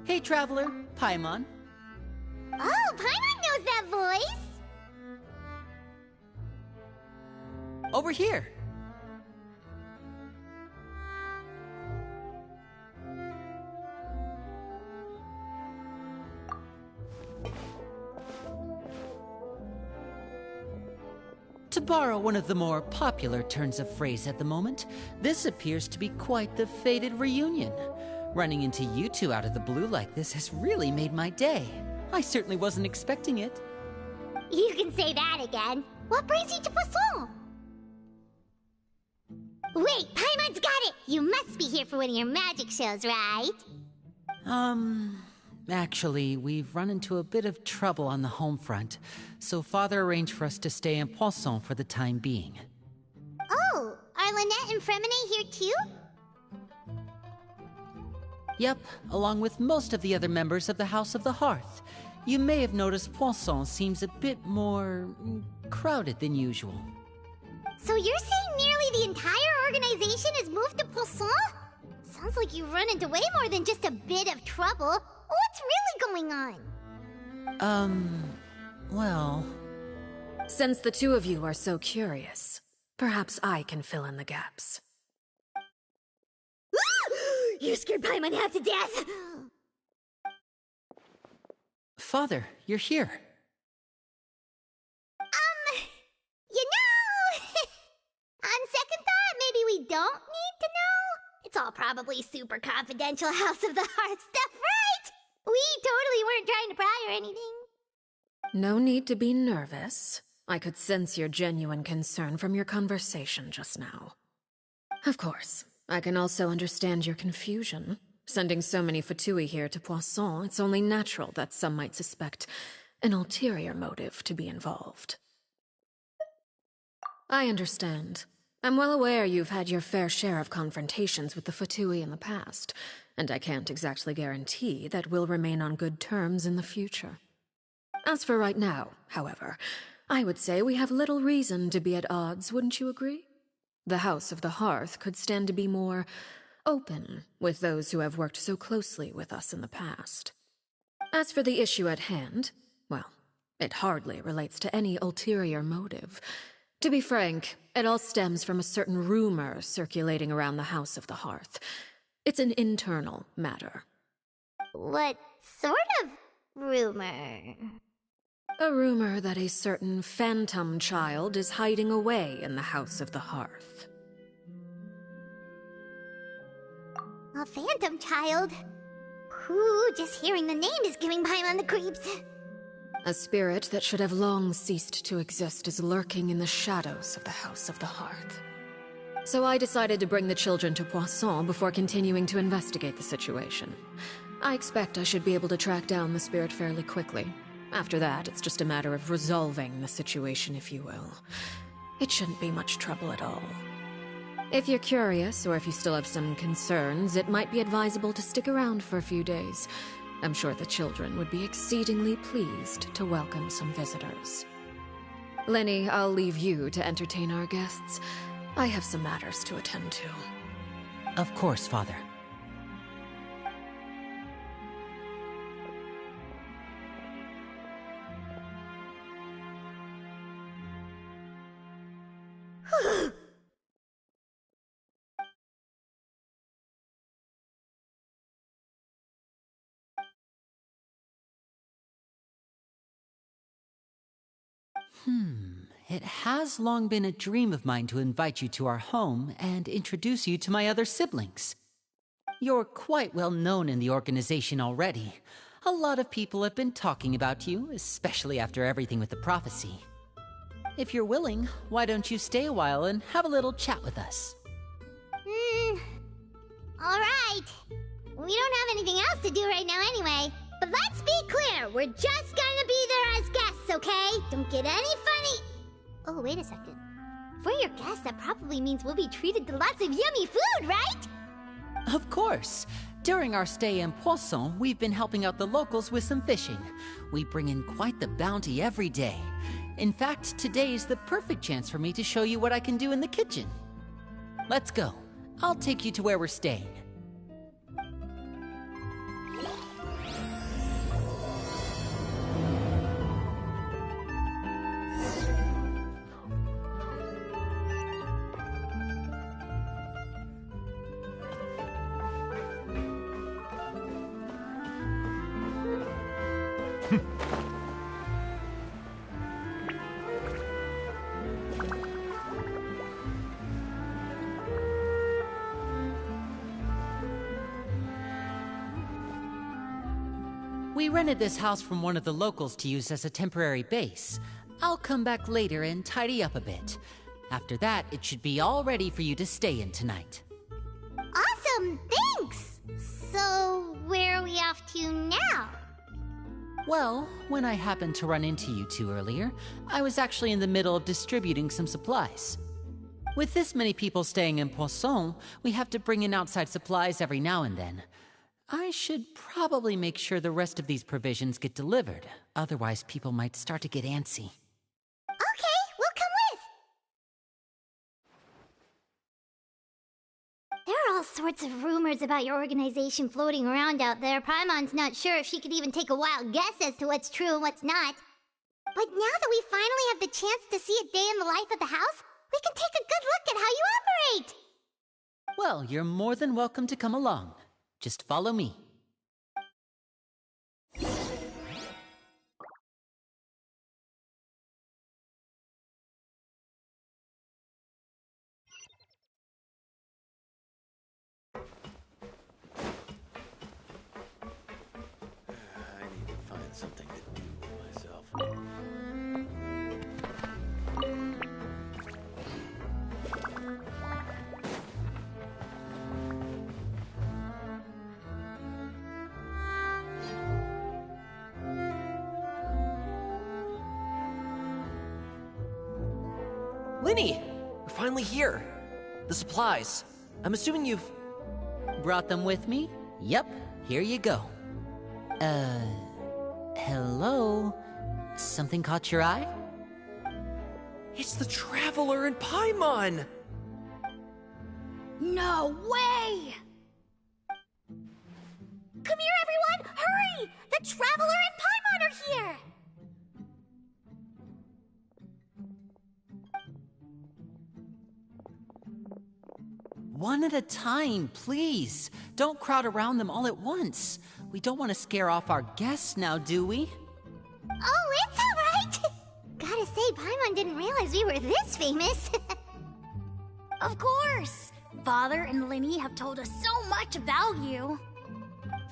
Hey, traveler, Paimon. Oh, Paimon knows that voice! Over here. To borrow one of the more popular turns of phrase at the moment, this appears to be quite the fated reunion. Running into you two out of the blue like this has really made my day. I certainly wasn't expecting it. You can say that again. What brings you to Poisson? Wait, Paimon's got it! You must be here for one of your magic shows, right? Actually, we've run into a bit of trouble on the home front, so Father arranged for us to stay in Poisson for the time being. Oh, are Lynette and Fremine here too? Yep, along with most of the other members of the House of the Hearth. You may have noticed Poisson seems a bit more crowded than usual. So you're saying nearly the entire organization has moved to Poisson? Sounds like you've run into way more than just a bit of trouble. What's really going on? Well... Since the two of you are so curious, perhaps I can fill in the gaps. You scared Paimon half to death! Father, you're here. You know... On second thought, maybe we don't need to know? It's all probably super confidential House of the Hearth stuff, right? We totally weren't trying to pry or anything. No need to be nervous. I could sense your genuine concern from your conversation just now. Of course, I can also understand your confusion. Sending so many Fatui here to Poisson, it's only natural that some might suspect an ulterior motive to be involved. I understand. I'm well aware you've had your fair share of confrontations with the Fatui in the past, and I can't exactly guarantee that we'll remain on good terms in the future. As for right now, however, I would say we have little reason to be at odds, wouldn't you agree? The House of the Hearth could stand to be more open with those who have worked so closely with us in the past. As for the issue at hand, well, it hardly relates to any ulterior motive. To be frank, it all stems from a certain rumor circulating around the House of the Hearth. It's an internal matter. What sort of rumor? A rumor that a certain phantom child is hiding away in the House of the Hearth. A phantom child? Ooh, just hearing the name is giving Paimon the creeps. A spirit that should have long ceased to exist is lurking in the shadows of the House of the Hearth. So I decided to bring the children to Poisson before continuing to investigate the situation. I expect I should be able to track down the spirit fairly quickly. After that, it's just a matter of resolving the situation, if you will. It shouldn't be much trouble at all. If you're curious, or if you still have some concerns, it might be advisable to stick around for a few days. I'm sure the children would be exceedingly pleased to welcome some visitors. Lenny, I'll leave you to entertain our guests. I have some matters to attend to. Of course, Father. It has long been a dream of mine to invite you to our home and introduce you to my other siblings. You're quite well known in the organization already. A lot of people have been talking about you, especially after everything with the prophecy. If you're willing, why don't you stay a while and have a little chat with us? Alright. We don't have anything else to do right now anyway. But let's be clear, we're just gonna be there as guests, okay? Don't get any funny... Oh, wait a second. For your guests, that probably means we'll be treated to lots of yummy food, right? Of course. During our stay in Poisson, we've been helping out the locals with some fishing. We bring in quite the bounty every day. In fact, today's the perfect chance for me to show you what I can do in the kitchen. Let's go. I'll take you to where we're staying. We rented this house from one of the locals to use as a temporary base. I'll come back later and tidy up a bit. After that, it should be all ready for you to stay in tonight. Awesome, thanks! So, where are we off to now? Well, when I happened to run into you two earlier, I was actually in the middle of distributing some supplies. With this many people staying in Poisson, we have to bring in outside supplies every now and then. I should probably make sure the rest of these provisions get delivered, otherwise people might start to get antsy. Okay, we'll come with! There are all sorts of rumors about your organization floating around out there. Paimon's not sure if she could even take a wild guess as to what's true and what's not. But now that we finally have the chance to see a day in the life of the house, we can take a good look at how you operate! Well, you're more than welcome to come along. Just follow me. I need to find something to do with myself. Linny! We're finally here! The supplies. I'm assuming you've... Brought them with me? Yep, here you go. Hello? Something caught your eye? It's the Traveler and Paimon! No way! Come here, everyone! Hurry! The Traveler and Paimon are here! One at a time, please. Don't crowd around them all at once. We don't want to scare off our guests now, do we? Oh, it's alright! Gotta say, Paimon didn't realize we were this famous. Of course! Father and Linny have told us so much about you.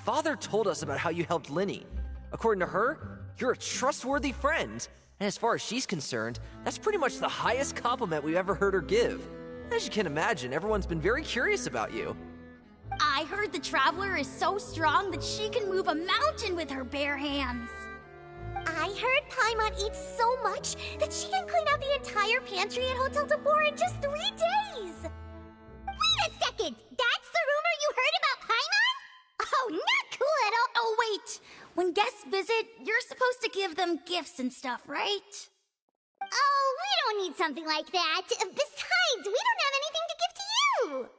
Father told us about how you helped Linny. According to her, you're a trustworthy friend. And as far as she's concerned, that's pretty much the highest compliment we've ever heard her give. As you can imagine, everyone's been very curious about you. I heard the Traveler is so strong that she can move a mountain with her bare hands. I heard Paimon eats so much that she can clean out the entire pantry at Hotel de Boer in just 3 days! Wait a second! That's the rumor you heard about Paimon? Oh, not cool at all! Oh, wait! When guests visit, you're supposed to give them gifts and stuff, right? Oh, we don't need something like that. Besides, we don't have anything to give to you!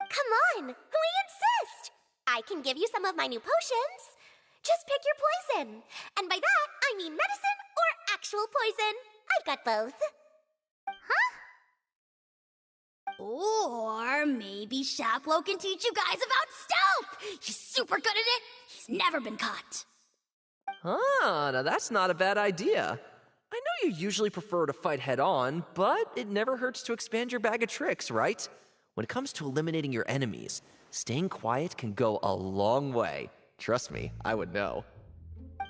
Come on, we insist! I can give you some of my new potions. Just pick your poison. And by that, I mean medicine or actual poison. I've got both. Huh? Or maybe Shaplo can teach you guys about stealth! He's super good at it! He's never been caught. Ah, now that's not a bad idea. I know you usually prefer to fight head-on, but it never hurts to expand your bag of tricks, right? When it comes to eliminating your enemies, staying quiet can go a long way. Trust me, I would know.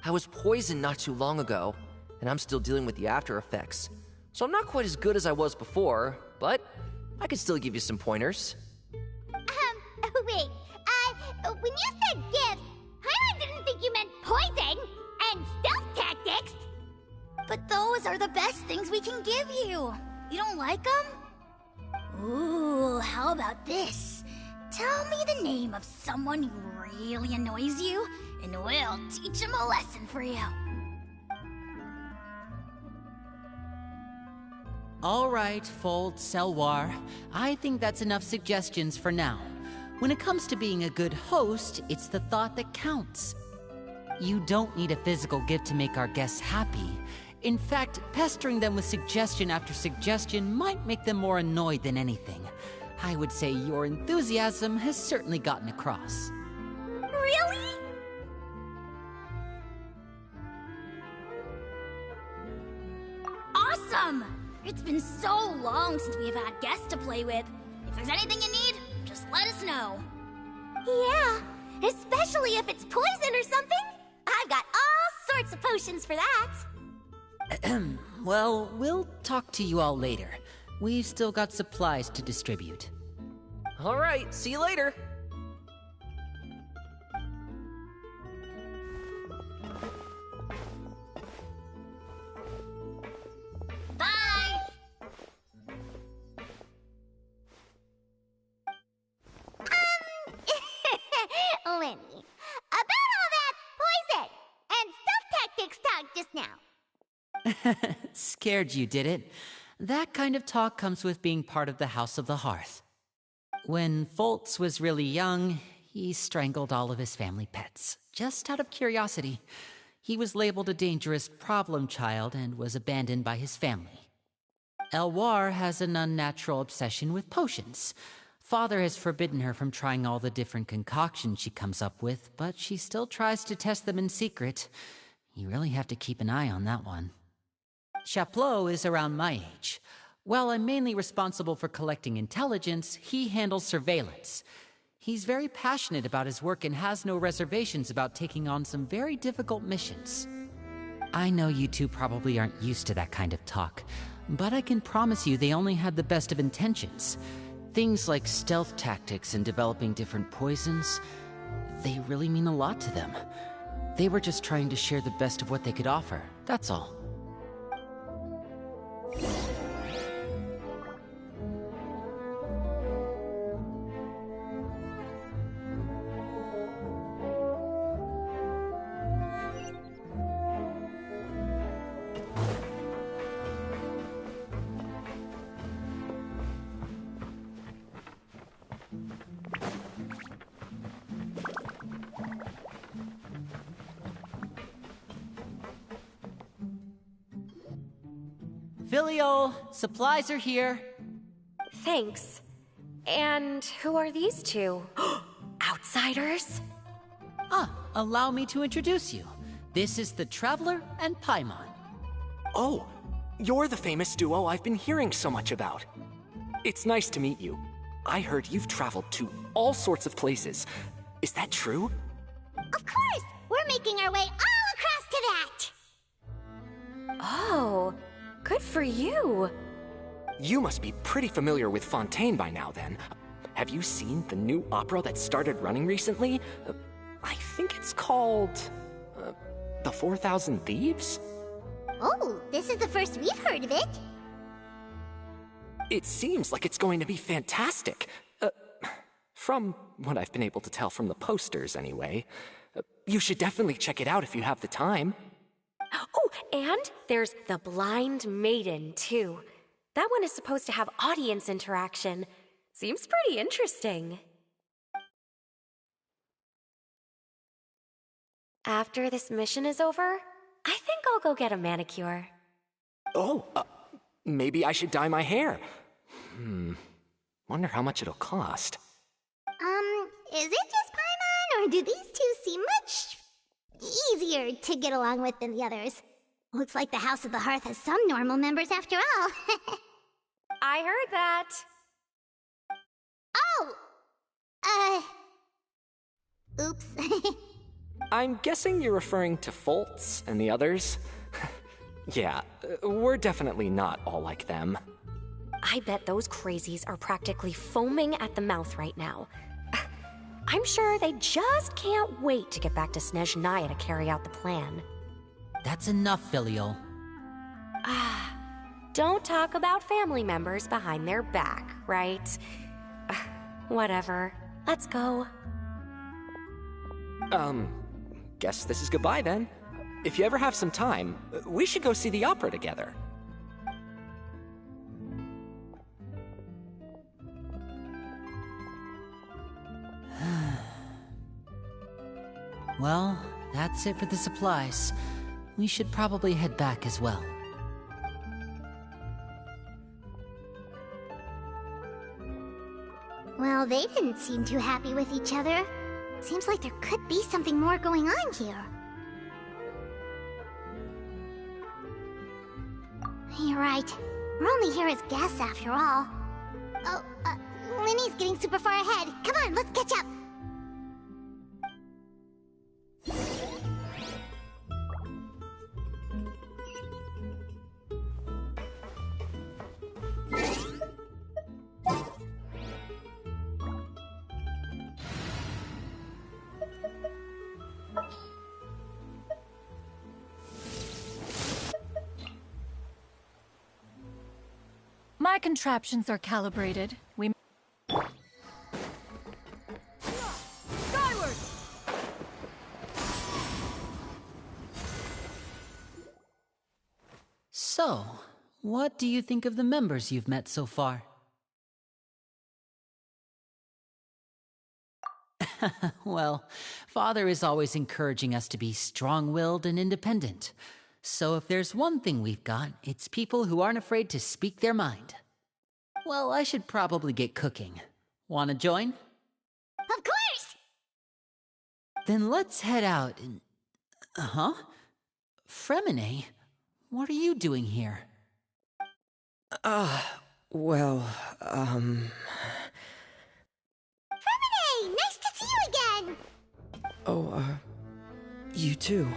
I was poisoned not too long ago, and I'm still dealing with the after effects. So I'm not quite as good as I was before, but I can still give you some pointers. Wait, when you said gifts, Paimon didn't think you meant poison and stealth tactics. But those are the best things we can give you. You don't like them? Ooh, how about this? Tell me the name of someone who really annoys you, and we'll teach him a lesson for you. All right, Fold, Selwar. I think that's enough suggestions for now. When it comes to being a good host, it's the thought that counts. You don't need a physical gift to make our guests happy. In fact, pestering them with suggestion after suggestion might make them more annoyed than anything. I would say your enthusiasm has certainly gotten across. Really? welcome! It's been so long since we've had guests to play with. If there's anything you need, just let us know. Yeah, especially if it's poison or something. I've got all sorts of potions for that. Well, we'll talk to you all later. We've still got supplies to distribute. All right, see you later. Bye! Lenny, about all that poison and stealth tactics talk just now. Scared you, did it? That kind of talk comes with being part of the House of the Hearth. When Foltz was really young, he strangled all of his family pets, just out of curiosity. He was labeled a dangerous problem child and was abandoned by his family. Elwar has an unnatural obsession with potions. Father has forbidden her from trying all the different concoctions she comes up with, but she still tries to test them in secret. You really have to keep an eye on that one. Chaplot is around my age. While I'm mainly responsible for collecting intelligence, he handles surveillance. He's very passionate about his work and has no reservations about taking on some very difficult missions. I know you two probably aren't used to that kind of talk, but I can promise you they only had the best of intentions. Things like stealth tactics and developing different poisons, they really mean a lot to them. They were just trying to share the best of what they could offer, that's all. Filial, supplies are here. Thanks. And who are these two? Outsiders? Allow me to introduce you. This is the Traveler and Paimon. Oh, you're the famous duo I've been hearing so much about. It's nice to meet you. I heard you've traveled to all sorts of places. Is that true? Of course! We're making our way all across to that! Oh, good for you. You must be pretty familiar with Fontaine by now, then. Have you seen the new opera that started running recently? I think it's called... The 4,000 Thieves? Oh, this is the first we've heard of it. It seems like it's going to be fantastic. From what I've been able to tell from the posters, anyway. You should definitely check it out if you have the time. Oh, and there's The Blind Maiden, too. That one is supposed to have audience interaction. Seems pretty interesting. After this mission is over, I think I'll go get a manicure. Oh, maybe I should dye my hair. Wonder how much it'll cost. Is it just Paimon, or do these two seem much easier to get along with than the others? Looks like the House of the Hearth has some normal members after all. I heard that. Oh! Oops. I'm guessing you're referring to Foltz and the others? Yeah, we're definitely not all like them. I bet those crazies are practically foaming at the mouth right now. I'm sure they just can't wait to get back to Snezhnaya to carry out the plan. That's enough, Filial. Don't talk about family members behind their back, right? Whatever. Let's go. Guess this is goodbye then. If you ever have some time, we should go see the opera together. Well, that's it for the supplies. We should probably head back as well. Well, they didn't seem too happy with each other. Seems like there could be something more going on here. I You're right. We're only here as guests after all. Oh, Linny's getting super far ahead. Come on, let's catch up. My contraptions are calibrated. Skyward! So, what do you think of the members you've met so far? Well, Father is always encouraging us to be strong-willed and independent. So if there's one thing we've got, it's people who aren't afraid to speak their mind. Well, I should probably get cooking. Wanna join? Of course! Then let's head out and... Fremine, what are you doing here? Fremine! Nice to see you again! You too.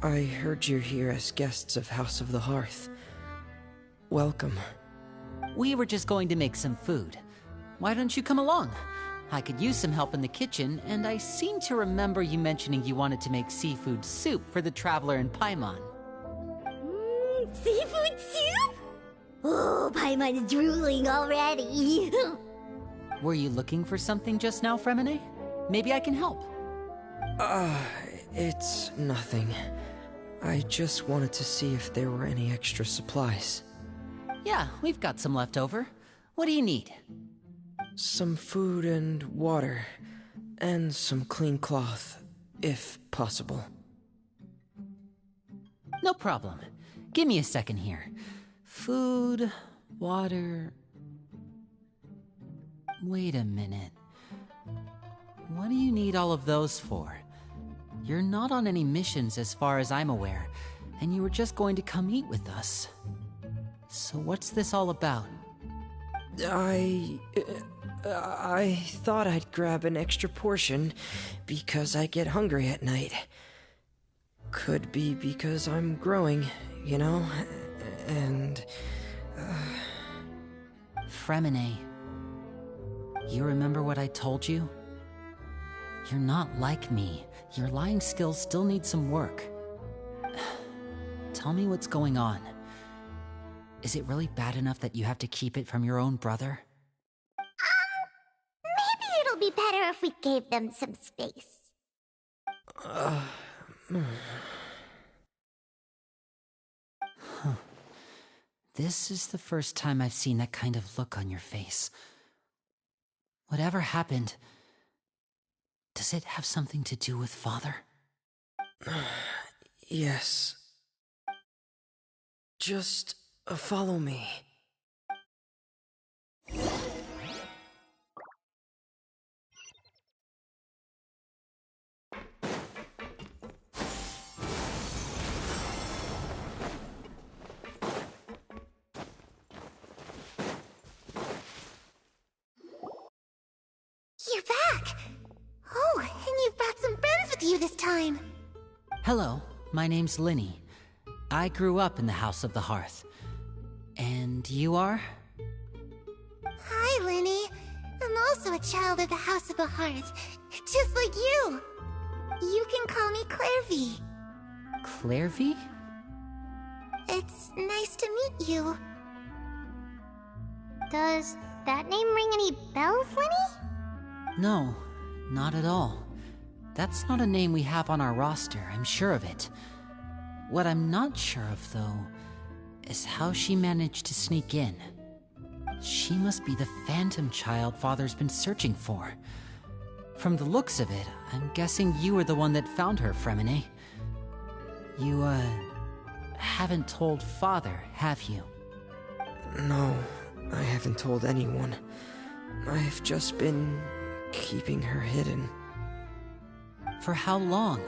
I heard you're here as guests of House of the Hearth. Welcome. We were just going to make some food. Why don't you come along? I could use some help in the kitchen, and I seem to remember you mentioning you wanted to make seafood soup for the traveler in Paimon. Seafood soup? Oh, Paimon's drooling already. Were you looking for something just now, Fremine? Maybe I can help. It's nothing. I just wanted to see if there were any extra supplies. Yeah, we've got some left over. What do you need? Some food and water, and some clean cloth, if possible. No problem. Give me a second here. Food, water... Wait a minute. What do you need all of those for? You're not on any missions as far as I'm aware, and you were just going to come eat with us. So what's this all about? I thought I'd grab an extra portion because I get hungry at night. Could be because I'm growing, you know, and... Fremine, you remember what I told you? You're not like me. Your lying skills still need some work. Tell me what's going on. Is it really bad enough that you have to keep it from your own brother? Maybe it'll be better if we gave them some space. This is the first time I've seen that kind of look on your face. Whatever happened, does it have something to do with Father? Yes. Just follow me. You're back! Oh, and you've brought some friends with you this time. Hello, my name's Linny. I grew up in the House of the Hearth. And you are? Hi, Linny. I'm also a child of the House of the Hearth, just like you. You can call me Clairvy. Clairvy? It's nice to meet you. Does that name ring any bells, Linny? No, not at all. That's not a name we have on our roster, I'm sure of it. What I'm not sure of, though, is how she managed to sneak in. She must be the phantom child Father's been searching for. From the looks of it, I'm guessing you were the one that found her, Fremine. You, haven't told Father, have you? No, I haven't told anyone. I've just been keeping her hidden. For how long?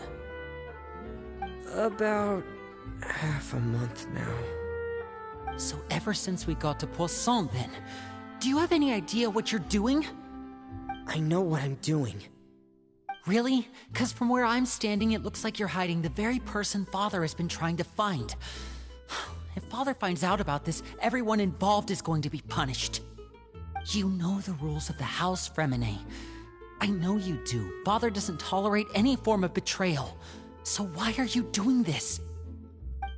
About half a month now. So ever since we got to Poisson then, do you have any idea what you're doing? I know what I'm doing. Really? 'Cause from where I'm standing, it looks like you're hiding the very person Father has been trying to find. If Father finds out about this, everyone involved is going to be punished. You know the rules of the house, Fremine. I know you do. Father doesn't tolerate any form of betrayal. So why are you doing this?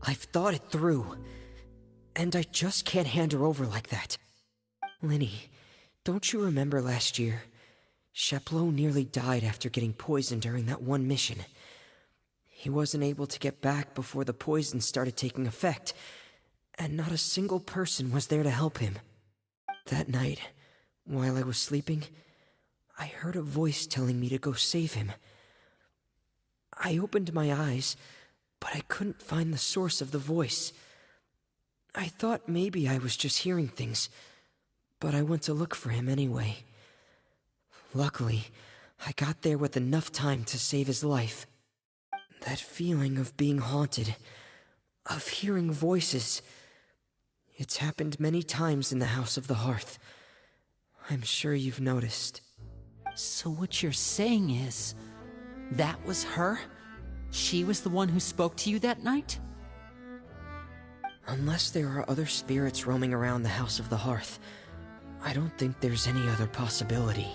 I've thought it through. And I just can't hand her over like that. Linny, don't you remember last year? Sheplo nearly died after getting poisoned during that one mission. He wasn't able to get back before the poison started taking effect, and not a single person was there to help him. That night, while I was sleeping, I heard a voice telling me to go save him. I opened my eyes, but I couldn't find the source of the voice. I thought maybe I was just hearing things, but I went to look for him anyway. Luckily, I got there with enough time to save his life. That feeling of being haunted, of hearing voices, it's happened many times in the House of the Hearth. I'm sure you've noticed. So what you're saying is, that was her? She was the one who spoke to you that night? Unless there are other spirits roaming around the House of the Hearth, I don't think there's any other possibility.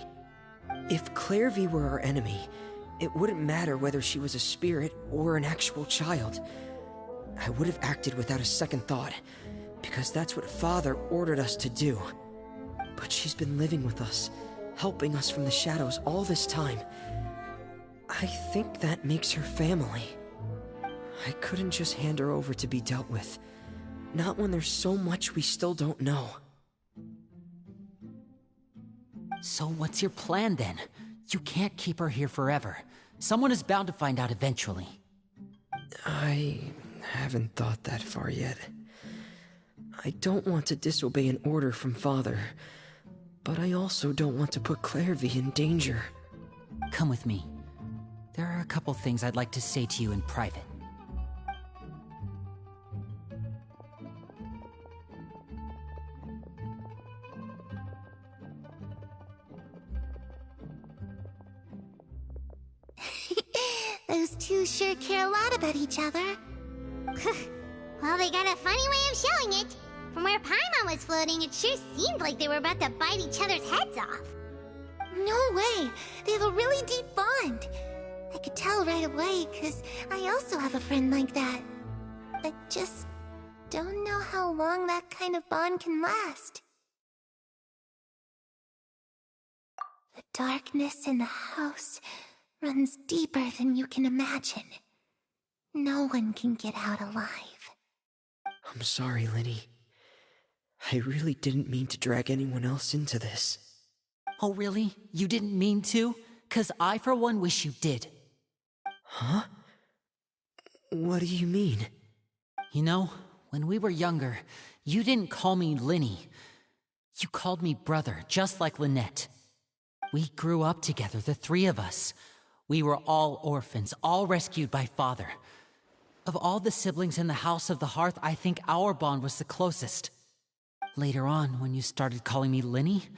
If Clairvy were our enemy, it wouldn't matter whether she was a spirit or an actual child. I would have acted without a second thought, because that's what Father ordered us to do. But she's been living with us, helping us from the shadows all this time. I think that makes her family. I couldn't just hand her over to be dealt with. Not when there's so much we still don't know. So what's your plan then? You can't keep her here forever. Someone is bound to find out eventually. I haven't thought that far yet. I don't want to disobey an order from Father, but I also don't want to put Clairvy in danger. Come with me. There are a couple things I'd like to say to you in private. Those two sure care a lot about each other. Well, they got a funny way of showing it. From where Paimon was floating, it sure seemed like they were about to bite each other's heads off. No way! They have a really deep bond! I could tell right away, 'cause I also have a friend like that. I just don't know how long that kind of bond can last. The darkness in the house runs deeper than you can imagine. No one can get out alive. I'm sorry, Linny. I really didn't mean to drag anyone else into this. Oh, really? You didn't mean to? 'Cause I, for one, wish you did. Huh? What do you mean? You know, when we were younger, you didn't call me Linny. You called me brother, just like Lynette. We grew up together, the three of us. We were all orphans, all rescued by Father. Of all the siblings in the House of the Hearth, I think our bond was the closest. Later on, when you started calling me Linny,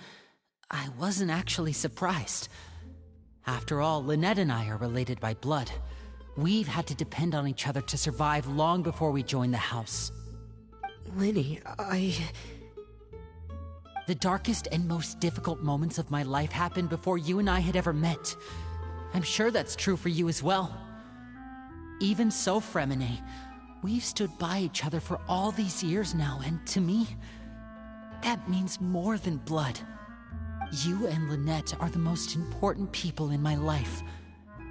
I wasn't actually surprised. After all, Lynette and I are related by blood. We've had to depend on each other to survive long before we joined the house. Linny, The darkest and most difficult moments of my life happened before you and I had ever met. I'm sure that's true for you as well. Even so, Fremine, we've stood by each other for all these years now, and to me, that means more than blood. You and Lynette are the most important people in my life.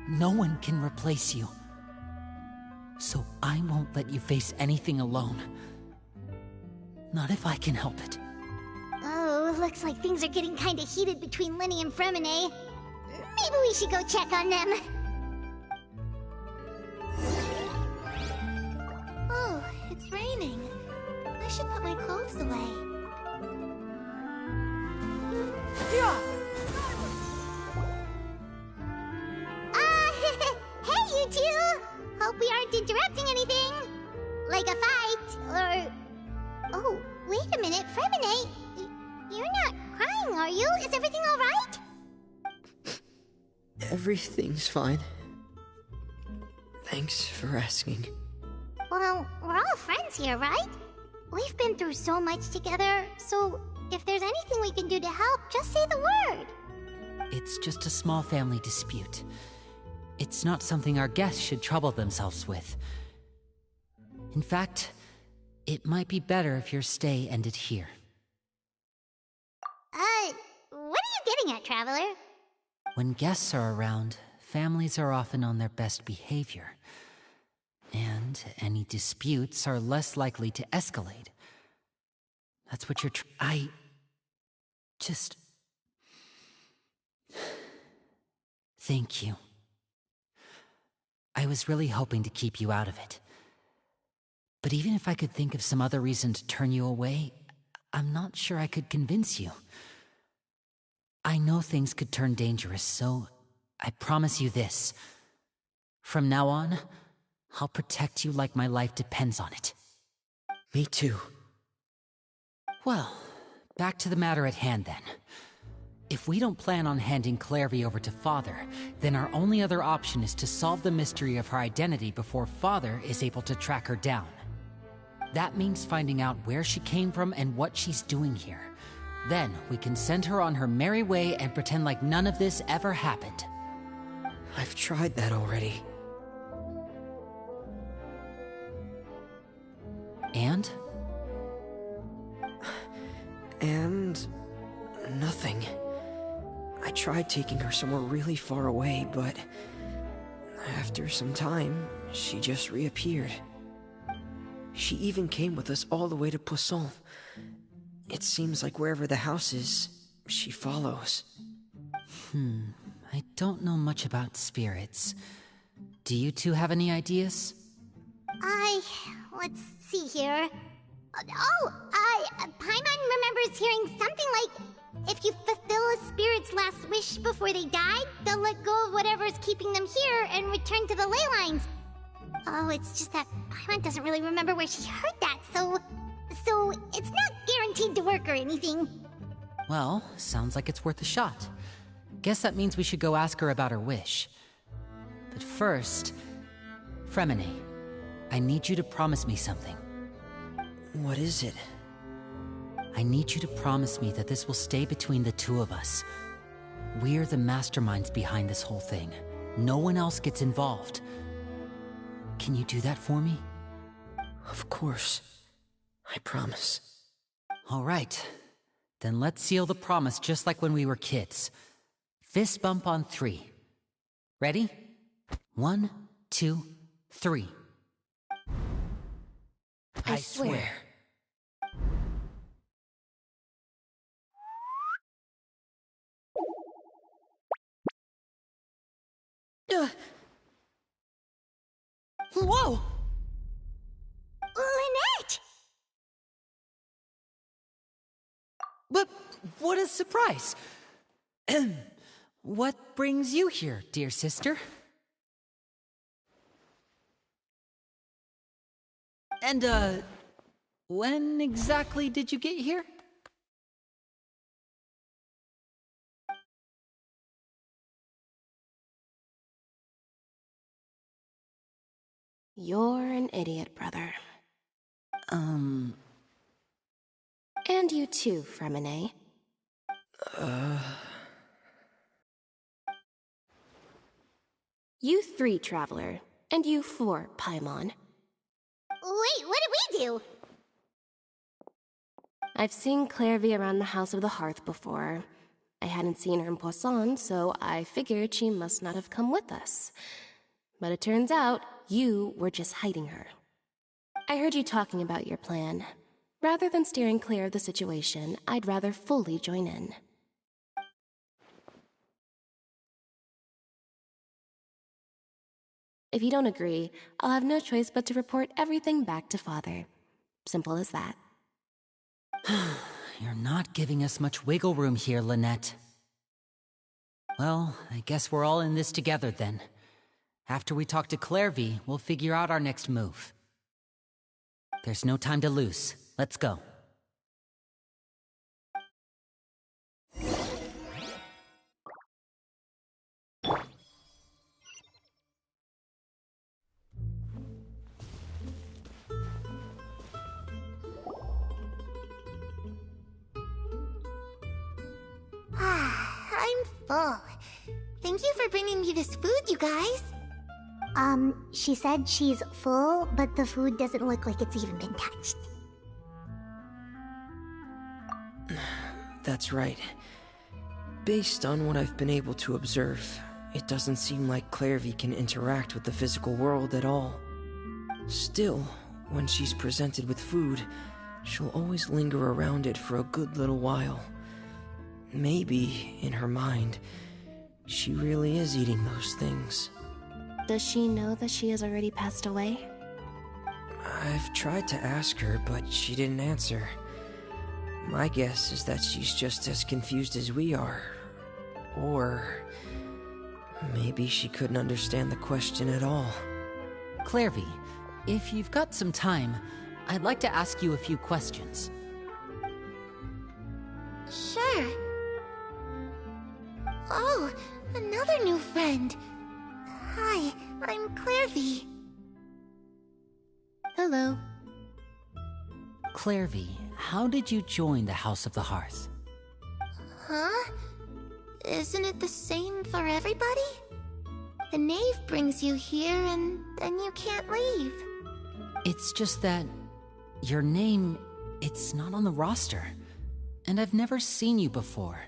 No one can replace you. So I won't let you face anything alone. Not if I can help it. Oh, looks like things are getting kinda heated between Linny and Fremine. Maybe we should go check on them. Oh, it's raining. I should put my clothes away. Hey, you two! Hope we aren't interrupting anything. Like a fight, or... Oh, wait a minute, Fremine! You're not crying, are you? Is everything alright? Everything's fine. Thanks for asking. Well, we're all friends here, right? We've been through so much together, so if there's anything we can do to help, just say the word. It's just a small family dispute. It's not something our guests should trouble themselves with. In fact, it might be better if your stay ended here. What are you getting at, Traveler? When guests are around, families are often on their best behavior. And any disputes are less likely to escalate. That's what you're Thank you. I was really hoping to keep you out of it. But even if I could think of some other reason to turn you away, I'm not sure I could convince you. I know things could turn dangerous, so I promise you this. From now on, I'll protect you like my life depends on it. Me too. Well, back to the matter at hand then. If we don't plan on handing Clairvy over to Father, then our only other option is to solve the mystery of her identity before Father is able to track her down. That means finding out where she came from and what she's doing here. Then we can send her on her merry way and pretend like none of this ever happened. I've tried that already. And? And nothing. I tried taking her somewhere really far away, but after some time, she just reappeared. She even came with us all the way to Poisson. It seems like wherever the house is, she follows. I don't know much about spirits. Do you two have any ideas? Let's see here. Paimon remembers hearing something like, if you fulfill a spirit's last wish before they died, they'll let go of whatever's keeping them here and return to the ley lines. Oh, it's just that Paimon doesn't really remember where she heard that, so it's not guaranteed to work or anything. Well, sounds like it's worth a shot. Guess that means we should go ask her about her wish. But first, Fremine, I need you to promise me something. What is it? I need you to promise me that this will stay between the two of us. We're the masterminds behind this whole thing. No one else gets involved. Can you do that for me? Of course. I promise. All right. Then let's seal the promise just like when we were kids. Fist bump on 3. Ready? 1, 2, 3. I swear. Whoa! Lynette! But what a surprise! What brings you here, dear sister? And, when exactly did you get here? You're an idiot, brother. And you too, Fremine. You 3, Traveler. And you 4, Paimon. Wait, what did we do? I've seen Clairvy around the House of the Hearth before. I hadn't seen her in Poisson, so I figured she must not have come with us. But it turns out you were just hiding her. I heard you talking about your plan. Rather than steering clear of the situation, I'd rather fully join in. If you don't agree, I'll have no choice but to report everything back to Father. Simple as that. You're not giving us much wiggle room here, Lynette. Well, I guess we're all in this together then. After we talk to Clairvy, we'll figure out our next move. There's no time to lose. Let's go. I'm full. Thank you for bringing me this food, you guys. She said she's full, but the food doesn't look like it's even been touched. That's right. Based on what I've been able to observe, it doesn't seem like Clairvy can interact with the physical world at all. Still, when she's presented with food, she'll always linger around it for a good little while. Maybe, in her mind, she really is eating those things. Does she know that she has already passed away? I've tried to ask her, but she didn't answer. My guess is that she's just as confused as we are. Or maybe she couldn't understand the question at all. Clairvy, if you've got some time, I'd like to ask you a few questions. Sure. Oh, another new friend. Hi, I'm Clairvy. Hello. Clairvy, how did you join the House of the Hearth? Huh? Isn't it the same for everybody? The knave brings you here and then you can't leave. It's just that your name, it's not on the roster. And I've never seen you before.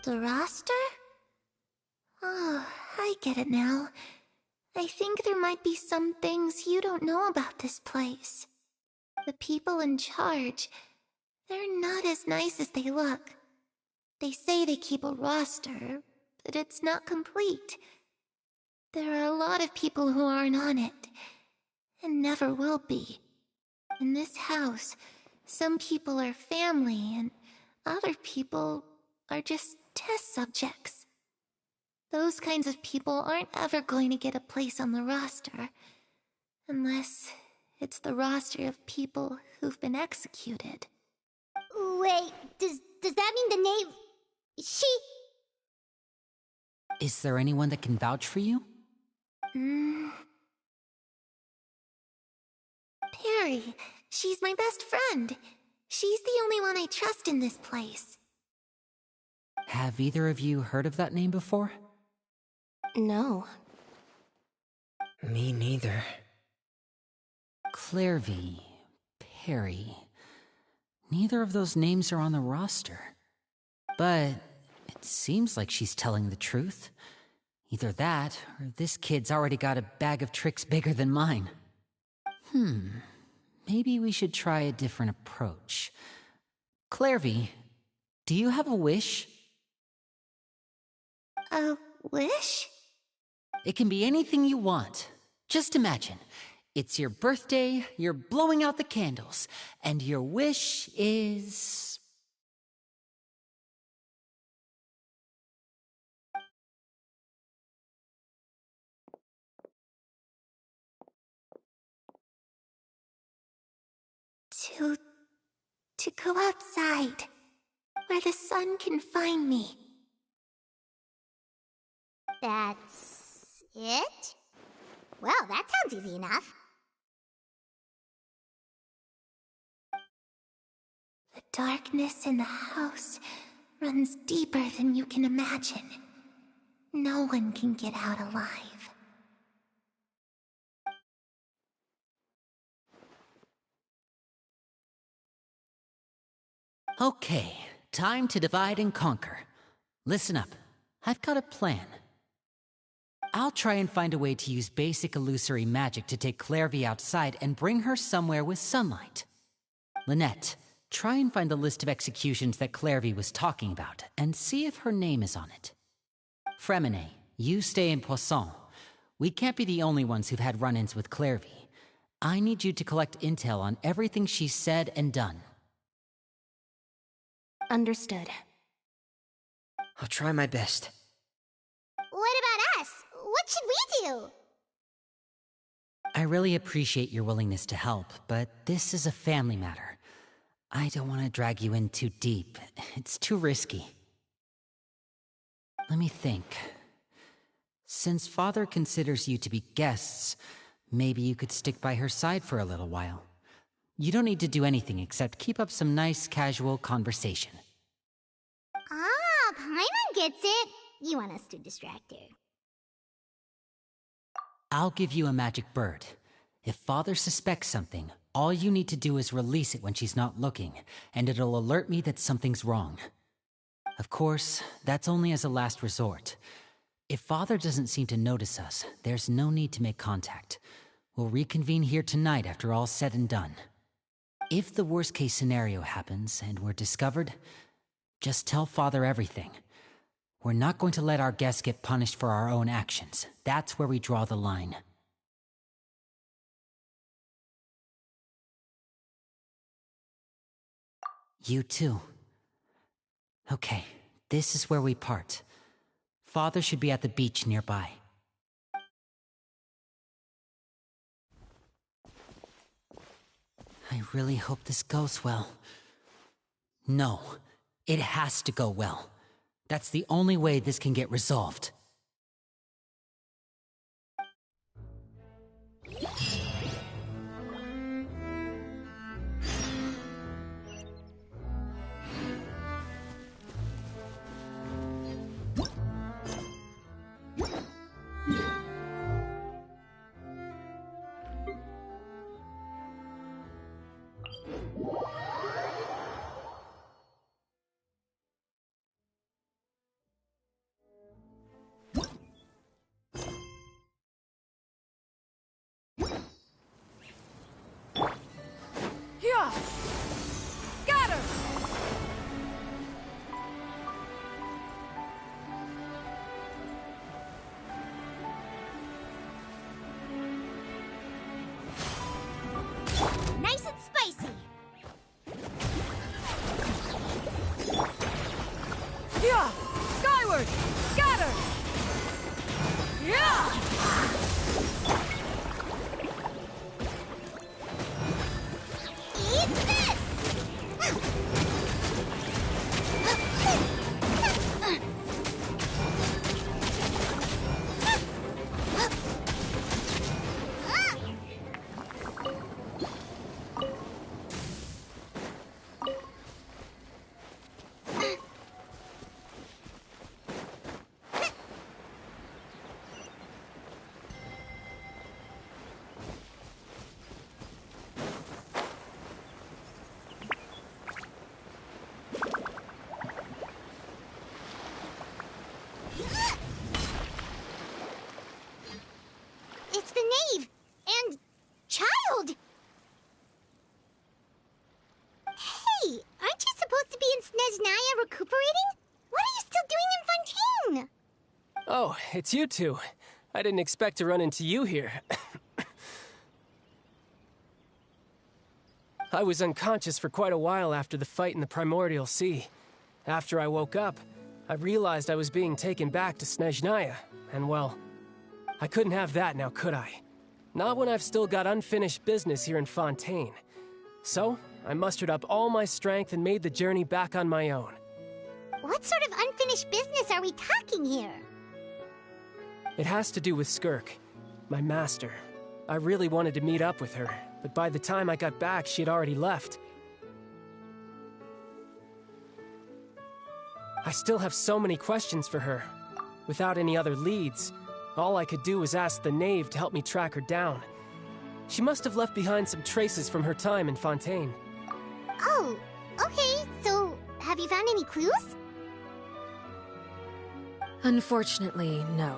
The roster? Oh, I get it now. I think there might be some things you don't know about this place. The people in charge, they're not as nice as they look. They say they keep a roster, but it's not complete. There are a lot of people who aren't on it, and never will be. In this house, some people are family, and other people are just test subjects. Those kinds of people aren't ever going to get a place on the roster, unless it's the roster of people who've been executed. Wait, does that mean the knave... She... Is there anyone that can vouch for you? Perry. She's my best friend. She's the only one I trust in this place. Have either of you heard of that name before? No. Me neither. Clairvy, Perry. Neither of those names are on the roster. But it seems like she's telling the truth. Either that, or this kid's already got a bag of tricks bigger than mine. Maybe we should try a different approach. Clairvy, do you have a wish? A wish? It can be anything you want. Just imagine. It's your birthday, you're blowing out the candles, and your wish is... To go outside, where the sun can find me. That's... it? Well, that sounds easy enough. The darkness in the house runs deeper than you can imagine. No one can get out alive. Okay, time to divide and conquer. Listen up, I've got a plan. I'll try and find a way to use basic illusory magic to take Clairvy outside and bring her somewhere with sunlight. Lynette, try and find the list of executions that Clairvy was talking about, and see if her name is on it. Fremine, you stay in Poisson. We can't be the only ones who've had run-ins with Clairvy. I need you to collect intel on everything she's said and done. Understood. I'll try my best. What about us? What should we do? I really appreciate your willingness to help, but this is a family matter. I don't want to drag you in too deep. It's too risky. Let me think. Since Father considers you to be guests, maybe you could stick by her side for a little while. You don't need to do anything except keep up some nice, casual conversation. Ah, Paimon gets it. You want us to distract her. I'll give you a magic bird. If Father suspects something, all you need to do is release it when she's not looking, and it'll alert me that something's wrong. Of course, that's only as a last resort. If Father doesn't seem to notice us, there's no need to make contact. We'll reconvene here tonight after all's said and done. If the worst-case scenario happens and we're discovered, just tell Father everything. We're not going to let our guests get punished for our own actions. That's where we draw the line. You too. Okay, this is where we part. Father should be at the beach nearby. I really hope this goes well. No, it has to go well. That's the only way this can get resolved. Nice and spicy! Yeah! Skyward! Scatter! Yeah! Eat this! It's the knave! And... child! Hey, aren't you supposed to be in Snezhnaya recuperating? What are you still doing in Fontaine? Oh, it's you two. I didn't expect to run into you here. I was unconscious for quite a while after the fight in the Primordial Sea. After I woke up, I realized I was being taken back to Snezhnaya, and well, I couldn't have that now, could I? Not when I've still got unfinished business here in Fontaine. So, I mustered up all my strength and made the journey back on my own. What sort of unfinished business are we talking here? It has to do with Skirk, my master. I really wanted to meet up with her, but by the time I got back, she had already left. I still have so many questions for her. Without any other leads, all I could do was ask the knave to help me track her down. She must have left behind some traces from her time in Fontaine. Oh, okay, so have you found any clues? Unfortunately, no.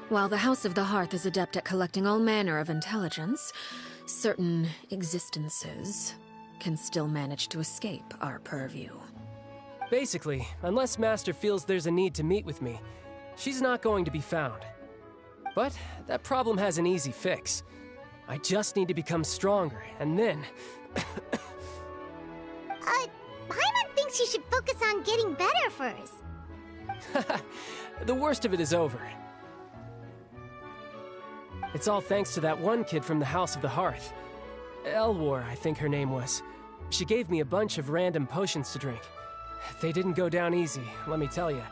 While the House of the Hearth is adept at collecting all manner of intelligence, certain existences can still manage to escape our purview. Basically, unless Master feels there's a need to meet with me, she's not going to be found. But that problem has an easy fix. I just need to become stronger, and then... Paimon thinks you should focus on getting better first. The worst of it is over. It's all thanks to that one kid from the House of the Hearth. Elwar, I think her name was. She gave me a bunch of random potions to drink. They didn't go down easy, let me tell you.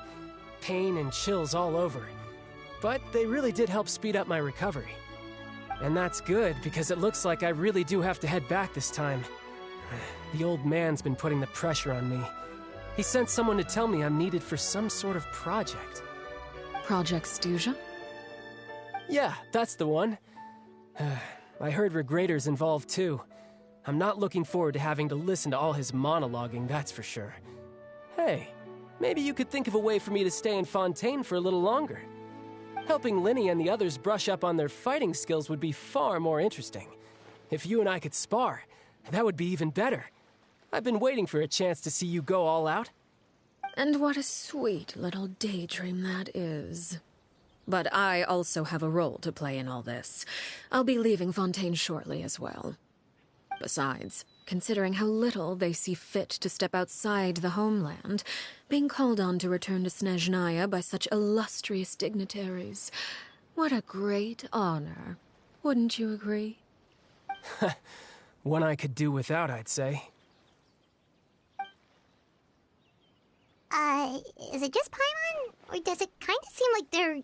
Pain and chills all over. But they really did help speed up my recovery. And that's good, because it looks like I really do have to head back this time. The old man's been putting the pressure on me. He sent someone to tell me I'm needed for some sort of project. Project Stuja? Yeah, that's the one. I heard Regrader's involved too. I'm not looking forward to having to listen to all his monologuing, that's for sure. Hey, maybe you could think of a way for me to stay in Fontaine for a little longer. Helping Linny and the others brush up on their fighting skills would be far more interesting. If you and I could spar, that would be even better. I've been waiting for a chance to see you go all out. And what a sweet little daydream that is. But I also have a role to play in all this. I'll be leaving Fontaine shortly as well. Besides, considering how little they see fit to step outside the homeland, being called on to return to Snezhnaya by such illustrious dignitaries, what a great honor. Wouldn't you agree? One I could do without, I'd say. Is it just Paimon? Or does it kind of seem like they're...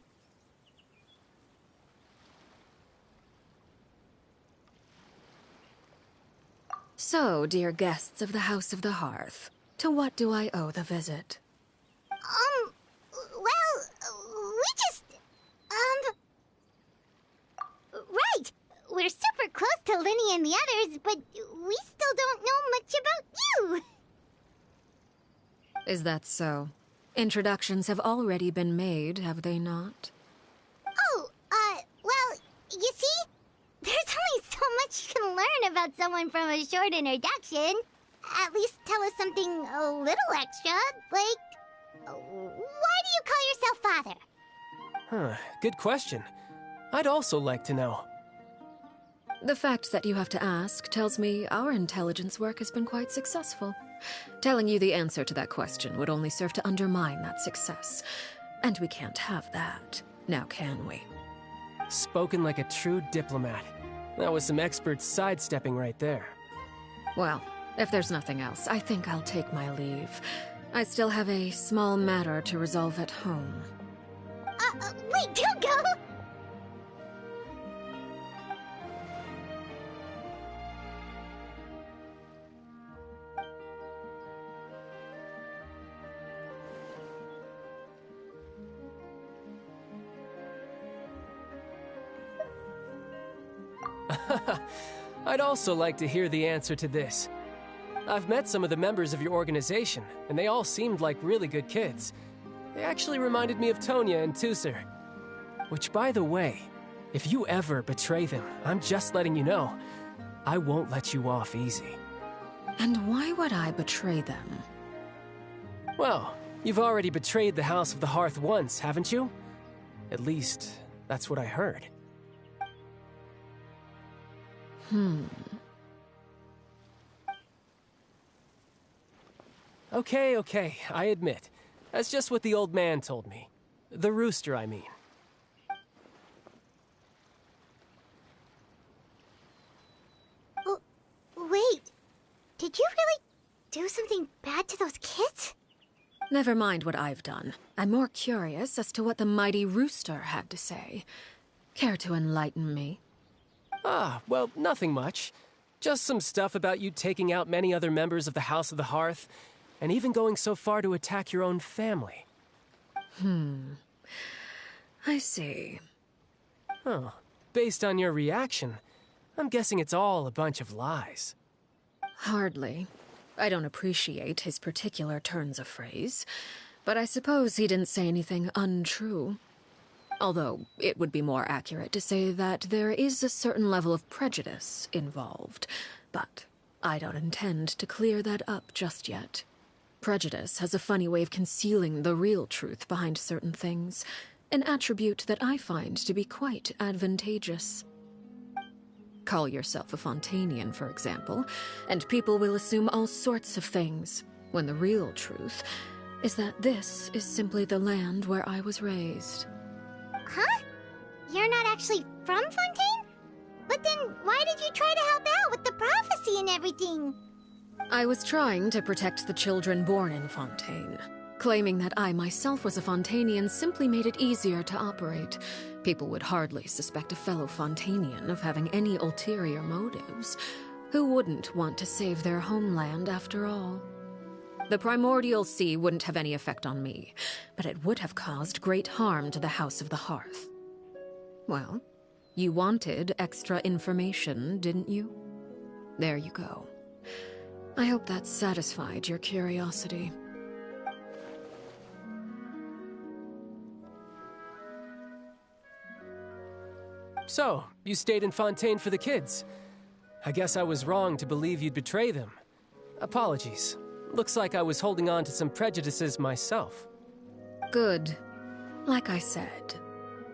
So, dear guests of the House of the Hearth, to what do I owe the visit? we just... Right! We're super close to Linny and the others, but we still don't know much about you! Is that so? Introductions have already been made, have they not? Oh, well, you see? There's only so much you can learn about someone from a short introduction. At least tell us something a little extra, like... Why do you call yourself father? Huh, good question. I'd also like to know. The fact that you have to ask tells me our intelligence work has been quite successful. Telling you the answer to that question would only serve to undermine that success. And we can't have that, now can we? Spoken like a true diplomat. That was some expert sidestepping right there. Well, if there's nothing else, I think I'll take my leave. I still have a small matter to resolve at home. Wait, don't go! I'd also like to hear the answer to this. I've met some of the members of your organization, and they all seemed like really good kids. They actually reminded me of Tonya and Tusser. Which, by the way, if you ever betray them, I'm just letting you know, I won't let you off easy. And why would I betray them? Well, you've already betrayed the House of the Hearth once, haven't you? At least, that's what I heard. Okay, I admit. That's just what the old man told me. The rooster, I mean. Wait, did you really do something bad to those kids? Never mind what I've done. I'm more curious as to what the mighty rooster had to say. Care to enlighten me? Well, nothing much. Just some stuff about you taking out many other members of the House of the Hearth, and even going so far to attack your own family. I see. Oh, based on your reaction, I'm guessing it's all a bunch of lies. Hardly. I don't appreciate his particular turns of phrase, but I suppose he didn't say anything untrue. Although, it would be more accurate to say that there is a certain level of prejudice involved, but I don't intend to clear that up just yet. Prejudice has a funny way of concealing the real truth behind certain things, an attribute that I find to be quite advantageous. Call yourself a Fontainian, for example, and people will assume all sorts of things, when the real truth is that this is simply the land where I was raised. Huh? You're not actually from Fontaine? But then why did you try to help out with the prophecy and everything? I was trying to protect the children born in Fontaine. Claiming that I myself was a Fontainian simply made it easier to operate. People would hardly suspect a fellow Fontainian of having any ulterior motives. Who wouldn't want to save their homeland after all? The Primordial Sea wouldn't have any effect on me, but it would have caused great harm to the House of the Hearth. Well, you wanted extra information, didn't you? There you go. I hope that satisfied your curiosity. So, you stayed in Fontaine for the kids. I guess I was wrong to believe you'd betray them. Apologies. Looks like I was holding on to some prejudices myself. Good. Like I said,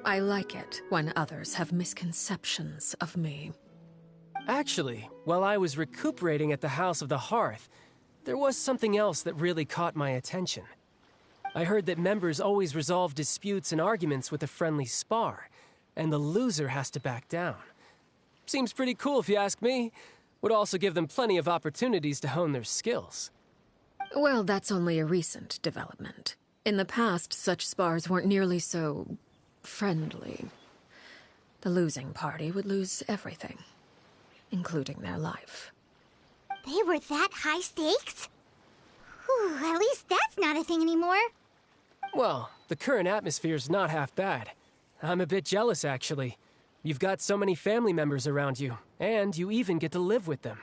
I like it when others have misconceptions of me. Actually, while I was recuperating at the House of the Hearth, there was something else that really caught my attention. I heard that members always resolve disputes and arguments with a friendly spar, and the loser has to back down. Seems pretty cool if you ask me. Would also give them plenty of opportunities to hone their skills. Well, that's only a recent development. In the past, such spars weren't nearly so friendly. The losing party would lose everything, including their life. They were that high stakes? Whew, at least that's not a thing anymore. Well, the current atmosphere's not half bad. I'm a bit jealous, actually. You've got so many family members around you, and you even get to live with them.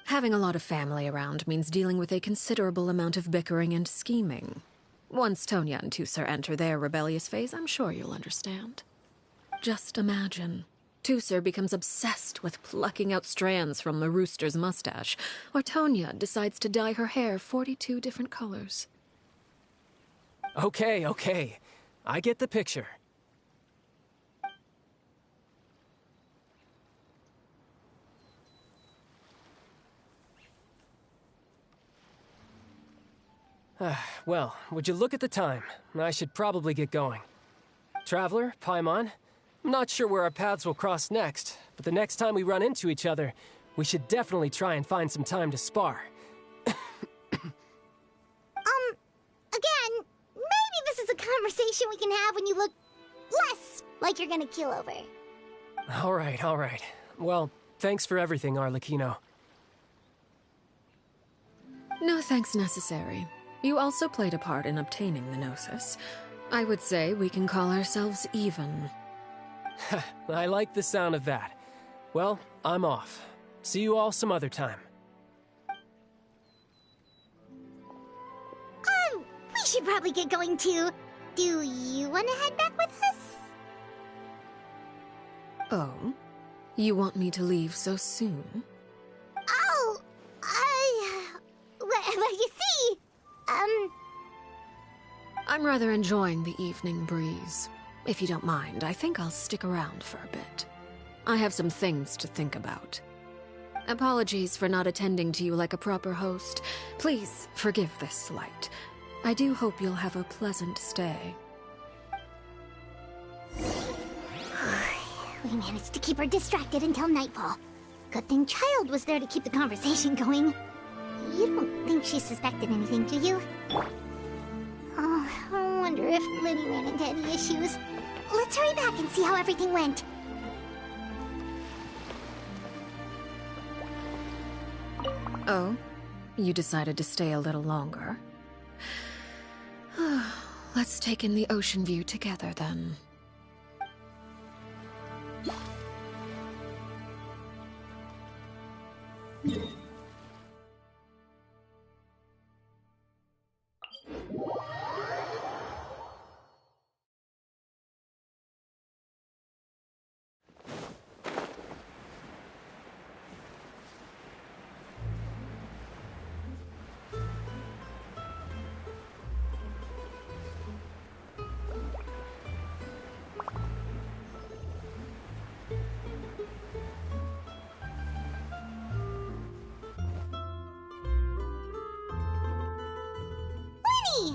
Having a lot of family around means dealing with a considerable amount of bickering and scheming. Once Tonya and Tusser enter their rebellious phase, I'm sure you'll understand. Just imagine. Tusser becomes obsessed with plucking out strands from the rooster's mustache, or Tonya decides to dye her hair 42 different colors. Okay. I get the picture. Well, would you look at the time? I should probably get going. Traveler, Paimon, I'm not sure where our paths will cross next, but the next time we run into each other, we should definitely try and find some time to spar. Again, maybe this is a conversation we can have when you look less like you're gonna keel over. All right. Well, thanks for everything, Arlecchino. No thanks necessary. You also played a part in obtaining the Gnosis. I would say we can call ourselves even. I like the sound of that. Well, I'm off. See you all some other time. We should probably get going too. Do you want to head back with us? Oh? You want me to leave so soon? Oh, well, you see, I'm rather enjoying the evening breeze. If you don't mind, I think I'll stick around for a bit. I have some things to think about. Apologies for not attending to you like a proper host. Please forgive this slight. I do hope you'll have a pleasant stay. We managed to keep her distracted until nightfall. Good thing Child was there to keep the conversation going. You don't think she suspected anything, do you? Oh, I wonder if Liddy ran into any issues. Let's hurry back and see how everything went. Oh? You decided to stay a little longer? Let's take in the ocean view together, then.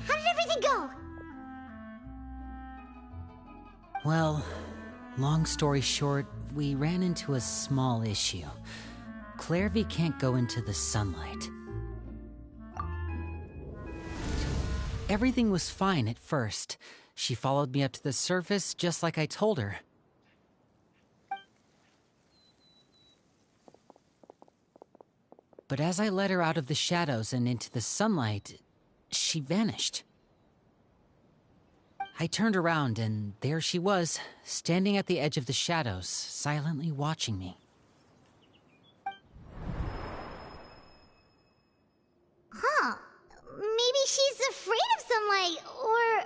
How did everything go? Well, long story short, we ran into a small issue. Clairvy can't go into the sunlight. Everything was fine at first. She followed me up to the surface just like I told her. But as I led her out of the shadows and into the sunlight, she vanished. I turned around and there she was, standing at the edge of the shadows, silently watching me. Huh. Maybe she's afraid of sunlight, or...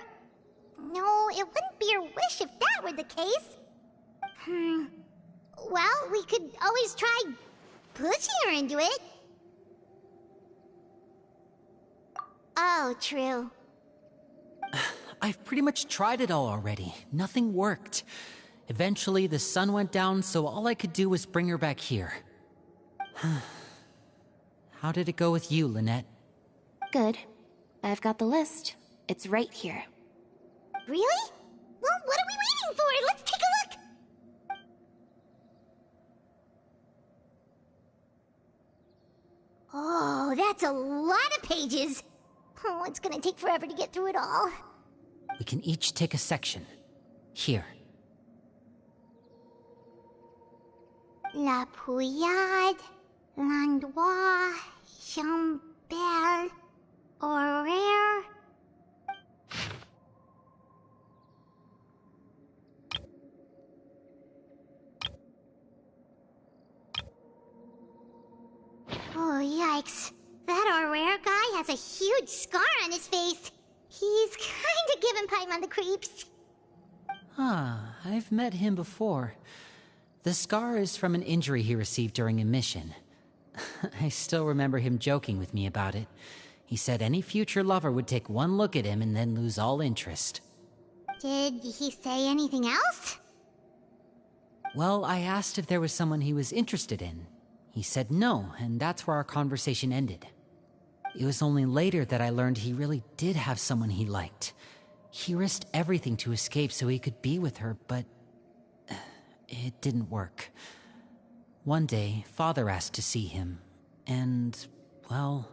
No, it wouldn't be her wish if that were the case. Well, we could always try pushing her into it. Oh, true. I've pretty much tried it all already. Nothing worked. Eventually, the sun went down, so all I could do was bring her back here. How did it go with you, Lynette? Good. I've got the list. It's right here. Really? Well, what are we waiting for? Let's take a look! Oh, that's a lot of pages. Oh, it's gonna take forever to get through it all. We can each take a section. Here. La Pouillade, L'Endroit, Chambel, Horaire. Oh, yikes. That Horaire guy has a huge scar on his face. He's kinda giving Paimon the creeps. I've met him before. The scar is from an injury he received during a mission. I still remember him joking with me about it. He said any future lover would take one look at him and then lose all interest. Did he say anything else? Well, I asked if there was someone he was interested in. He said no, and that's where our conversation ended. It was only later that I learned he really did have someone he liked. He risked everything to escape so he could be with her, but it didn't work. One day, Father asked to see him, and, well,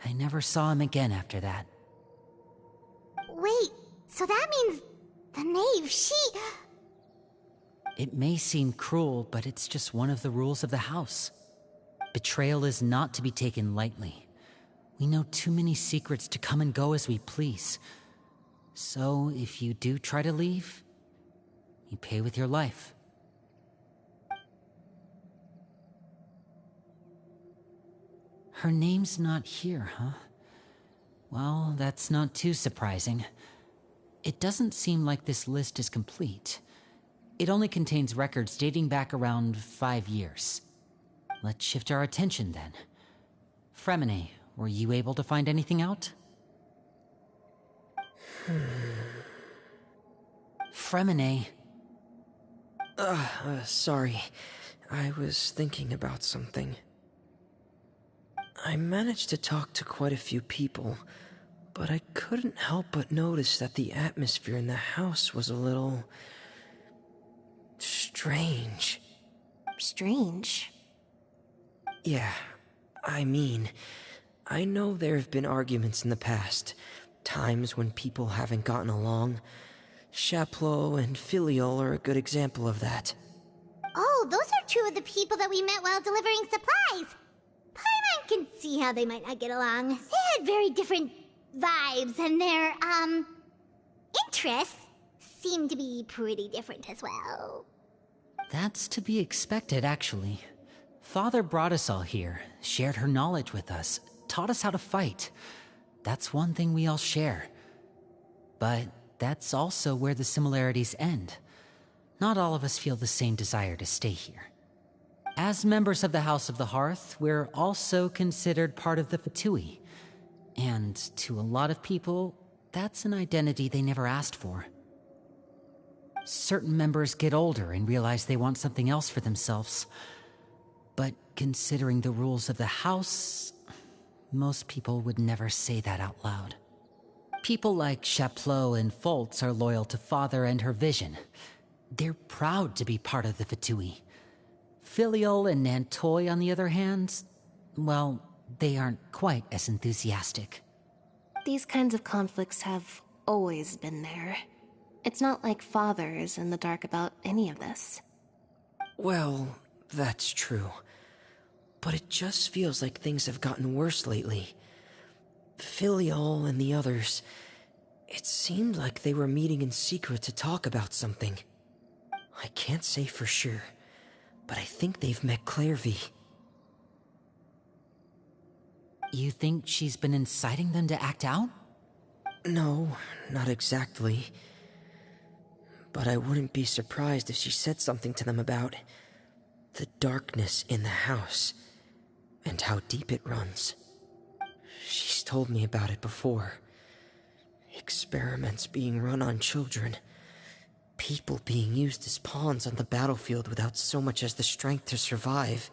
I never saw him again after that. Wait, so that means the knave, she... It may seem cruel, but it's just one of the rules of the house. Betrayal is not to be taken lightly. We know too many secrets to come and go as we please. So, if you do try to leave, you pay with your life. Her name's not here, huh? Well, that's not too surprising. It doesn't seem like this list is complete. It only contains records dating back around 5 years. Let's shift our attention then. Fremine, were you able to find anything out? Fremine. Sorry. I was thinking about something. I managed to talk to quite a few people, but I couldn't help but notice that the atmosphere in the house was a little... strange. Strange? Yeah, I mean, I know there have been arguments in the past, times when people haven't gotten along. Chaplot and Filiol are a good example of that. Oh, those are two of the people that we met while delivering supplies. Paimon can see how they might not get along. They had very different vibes, and their, interests seem to be pretty different as well. That's to be expected, actually. Father brought us all here, shared her knowledge with us, taught us how to fight. That's one thing we all share. But that's also where the similarities end. Not all of us feel the same desire to stay here. As members of the House of the Hearth, we're also considered part of the Fatui. And to a lot of people, that's an identity they never asked for. Certain members get older and realize they want something else for themselves. But considering the rules of the house, most people would never say that out loud. People like Chaplot and Foltz are loyal to Father and her vision. They're proud to be part of the Fatui. Filial and Nantoy, on the other hand, well, they aren't quite as enthusiastic. These kinds of conflicts have always been there. It's not like Father is in the dark about any of this. Well, that's true. But it just feels like things have gotten worse lately. Filial and the others, it seemed like they were meeting in secret to talk about something. I can't say for sure, but I think they've met Clairvy. You think she's been inciting them to act out? No, not exactly. But I wouldn't be surprised if she said something to them about the darkness in the house and how deep it runs. She's told me about it before. Experiments being run on children. People being used as pawns on the battlefield without so much as the strength to survive.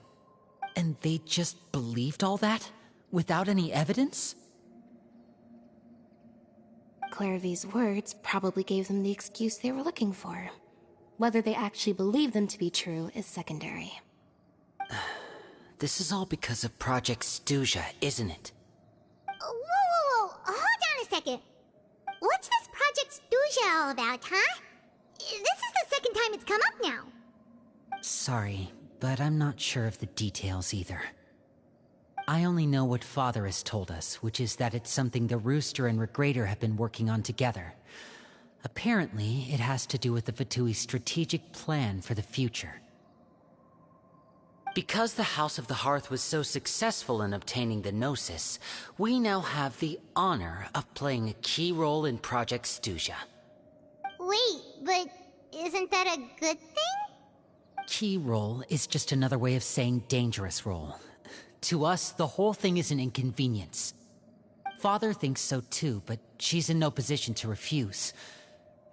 And they just believed all that? Without any evidence? Clairvy's words probably gave them the excuse they were looking for. Whether they actually believe them to be true is secondary. This is all because of Project Stuja, isn't it? Whoa. Hold on a second. What's this Project Stuja all about, huh? This is the second time it's come up now. Sorry, but I'm not sure of the details either. I only know what Father has told us, which is that it's something the Rooster and Regrator have been working on together. Apparently, it has to do with the Fatui's strategic plan for the future. Because the House of the Hearth was so successful in obtaining the Gnosis, we now have the honor of playing a key role in Project Stuja. Wait, but isn't that a good thing? Key role is just another way of saying dangerous role. To us, the whole thing is an inconvenience. Father thinks so too, but she's in no position to refuse.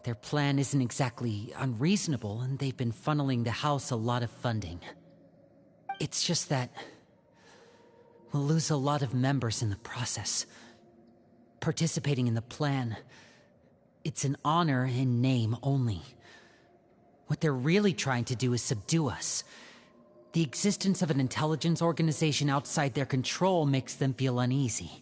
Their plan isn't exactly unreasonable, and they've been funneling the house a lot of funding. It's just that we'll lose a lot of members in the process. Participating in the plan, it's an honor in name only. What they're really trying to do is subdue us. The existence of an intelligence organization outside their control makes them feel uneasy.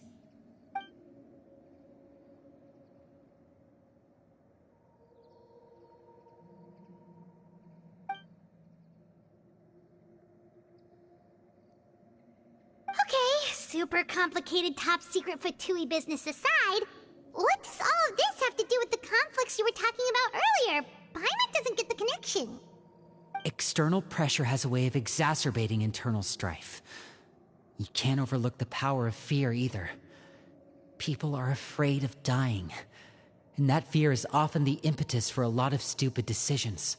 Okay, super complicated top secret Fatui business aside, what does all of this have to do with the conflicts you were talking about earlier? Paimon doesn't get the connection. External pressure has a way of exacerbating internal strife. You can't overlook the power of fear either. People are afraid of dying, and that fear is often the impetus for a lot of stupid decisions.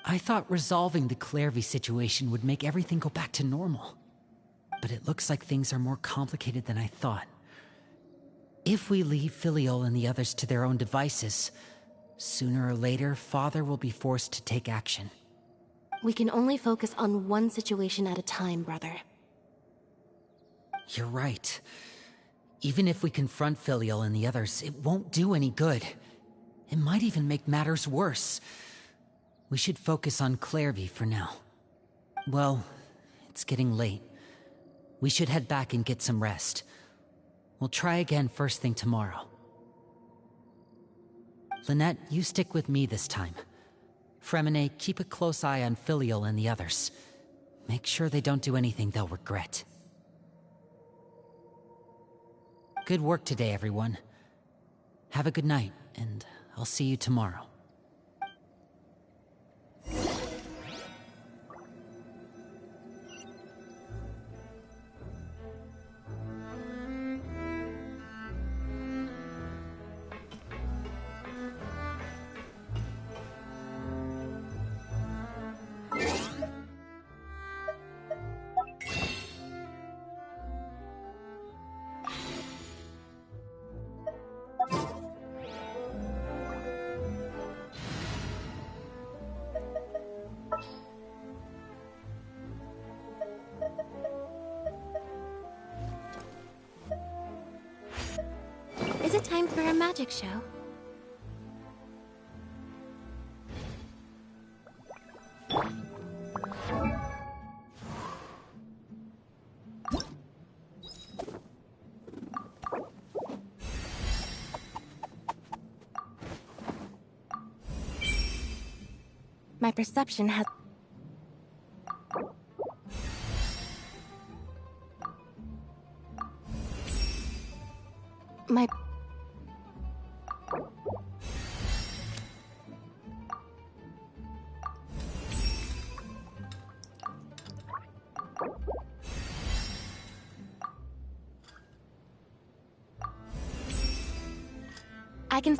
I thought resolving the Clairvy situation would make everything go back to normal. But it looks like things are more complicated than I thought. If we leave Filial and the others to their own devices, sooner or later, Father will be forced to take action. We can only focus on one situation at a time, brother. You're right. Even if we confront Filial and the others, it won't do any good. It might even make matters worse. We should focus on Clairvy for now. Well, it's getting late. We should head back and get some rest. We'll try again first thing tomorrow. Lynette, you stick with me this time. Fremine, keep a close eye on Filial and the others. Make sure they don't do anything they'll regret. Good work today, everyone. Have a good night, and I'll see you tomorrow. Is it time for a magic show? My perception has... My... I can...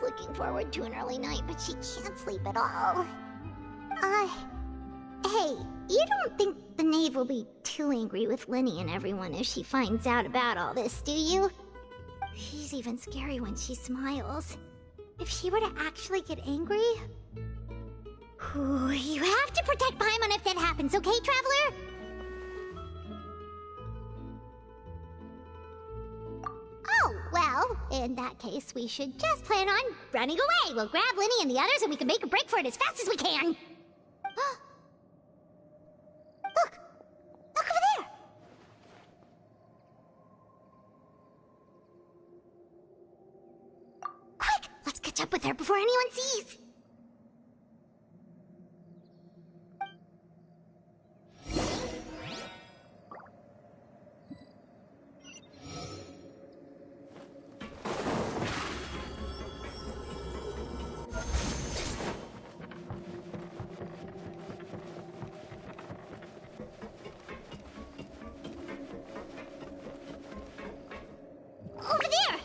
Looking forward to an early night, but she can't sleep at all. Hey, you don't think the knave will be too angry with Lenny and everyone if she finds out about all this, do you? She's even scary when she smiles. If she were to actually get angry... Ooh, you have to protect Paimon if that happens, okay, Traveler? Oh, well, in that case, we should just plan on running away. We'll grab Lenny and the others and we can make a break for it as fast as we can. Look! Look over there! Quick! Let's catch up with her before anyone sees! Over there!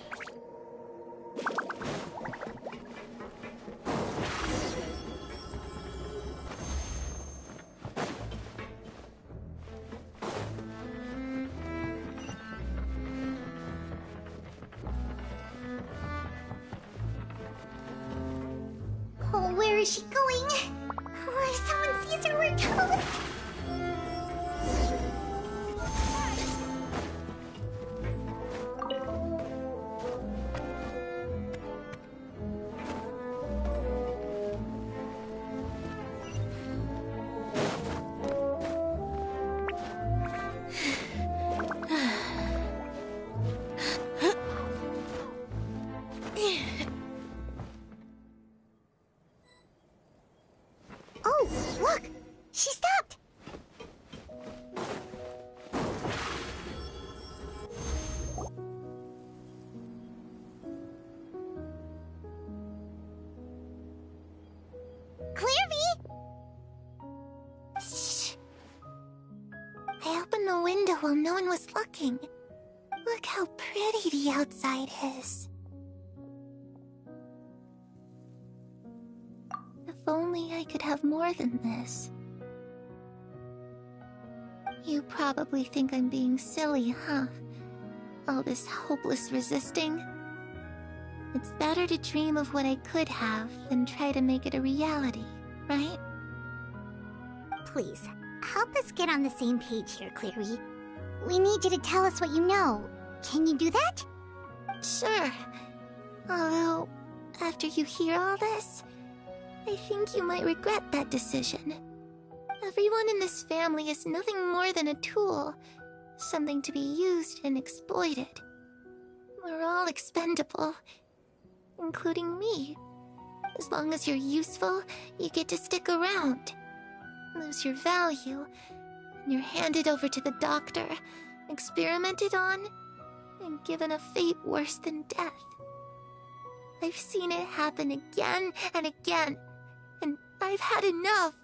Oh, where is she going? Oh, if someone sees her, we're toast! Oh, look! She stopped! Clear while no one was looking. Look how pretty the outside is. If only I could have more than this. You probably think I'm being silly, huh? All this hopeless resisting. It's better to dream of what I could have than try to make it a reality, right? Please, help us get on the same page here, Clary. We need you to tell us what you know. Can you do that? Sure. Although, after you hear all this, I think you might regret that decision. Everyone in this family is nothing more than a tool, something to be used and exploited. We're all expendable, including me. As long as you're useful, you get to stick around. Lose your value, and you're handed over to the doctor, experimented on, and given a fate worse than death. I've seen it happen again and again, and I've had enough.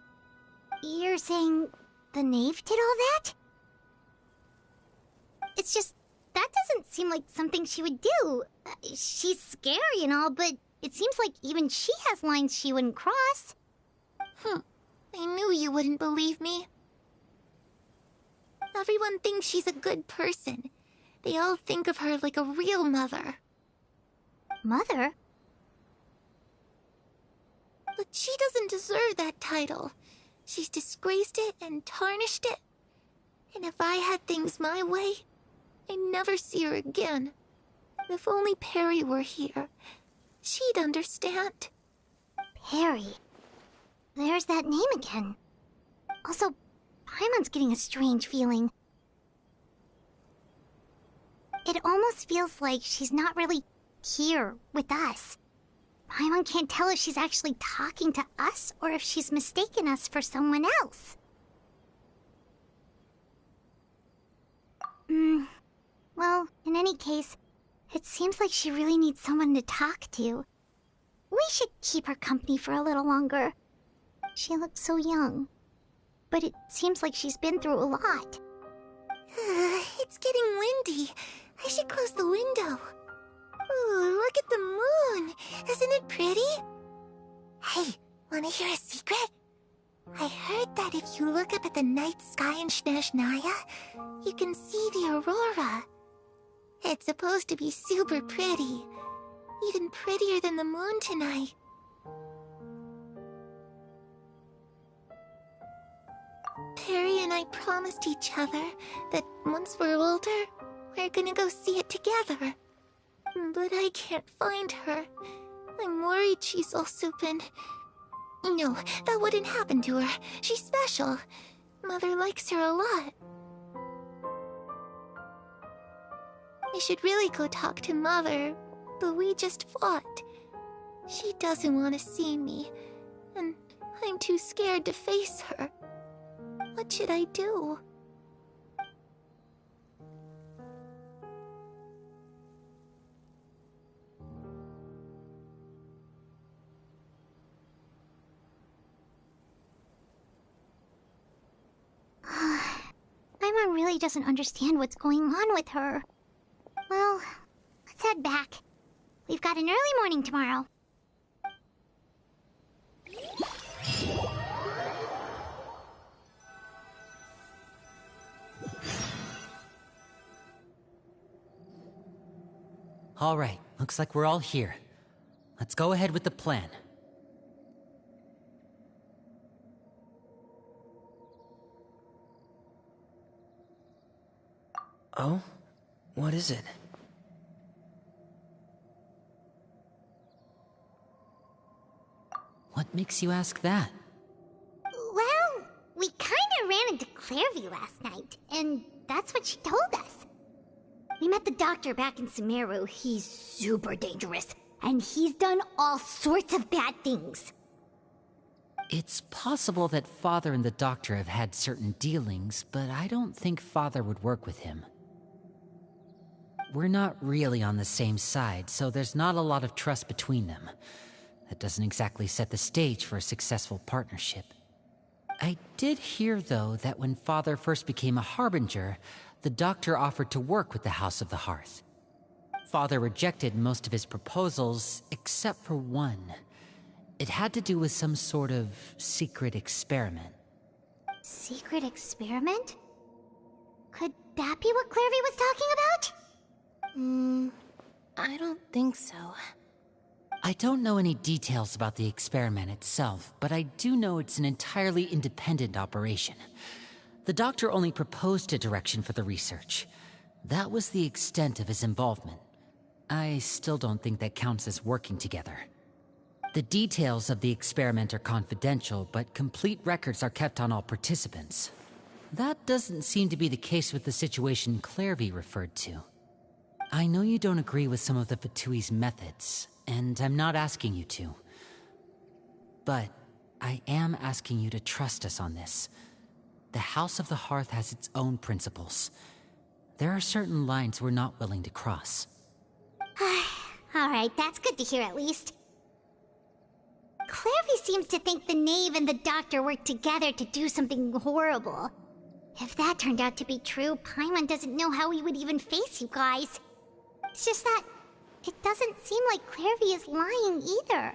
You're saying the knave did all that? It's just, that doesn't seem like something she would do. She's scary and all, but it seems like even she has lines she wouldn't cross. I knew you wouldn't believe me. Everyone thinks she's a good person. They all think of her like a real mother. Mother? But she doesn't deserve that title. She's disgraced it and tarnished it. And if I had things my way, I'd never see her again. If only Perry were here, she'd understand. Perry. There's that name again. Also, Paimon's getting a strange feeling. It almost feels like she's not really here with us. Paimon can't tell if she's actually talking to us or if she's mistaken us for someone else. Well, in any case, it seems like she really needs someone to talk to. We should keep her company for a little longer. She looks so young. But it seems like she's been through a lot. It's getting windy. I should close the window. Ooh, look at the moon. Isn't it pretty? Hey, wanna hear a secret? I heard that if you look up at the night sky in Snezhnaya, you can see the aurora. It's supposed to be super pretty. Even prettier than the moon tonight. Perry and I promised each other that once we're older, we're gonna go see it together. But I can't find her. I'm worried she's also been... No, that wouldn't happen to her. She's special. Mother likes her a lot. I should really go talk to Mother, but we just fought. She doesn't want to see me, and I'm too scared to face her. What should I do? Paimon really doesn't understand what's going on with her. Well, let's head back. We've got an early morning tomorrow. All right, looks like we're all here. Let's go ahead with the plan. Oh? What is it? What makes you ask that? Well, we kinda ran into Clairview last night, and that's what she told us. We met the doctor back in Sumeru. He's super dangerous, and he's done all sorts of bad things. It's possible that Father and the Doctor have had certain dealings, but I don't think Father would work with him. We're not really on the same side, so there's not a lot of trust between them. That doesn't exactly set the stage for a successful partnership. I did hear, though, that when Father first became a Harbinger, The doctor offered to work with the House of the Hearth. Father rejected most of his proposals, except for one. It had to do with some sort of secret experiment. Secret experiment? Could that be what Clairvy was talking about? I don't think so. I don't know any details about the experiment itself, but I do know it's an entirely independent operation. The doctor only proposed a direction for the research. That was the extent of his involvement. I still don't think that counts as working together. The details of the experiment are confidential, but complete records are kept on all participants. That doesn't seem to be the case with the situation Clairvy referred to. I know you don't agree with some of the Fatui's methods, and I'm not asking you to. But I am asking you to trust us on this. The House of the Hearth has its own principles. There are certain lines we're not willing to cross. Alright, that's good to hear at least. Clairvy seems to think the knave and the doctor worked together to do something horrible. If that turned out to be true, Paimon doesn't know how he would even face you guys. It's just that it doesn't seem like Clairvy is lying either.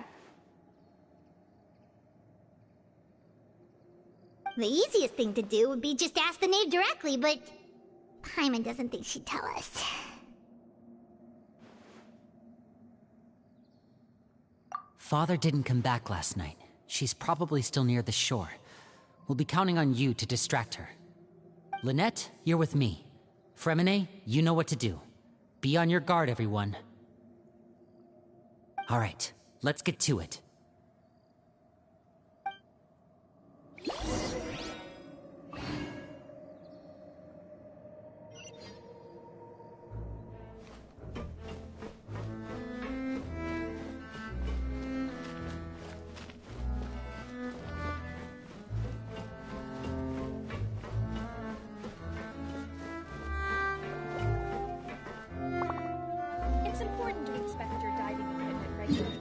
The easiest thing to do would be just ask the knave directly, but Paimon doesn't think she'd tell us. Father didn't come back last night. She's probably still near the shore. We'll be counting on you to distract her. Lynette, you're with me. Fremine, you know what to do. Be on your guard, everyone. All right, let's get to it. It's important to inspect your diving equipment regularly.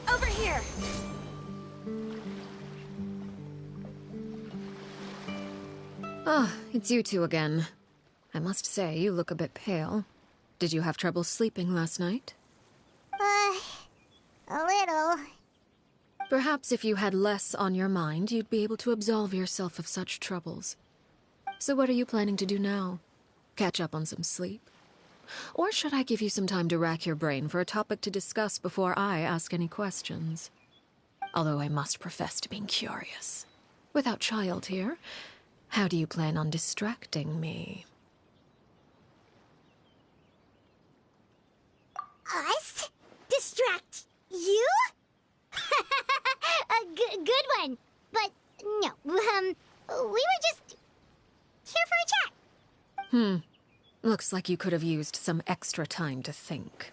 Over here! Ah, it's you two again. I must say, you look a bit pale. Did you have trouble sleeping last night? A little. Perhaps if you had less on your mind, you'd be able to absolve yourself of such troubles. So what are you planning to do now? Catch up on some sleep? Or should I give you some time to rack your brain for a topic to discuss before I ask any questions? Although I must profess to being curious. Without child here, how do you plan on distracting me? Us? Distract you? A good one. But no, we were just here for a chat. Looks like you could have used some extra time to think.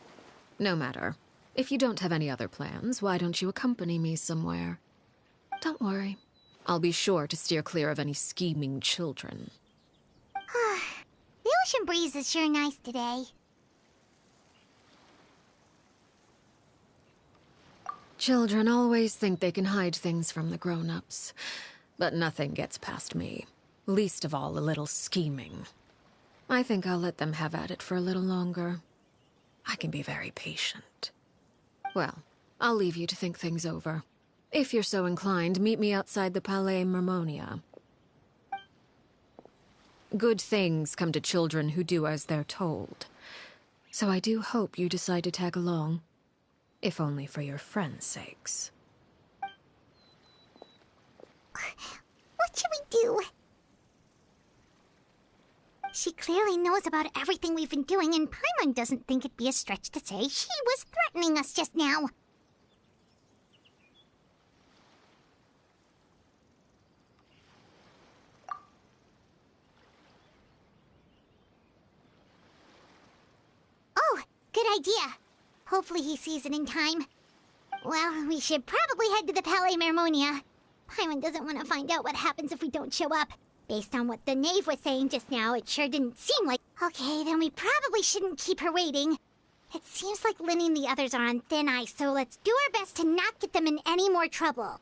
No matter. If you don't have any other plans, why don't you accompany me somewhere? Don't worry. I'll be sure to steer clear of any scheming children. The ocean breeze is sure nice today. Children always think they can hide things from the grown-ups. But nothing gets past me. Least of all a little scheming. I think I'll let them have at it for a little longer. I can be very patient. Well, I'll leave you to think things over. If you're so inclined, meet me outside the Palais Mermonia. Good things come to children who do as they're told. So I do hope you decide to tag along. If only for your friends' sakes. What should we do? She clearly knows about everything we've been doing, and Paimon doesn't think it'd be a stretch to say she was threatening us just now. Oh, good idea. Hopefully he sees it in time. Well, we should probably head to the Palais Mermonia. Paimon doesn't want to find out what happens if we don't show up. Based on what the knave was saying just now, it sure didn't seem like... Okay, then we probably shouldn't keep her waiting. It seems like Lynn and the others are on thin ice, so let's do our best to not get them in any more trouble.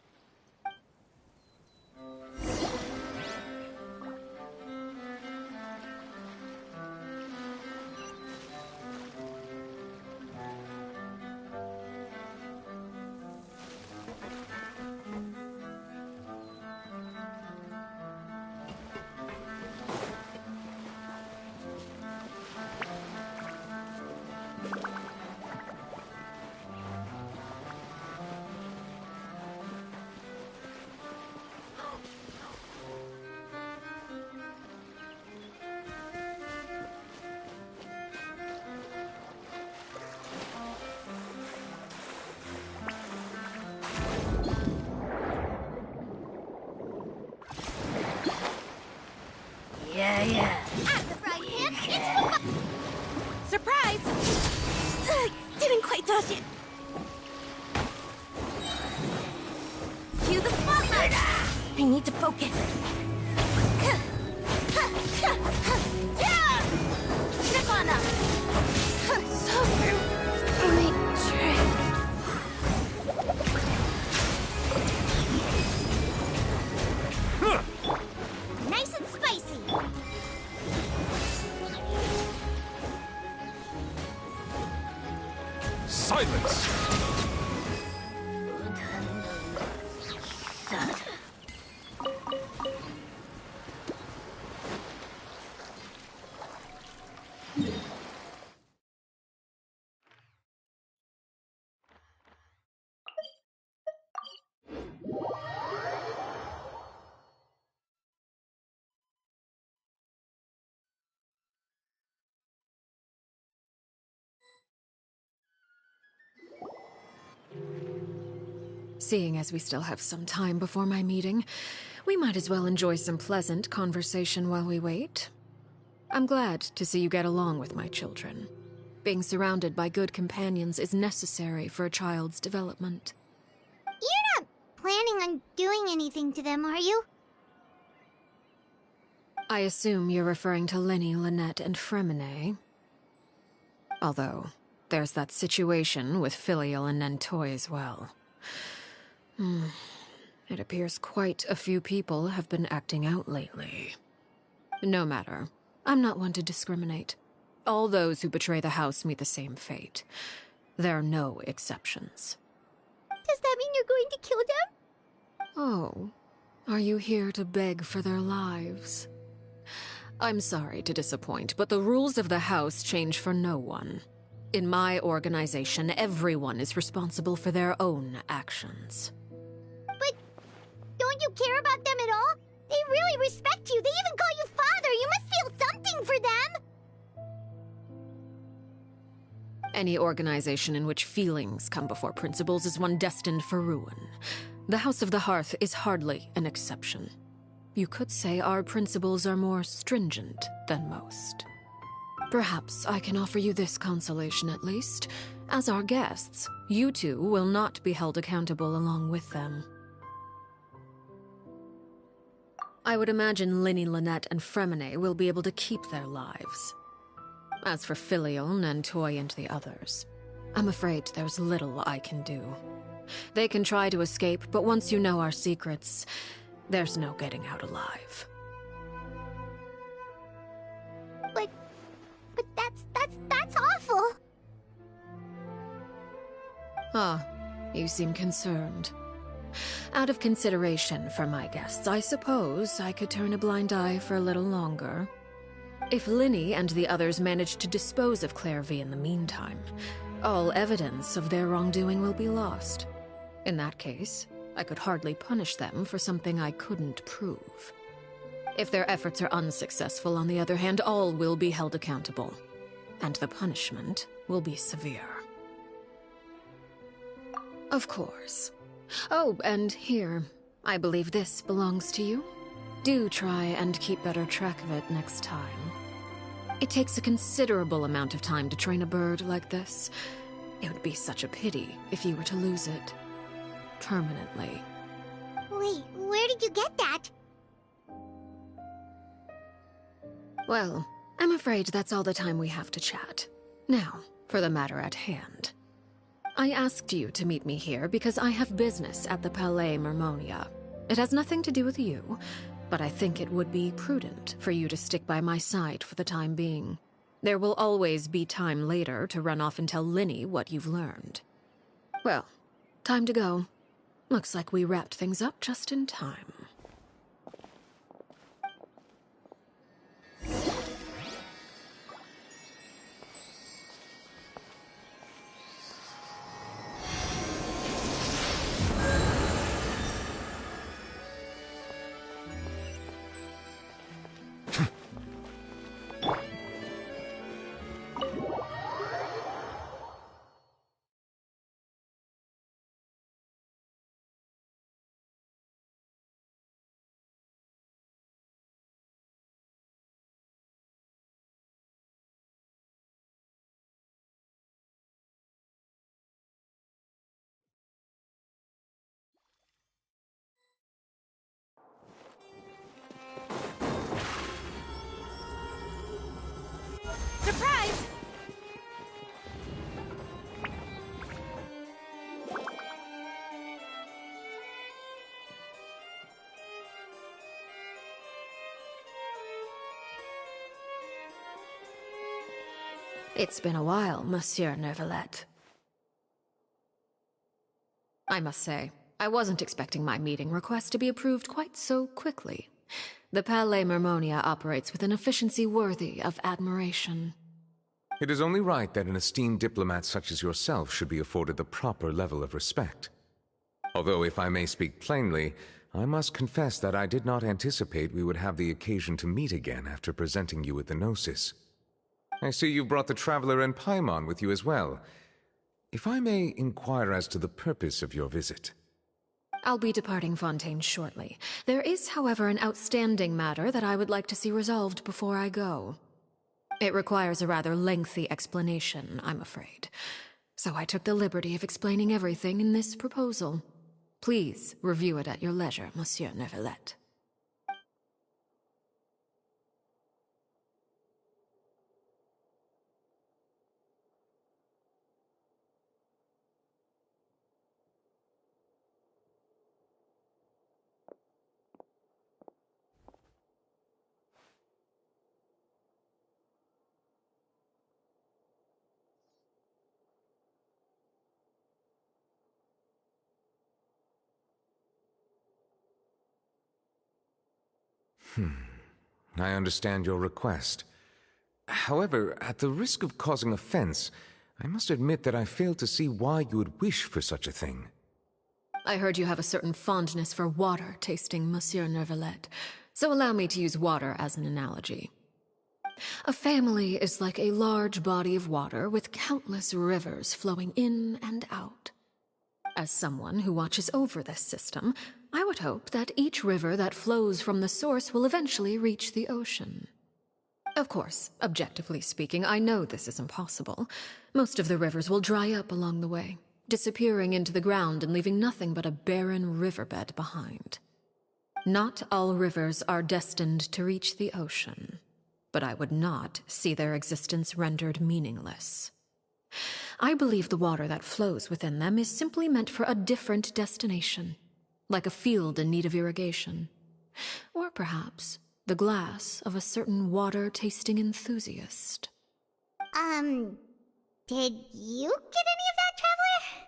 Yeah. At the frying pan, it's the surprise! Didn't quite touch it. Cue the spotlight! I need to focus. Nirvana! So nice and spicy. Silence! Seeing as we still have some time before my meeting, we might as well enjoy some pleasant conversation while we wait. I'm glad to see you get along with my children. Being surrounded by good companions is necessary for a child's development. You're not planning on doing anything to them, are you? I assume you're referring to Lenny, Lynette, and Fremine. Although, there's that situation with Filial and Nentoy as well. It appears quite a few people have been acting out lately. No matter. I'm not one to discriminate. All those who betray the house meet the same fate. There are no exceptions. Does that mean you're going to kill them? Oh, are you here to beg for their lives? I'm sorry to disappoint, but the rules of the house change for no one. In my organization, everyone is responsible for their own actions. But don't you care about them at all? They really respect you. They even call you father. You must feel something for them. Any organization in which feelings come before principles is one destined for ruin. The House of the Hearth is hardly an exception. You could say our principles are more stringent than most. Perhaps I can offer you this consolation at least. As our guests, you two will not be held accountable along with them. I would imagine Linny, Lynette, and Fremine will be able to keep their lives. As for Filial, Nentoy, and the others, I'm afraid there's little I can do. They can try to escape, but once you know our secrets, there's no getting out alive. But that's awful. Ah, you seem concerned. Out of consideration for my guests, I suppose I could turn a blind eye for a little longer. If Linny and the others manage to dispose of Clairvy in the meantime, all evidence of their wrongdoing will be lost. In that case, I could hardly punish them for something I couldn't prove. If their efforts are unsuccessful, on the other hand, all will be held accountable. And the punishment will be severe. Of course. Oh, and here, I believe this belongs to you. Do try and keep better track of it next time. It takes a considerable amount of time to train a bird like this. It would be such a pity if you were to lose it. Permanently. Wait, where did you get that? Well, I'm afraid that's all the time we have to chat. Now, for the matter at hand. I asked you to meet me here because I have business at the Palais Mermonia. It has nothing to do with you, but I think it would be prudent for you to stick by my side for the time being. There will always be time later to run off and tell Linny what you've learned. Well, time to go. Looks like we wrapped things up just in time. Surprise! It's been a while, Monsieur Neuvillette. I must say, I wasn't expecting my meeting request to be approved quite so quickly. The Palais Mermonia operates with an efficiency worthy of admiration. It is only right that an esteemed diplomat such as yourself should be afforded the proper level of respect. Although, if I may speak plainly, I must confess that I did not anticipate we would have the occasion to meet again after presenting you with the Gnosis. I see you've brought the Traveler and Paimon with you as well. If I may inquire as to the purpose of your visit. I'll be departing Fontaine shortly. There is, however, an outstanding matter that I would like to see resolved before I go. It requires a rather lengthy explanation, I'm afraid. So I took the liberty of explaining everything in this proposal. Please review it at your leisure, Monsieur Neuvillette. I understand your request. However, at the risk of causing offense, I must admit that I fail to see why you would wish for such a thing. I heard you have a certain fondness for water tasting, Monsieur Neuvillette, so allow me to use water as an analogy. A family is like a large body of water with countless rivers flowing in and out. As someone who watches over this system, I would hope that each river that flows from the source will eventually reach the ocean. Of course, objectively speaking, I know this is impossible. Most of the rivers will dry up along the way, disappearing into the ground and leaving nothing but a barren riverbed behind. Not all rivers are destined to reach the ocean, but I would not see their existence rendered meaningless. I believe the water that flows within them is simply meant for a different destination, like a field in need of irrigation. Or perhaps the glass of a certain water-tasting enthusiast. Did you get any of that, Traveler?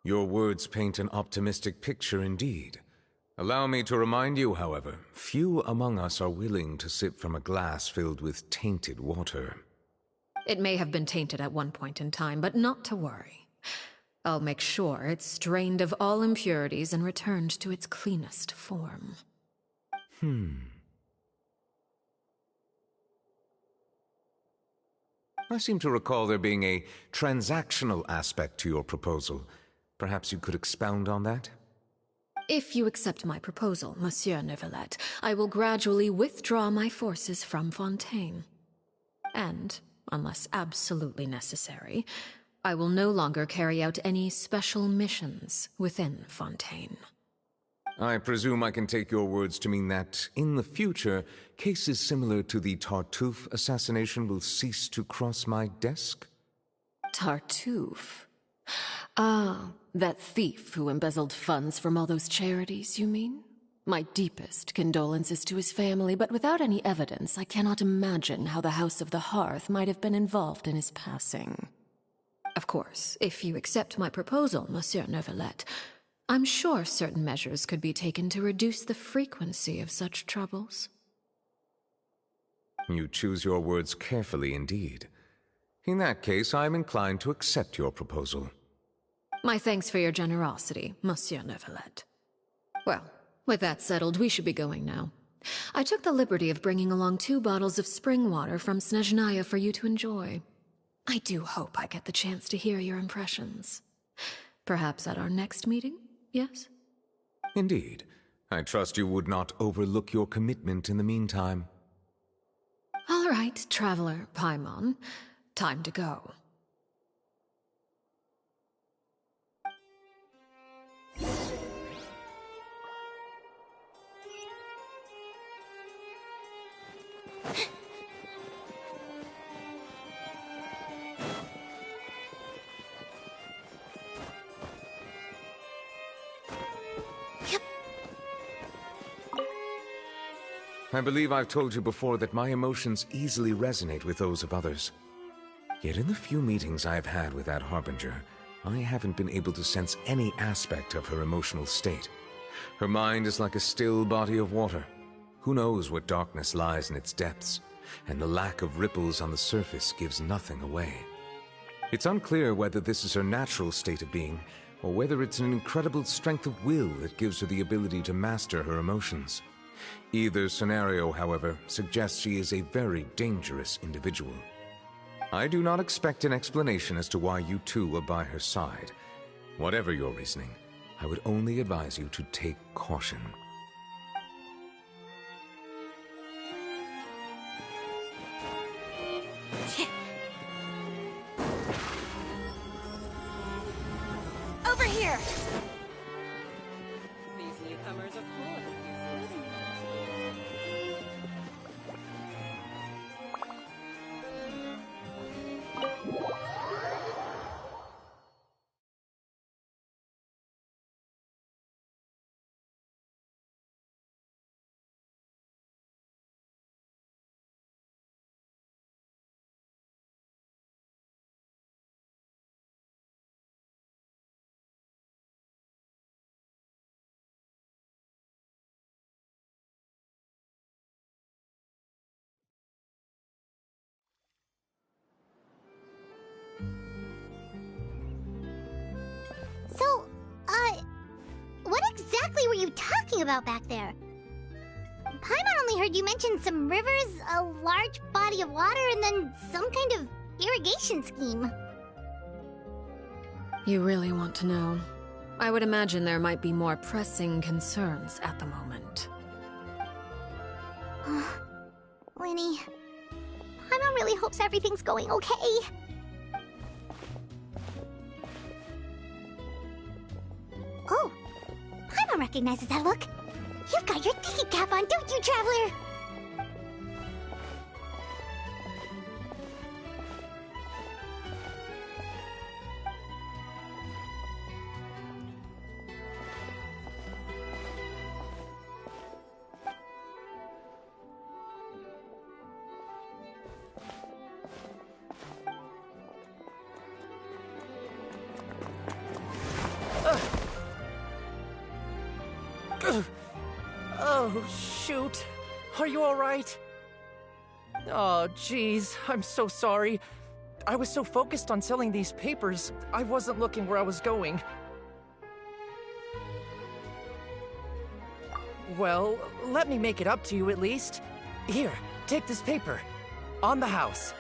Your words paint an optimistic picture indeed. Allow me to remind you, however, few among us are willing to sip from a glass filled with tainted water. It may have been tainted at one point in time, but not to worry. I'll make sure it's strained of all impurities and returned to its cleanest form. I seem to recall there being a transactional aspect to your proposal. Perhaps you could expound on that? If you accept my proposal, Monsieur Neuvillette, I will gradually withdraw my forces from Fontaine. And, unless absolutely necessary, I will no longer carry out any special missions within Fontaine. I presume I can take your words to mean that, in the future, cases similar to the Tartuffe assassination will cease to cross my desk? Tartuffe? Ah, that thief who embezzled funds from all those charities, you mean? My deepest condolences to his family, but without any evidence, I cannot imagine how the House of the Hearth might have been involved in his passing. Of course, if you accept my proposal, Monsieur Neuvillette, I'm sure certain measures could be taken to reduce the frequency of such troubles. You choose your words carefully indeed. In that case, I am inclined to accept your proposal. My thanks for your generosity, Monsieur Neuvillette. Well, with that settled, we should be going now. I took the liberty of bringing along 2 bottles of spring water from Snezhnaya for you to enjoy. I do hope I get the chance to hear your impressions. Perhaps at our next meeting, yes? Indeed. I trust you would not overlook your commitment in the meantime. All right, Traveler Paimon. Time to go. I believe I've told you before that my emotions easily resonate with those of others. Yet in the few meetings I've had with that Harbinger, I haven't been able to sense any aspect of her emotional state. Her mind is like a still body of water. Who knows what darkness lies in its depths, and the lack of ripples on the surface gives nothing away. It's unclear whether this is her natural state of being, or whether it's an incredible strength of will that gives her the ability to master her emotions. Either scenario, however, suggests she is a very dangerous individual. I do not expect an explanation as to why you two are by her side. Whatever your reasoning, I would only advise you to take caution. Over here! These newcomers are full of enthusiasm. So, what exactly were you talking about back there? Paimon only heard you mention some rivers, a large body of water, and then some kind of irrigation scheme. You really want to know? I would imagine there might be more pressing concerns at the moment. Winnie, Paimon really hopes everything's going okay. Oh, Paimon recognizes that look. You've got your thinking cap on, don't you, Traveler? Oh, shoot. Are you all right? Oh, jeez. I'm so sorry. I was so focused on selling these papers, I wasn't looking where I was going. Well, let me make it up to you at least. Here, take this paper. On the house.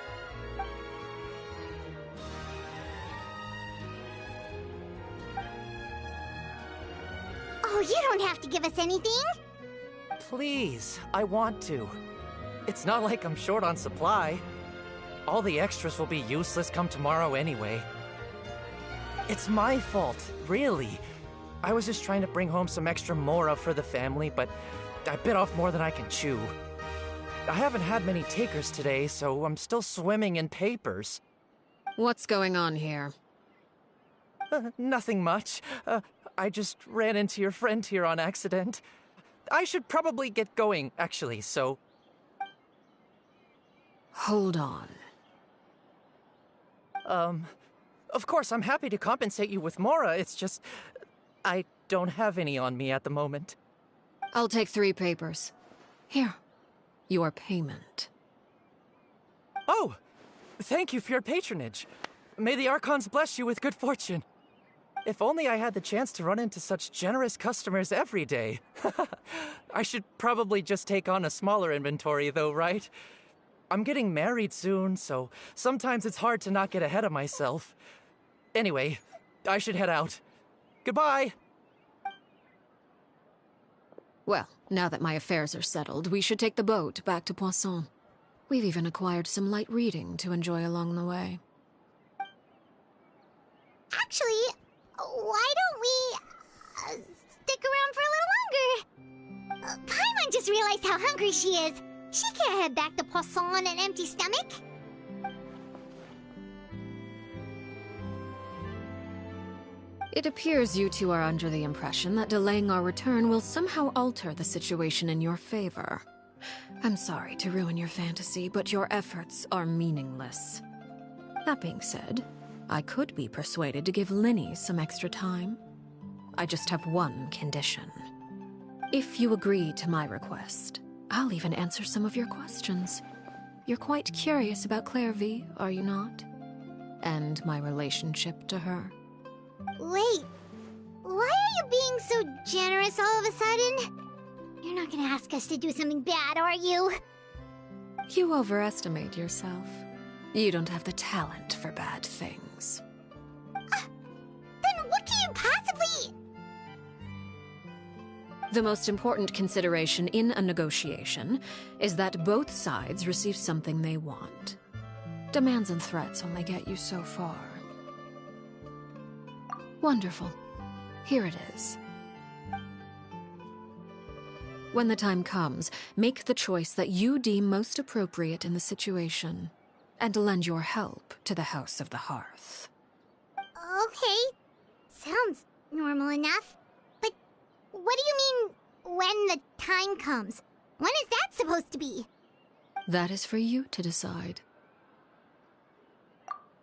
Oh, you don't have to give us anything. Please, I want to. It's not like I'm short on supply. All the extras will be useless come tomorrow anyway. It's my fault, really. I was just trying to bring home some extra mora for the family, but I bit off more than I can chew. I haven't had many takers today, so I'm still swimming in papers. What's going on here? Nothing much. I just ran into your friend here on accident. I should probably get going, actually, so... Hold on. Of course, I'm happy to compensate you with mora, it's just... I don't have any on me at the moment. I'll take 3 papers. Here. Your payment. Oh! Thank you for your patronage. May the Archons bless you with good fortune. If only I had the chance to run into such generous customers every day. I should probably just take on a smaller inventory though, right? I'm getting married soon, so sometimes it's hard to not get ahead of myself. Anyway, I should head out. Goodbye! Well, now that my affairs are settled, we should take the boat back to Poisson. We've even acquired some light reading to enjoy along the way. Actually, why don't we stick around for a little longer? Paimon just realized how hungry she is. She can't head back to Poisson on an empty stomach. It appears you two are under the impression that delaying our return will somehow alter the situation in your favor. I'm sorry to ruin your fantasy, but your efforts are meaningless. That being said, I could be persuaded to give Lyney some extra time. I just have one condition. If you agree to my request, I'll even answer some of your questions. You're quite curious about Clairvy, are you not? And my relationship to her. Wait, why are you being so generous all of a sudden? You're not gonna ask us to do something bad, are you? You overestimate yourself. You don't have the talent for bad things. Then what can you possibly... The most important consideration in a negotiation is that both sides receive something they want. Demands and threats only get you so far. Wonderful. Here it is. When the time comes, make the choice that you deem most appropriate in the situation, and lend your help to the House of the Hearth. Okay. Sounds normal enough. But what do you mean, when the time comes? When is that supposed to be? That is for you to decide.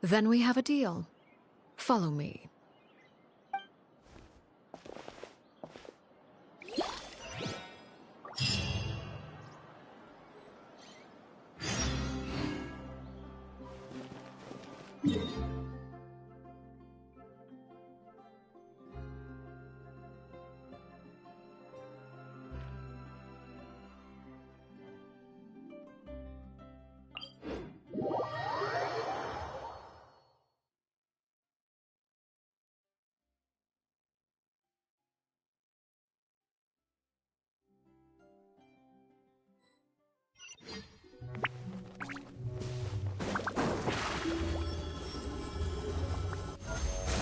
Then we have a deal. Follow me.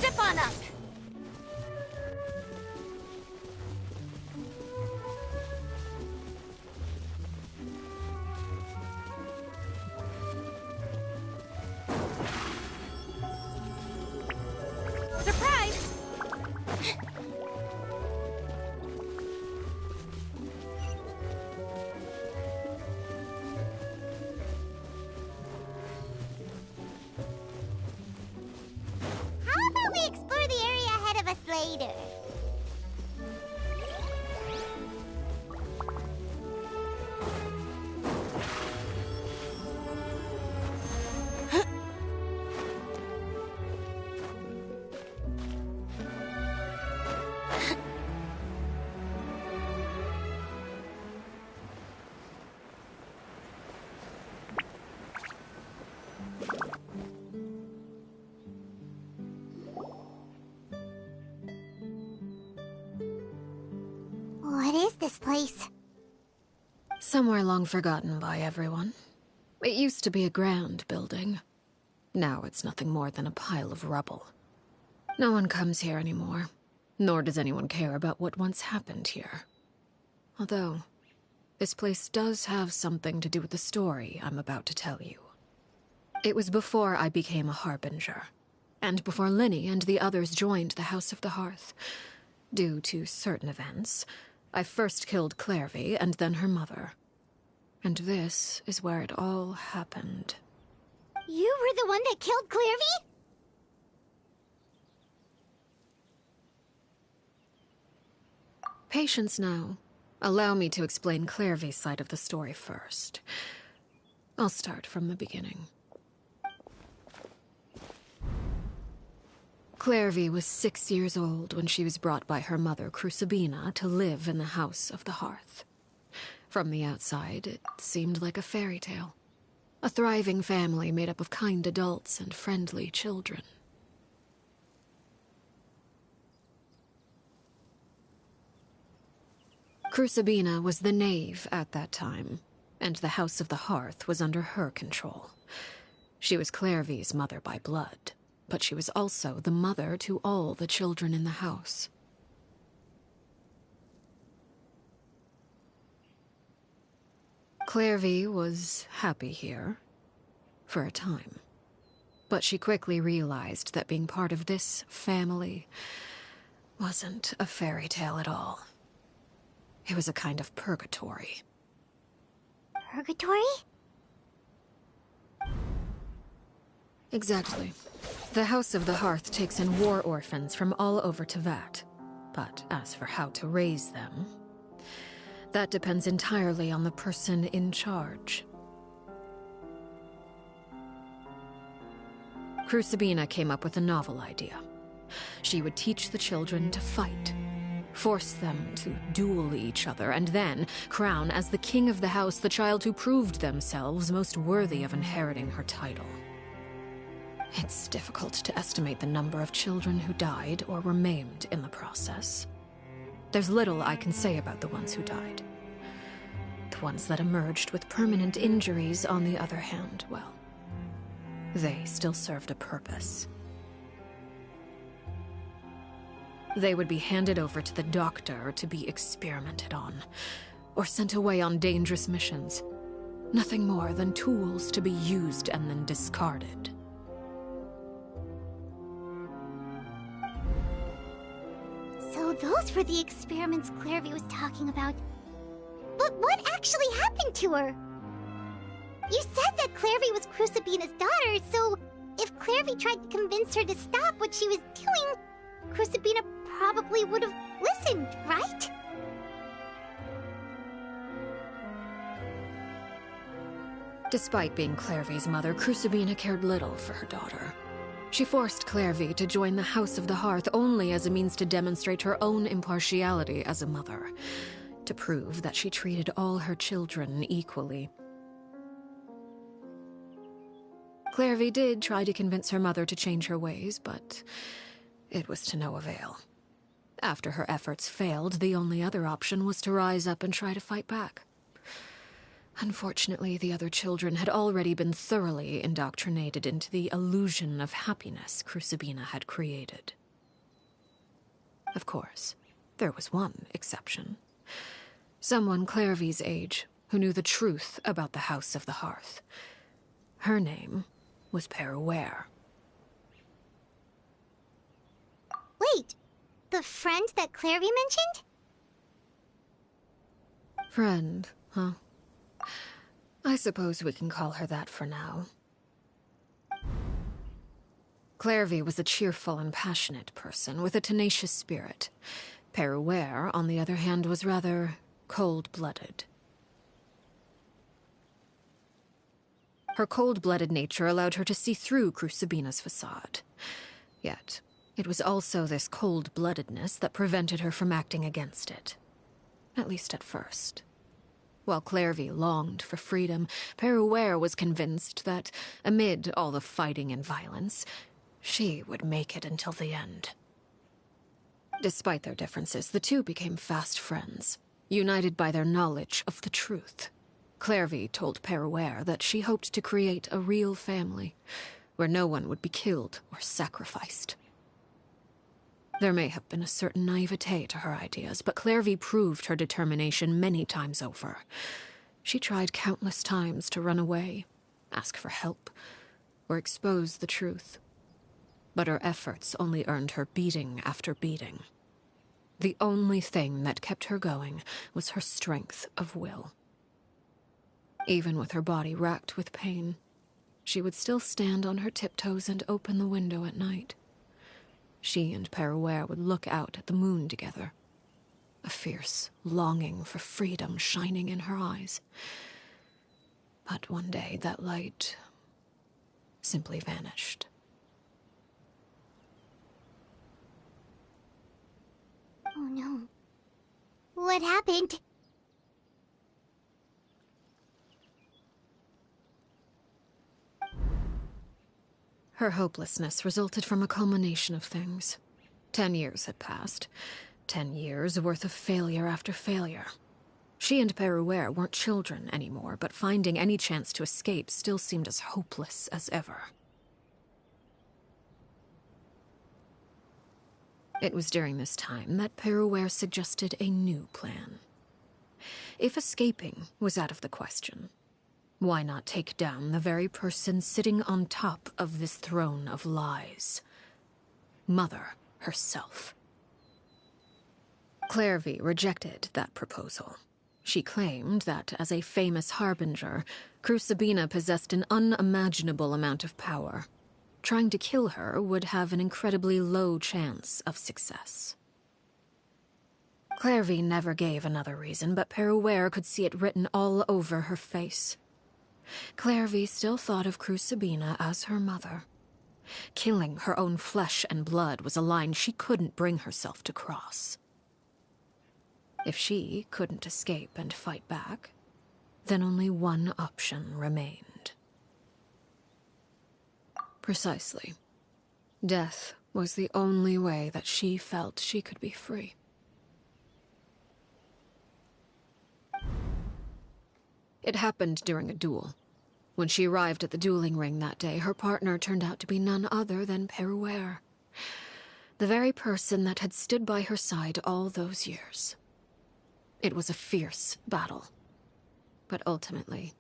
Zip on up! Surprise! How about we explore the place? Somewhere long forgotten by everyone. It used to be a grand building. Now it's nothing more than a pile of rubble. No one comes here anymore, nor does anyone care about what once happened here. Although, this place does have something to do with the story I'm about to tell you. It was before I became a Harbinger, and before Lyney and the others joined the House of the Hearth. Due to certain events, I first killed Clairvy and then her mother. And this is where it all happened. You were the one that killed Clairvy? Patience now. Allow me to explain Clairvy's side of the story first. I'll start from the beginning. Clairvy was 6 years old when she was brought by her mother, Crucibina, to live in the House of the Hearth. From the outside, it seemed like a fairy tale. A thriving family made up of kind adults and friendly children. Crucibina was the knave at that time, and the House of the Hearth was under her control. She was Clairvy's mother by blood, but she was also the mother to all the children in the house. Clairvy was happy here, for a time. But she quickly realized that being part of this family wasn't a fairy tale at all. It was a kind of purgatory. Purgatory? Exactly. The House of the Hearth takes in war orphans from all over Teyvat. But as for how to raise them, that depends entirely on the person in charge. Crucibina came up with a novel idea. She would teach the children to fight, force them to duel each other, and then crown as the king of the house the child who proved themselves most worthy of inheriting her title. It's difficult to estimate the number of children who died or were maimed in the process. There's little I can say about the ones who died. The ones that emerged with permanent injuries, on the other hand, well, they still served a purpose. They would be handed over to the doctor to be experimented on, or sent away on dangerous missions. Nothing more than tools to be used and then discarded. So those were the experiments Clairvy was talking about. But what actually happened to her? You said that Clairvy was Crucibina's daughter, so if Clairvy tried to convince her to stop what she was doing, Crucibina probably would have listened, right? Despite being Clairvy's mother, Crucibina cared little for her daughter. She forced Clairvy to join the House of the Hearth only as a means to demonstrate her own impartiality as a mother, to prove that she treated all her children equally. Clairvy did try to convince her mother to change her ways, but it was to no avail. After her efforts failed, the only other option was to rise up and try to fight back. Unfortunately, the other children had already been thoroughly indoctrinated into the illusion of happiness Crucibina had created. Of course, there was one exception. Someone Clairvy's age who knew the truth about the House of the Hearth. Her name was Peruere. Wait, the friend that Clairvy mentioned? Friend, huh? I suppose we can call her that for now. Clairvy was a cheerful and passionate person with a tenacious spirit. Peruere, on the other hand, was rather cold-blooded. Her cold-blooded nature allowed her to see through Crucibina's facade. Yet, it was also this cold-bloodedness that prevented her from acting against it. At least at first. While Clairvy longed for freedom, Peruere was convinced that, amid all the fighting and violence, she would make it until the end. Despite their differences, the two became fast friends. united by their knowledge of the truth. Clairvy told Peruere that she hoped to create a real family, where no one would be killed or sacrificed. There may have been a certain naivete to her ideas, but Clairvy proved her determination many times over. She tried countless times to run away, ask for help, or expose the truth. But her efforts only earned her beating after beating. The only thing that kept her going was her strength of will. Even with her body racked with pain, she would still stand on her tiptoes and open the window at night. She and Peruere would look out at the moon together, a fierce longing for freedom shining in her eyes. But one day that light simply vanished. Oh no. What happened? Her hopelessness resulted from a culmination of things. 10 years had passed. 10 years worth of failure after failure. She and Peruere weren't children anymore, but finding any chance to escape still seemed as hopeless as ever. It was during this time that Peruere suggested a new plan. If escaping was out of the question, why not take down the very person sitting on top of this throne of lies? Mother herself. Clairvy rejected that proposal. She claimed that, as a famous harbinger, Crucibina possessed an unimaginable amount of power. Trying to kill her would have an incredibly low chance of success. Clairvy never gave another reason, but Peruere could see it written all over her face. Clairvy still thought of Crucibina as her mother. Killing her own flesh and blood was a line she couldn't bring herself to cross. If she couldn't escape and fight back, then only one option remained. Precisely. Death was the only way that she felt she could be free. It happened during a duel. When she arrived at the dueling ring that day, her partner turned out to be none other than Peruere, the very person that had stood by her side all those years. It was a fierce battle, but ultimately,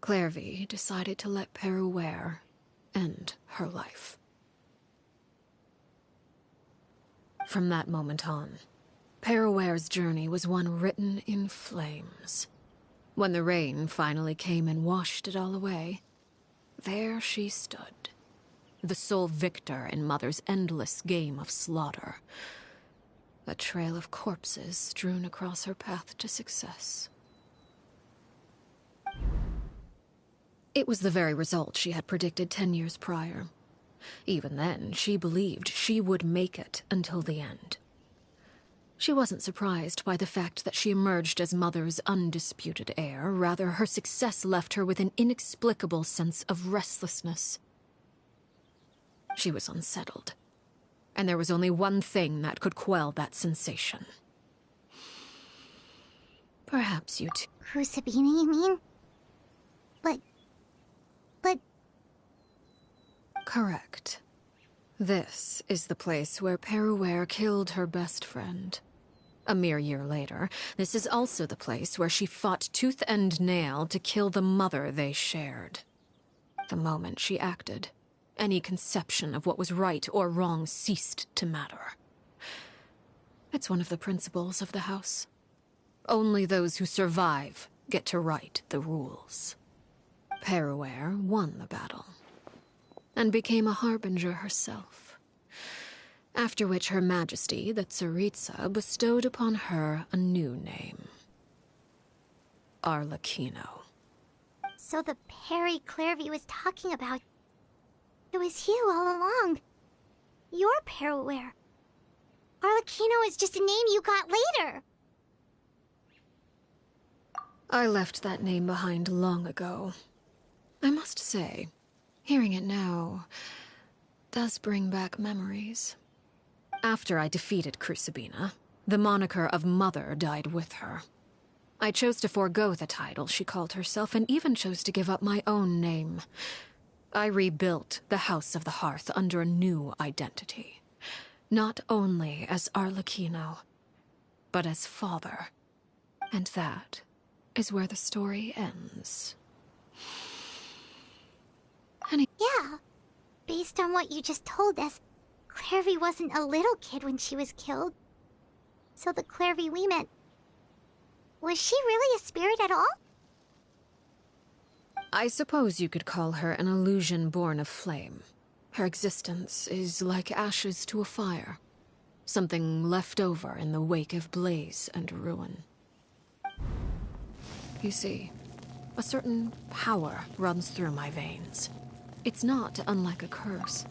Clairvy decided to let Peruere end her life. From that moment on, Peruere's journey was one written in flames. When the rain finally came and washed it all away, there she stood, the sole victor in Mother's endless game of slaughter. A trail of corpses strewn across her path to success. It was the very result she had predicted 10 years prior. Even then, she believed she would make it until the end. She wasn't surprised by the fact that she emerged as Mother's undisputed heir. Rather, her success left her with an inexplicable sense of restlessness. She was unsettled, and there was only one thing that could quell that sensation. Perhaps you too. Crucibina, you mean? But... Correct. This is the place where Peruere killed her best friend. A mere year later, this is also the place where she fought tooth and nail to kill the mother they shared. The moment she acted, any conception of what was right or wrong ceased to matter. It's one of the principles of the house. Only those who survive get to write the rules. Peruere won the battle, and became a harbinger herself. After which Her Majesty, the Tsaritsa, bestowed upon her a new name. Arlecchino. So the Perry Clairvy was talking about... It was you all along. You're Peruere. Arlecchino is just a name you got later. I left that name behind long ago. I must say, hearing it now does bring back memories. After I defeated Crucibina, The moniker of Mother died with her. I chose to forego the title she called herself, and even chose to give up my own name. I rebuilt the House of the Hearth under a new identity. Not only as Arlecchino, but as father. And that is where the story ends. Yeah. Based on what you just told us, Clairvy wasn't a little kid when she was killed. So the Clairvy we met... Was she really a spirit at all? I suppose you could call her an illusion born of flame. Her existence is like ashes to a fire. Something left over in the wake of blaze and ruin. You see, a certain power runs through my veins. It's not unlike a curse.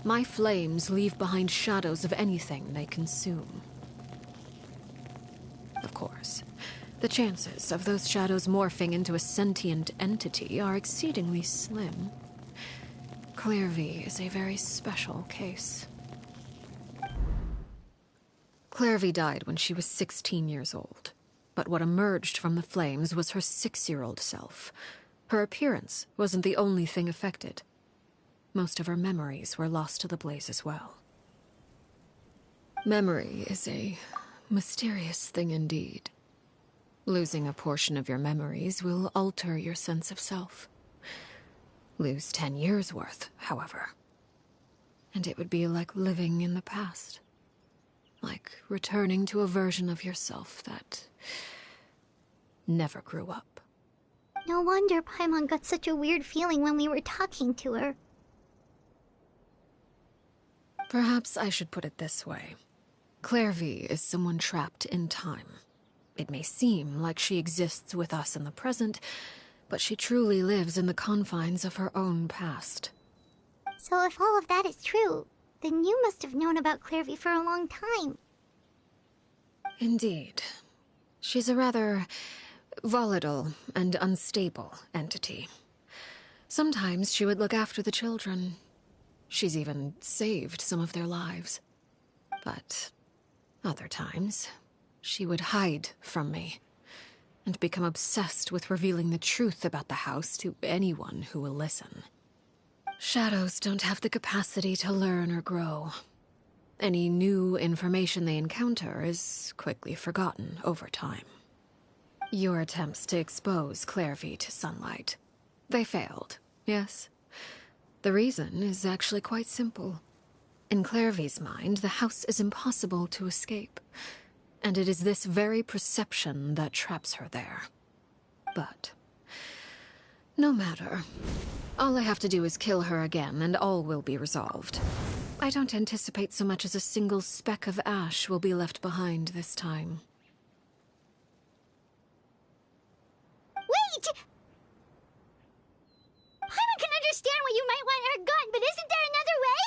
My flames leave behind shadows of anything they consume. Of course, the chances of those shadows morphing into a sentient entity are exceedingly slim. Clairvy is a very special case. Clairvy died when she was 16 years old. But what emerged from the flames was her 6-year-old self. Her appearance wasn't the only thing affected. Most of her memories were lost to the blaze as well. Memory is a mysterious thing indeed. Losing a portion of your memories will alter your sense of self. Lose 10 years' worth, however, and it would be like living in the past. Like returning to a version of yourself that never grew up. No wonder Paimon got such a weird feeling when we were talking to her. Perhaps I should put it this way. Clairvy is someone trapped in time. It may seem like she exists with us in the present, but she truly lives in the confines of her own past. So if all of that is true, then you must have known about Clairvy for a long time. Indeed. She's a rather volatile and unstable entity. Sometimes she would look after the children. She's even saved some of their lives. But other times, she would hide from me and become obsessed with revealing the truth about the house to anyone who will listen. Shadows don't have the capacity to learn or grow. Any new information they encounter is quickly forgotten over time. Your attempts to expose Clairvy to sunlight. They failed, yes? The reason is actually quite simple. In Clairvy's mind, the house is impossible to escape, and it is this very perception that traps her there. But no matter. All I have to do is kill her again, and all will be resolved. I don't anticipate so much as a single speck of ash will be left behind this time. Wait! Paimon can understand why you might want her gone, but isn't there another way?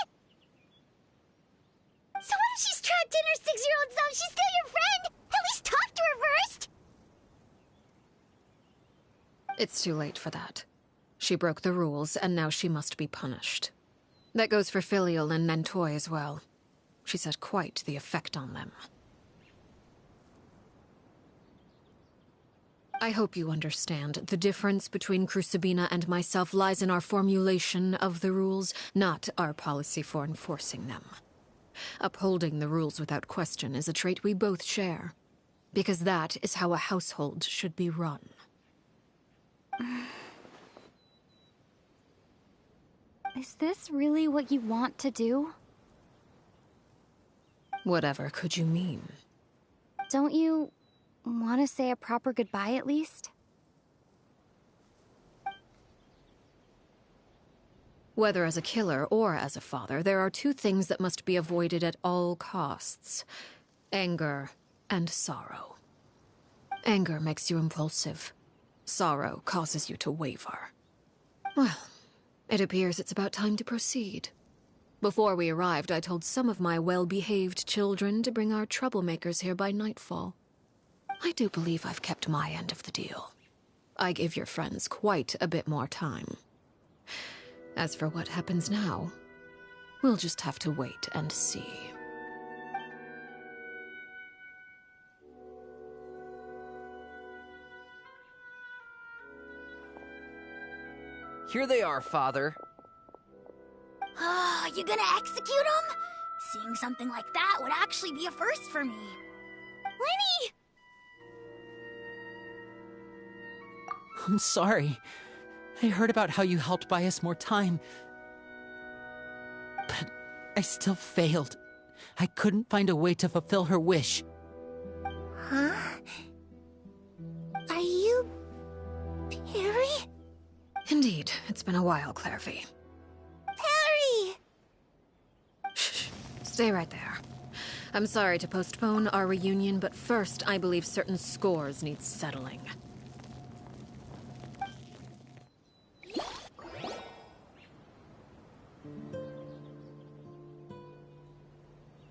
So what if she's trapped in her 6-year-old self? She's still your friend! At least talk to her first! It's too late for that. She broke the rules, and now she must be punished. That goes for Filial and Nantoy as well. She's had quite the effect on them. I hope you understand. The difference between Crucibina and myself lies in our formulation of the rules, not our policy for enforcing them. Upholding the rules without question is a trait we both share, because that is how a household should be run. Is this really what you want to do? Whatever could you mean? Don't you want to say a proper goodbye at least? Whether as a killer or as a father, there are two things that must be avoided at all costs: anger and sorrow. Anger makes you impulsive. Sorrow causes you to waver. Well, it appears it's about time to proceed. Before we arrived, I told some of my well-behaved children to bring our troublemakers here by nightfall. I do believe I've kept my end of the deal. I give your friends quite a bit more time. As for what happens now, we'll just have to wait and see. Here they are, Father. You gonna execute him? Seeing something like that would actually be a first for me. Lenny! I'm sorry. I heard about how you helped buy us more time. But I still failed. I couldn't find a way to fulfill her wish. Huh? Are you... Perry? Indeed, it's been a while, Clairvy. Perry! Shh. Stay right there. I'm sorry to postpone our reunion, but first I believe certain scores need settling.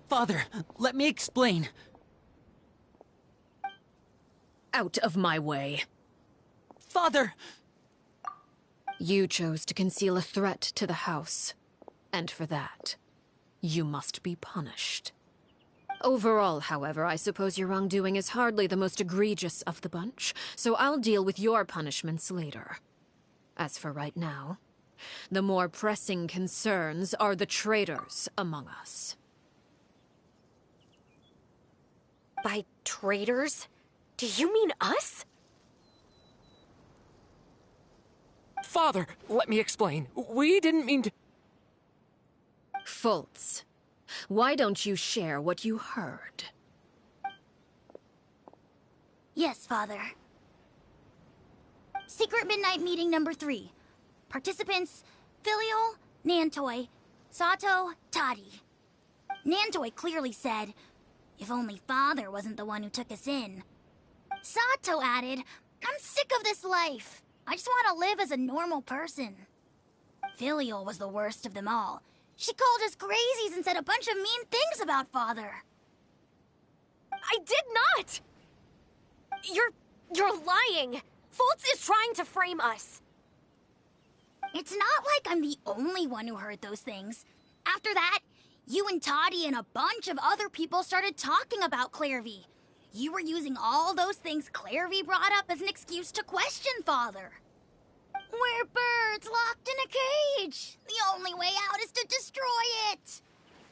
Father, let me explain. Out of my way. Father! You chose to conceal a threat to the house. And for that, you must be punished. Overall, however, I suppose your wrongdoing is hardly the most egregious of the bunch, so I'll deal with your punishments later. As for right now, the more pressing concerns are the traitors among us. By traitors? Do you mean us? Father, let me explain. We didn't mean to... Fultz, why don't you share what you heard? Yes, Father. Secret Midnight Meeting number 3. Participants, Filial, Nantoi, Sato, Toddy. Nantoi clearly said, if only Father wasn't the one who took us in. Sato added, I'm sick of this life. I just want to live as a normal person. Filial was the worst of them all. She called us crazies and said a bunch of mean things about Father. I did not! You're lying! Fultz is trying to frame us. It's not like I'm the only one who heard those things. After that, you and Toddy and a bunch of other people started talking about Clairvy. You were using all those things Clairvy brought up as an excuse to question Father. We're birds locked in a cage. The only way out is to destroy it.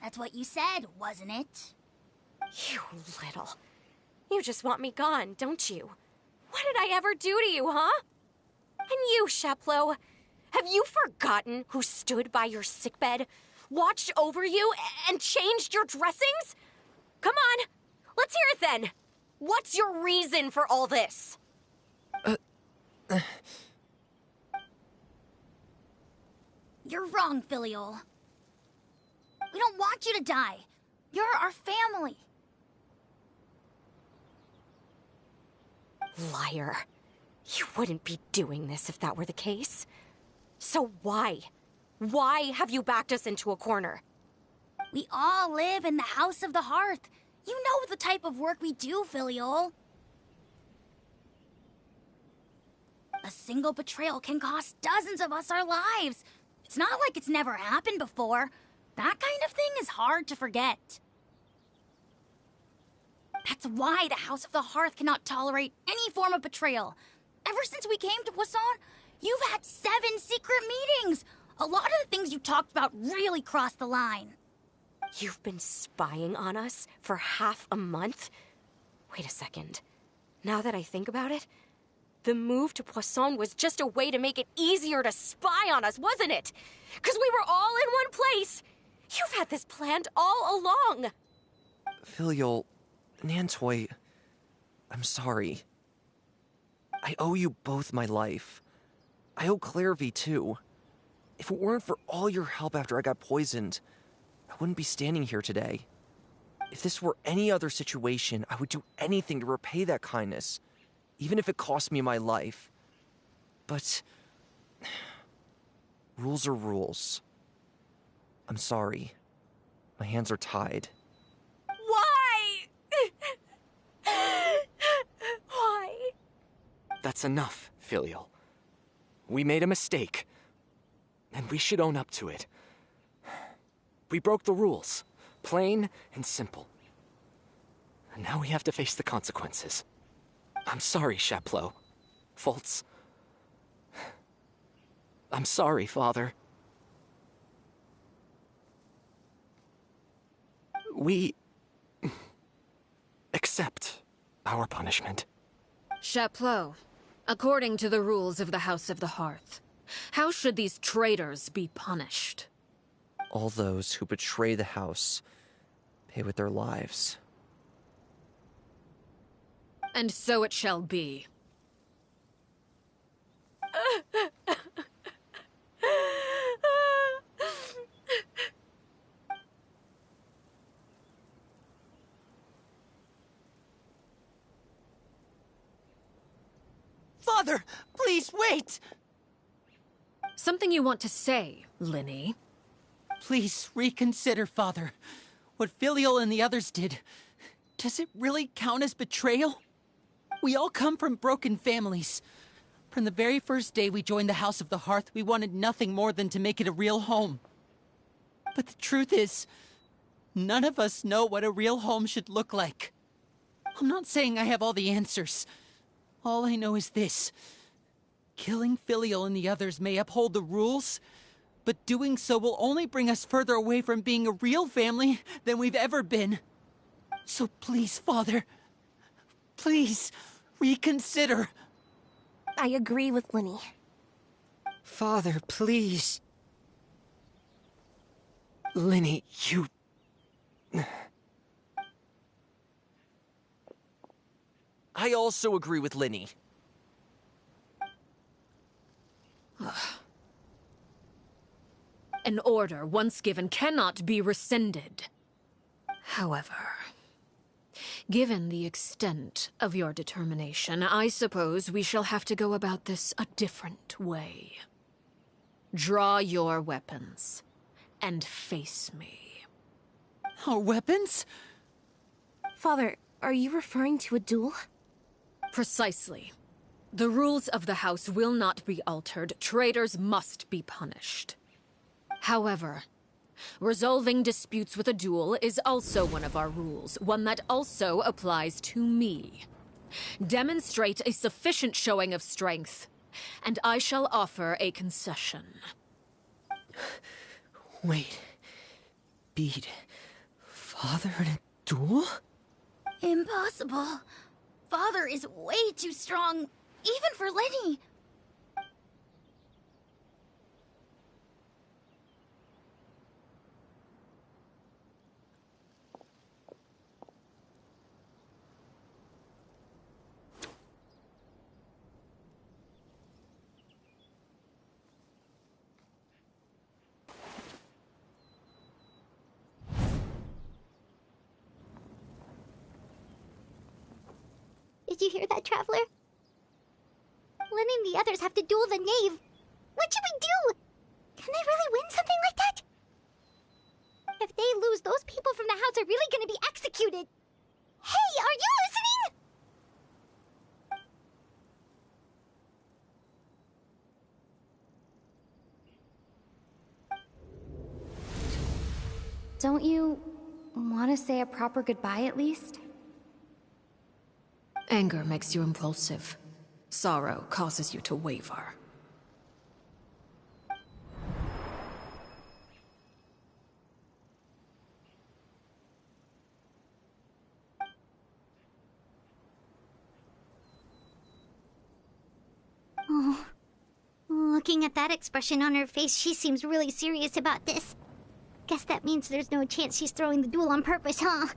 That's what you said, wasn't it? You little... You just want me gone, don't you? What did I ever do to you, huh? And you, Sheplo, have you forgotten who stood by your sickbed, watched over you, and changed your dressings? Come on, let's hear it then. What's your reason for all this? You're wrong, Filial. We don't want you to die. You're our family. Liar. You wouldn't be doing this if that were the case. So why? Why have you backed us into a corner? We all live in the House of the Hearth. You know the type of work we do, Filial. A single betrayal can cost dozens of us our lives. It's not like it's never happened before. That kind of thing is hard to forget. That's why the House of the Hearth cannot tolerate any form of betrayal. Ever since we came to Poisson, you've had 7 secret meetings. A lot of the things you talked about really crossed the line. You've been spying on us for half a month? Wait a second. Now that I think about it, the move to Poisson was just a way to make it easier to spy on us, wasn't it? Because we were all in one place. You've had this planned all along. Filial, Nantoi, I'm sorry. I owe you both my life. I owe Clairvy too. If it weren't for all your help after I got poisoned, I wouldn't be standing here today. If this were any other situation, I would do anything to repay that kindness, even if it cost me my life. But rules are rules. I'm sorry. My hands are tied. Why? Why? That's enough, Filial. We made a mistake, and we should own up to it. We broke the rules, plain and simple. And now we have to face the consequences. I'm sorry, Chapleau. Fultz. I'm sorry, Father. We accept our punishment. Chaplot, according to the rules of the House of the Hearth, how should these traitors be punished? All those who betray the house pay with their lives. And so it shall be. Father, please wait! Something you want to say, Linny? Please reconsider, Father. What Filial and the others did, does it really count as betrayal? We all come from broken families. From the very first day we joined the House of the Hearth, we wanted nothing more than to make it a real home. But the truth is, none of us know what a real home should look like. I'm not saying I have all the answers. All I know is this. Killing Filial and the others may uphold the rules, but doing so will only bring us further away from being a real family than we've ever been. So please, Father, please, reconsider. I agree with Linny. Father, please. Linny, you... I also agree with Linny. An order once given cannot be rescinded. However, given the extent of your determination, I suppose we shall have to go about this a different way. Draw your weapons and face me. Our weapons? Father, are you referring to a duel? Precisely. The rules of the house will not be altered. Traitors must be punished. However, resolving disputes with a duel is also one of our rules, one that also applies to me. Demonstrate a sufficient showing of strength, and I shall offer a concession. Wait. Beat Father in a duel? Impossible. Father is way too strong, even for Lenny. Did you hear that, Traveler? Lenny and the others have to duel the knave. What should we do? Can they really win something like that? If they lose, those people from the house are really gonna be executed. Hey, are you listening? Don't you want to say a proper goodbye at least? Anger makes you impulsive. Sorrow causes you to waver. Oh, looking at that expression on her face, she seems really serious about this. Guess that means there's no chance she's throwing the duel on purpose, huh?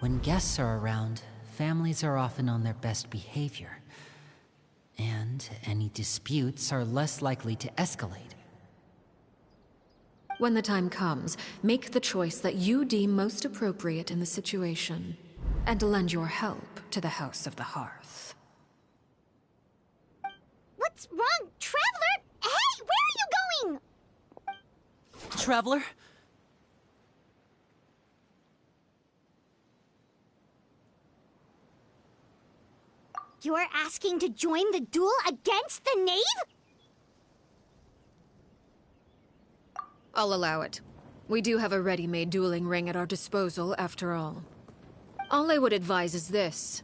When guests are around, families are often on their best behavior. And any disputes are less likely to escalate. When the time comes, make the choice that you deem most appropriate in the situation, and lend your help to the House of the Hearth. What's wrong, Traveler? Hey, where are you going? Traveler? You're asking to join the duel against the knave? I'll allow it. We do have a ready-made dueling ring at our disposal, after all. All I would advise is this.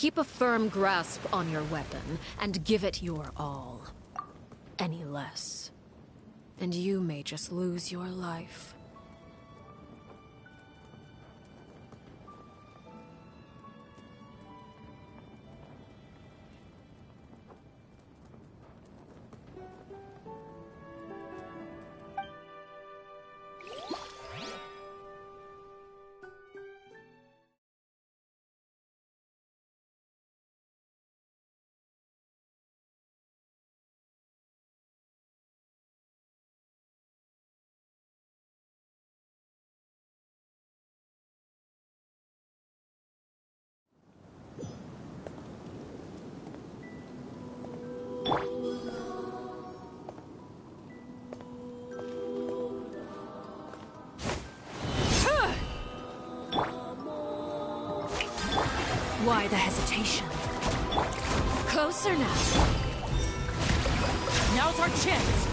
Keep a firm grasp on your weapon, and give it your all. Any less, and you may just lose your life. Why the hesitation? Closer now. Now's our chance.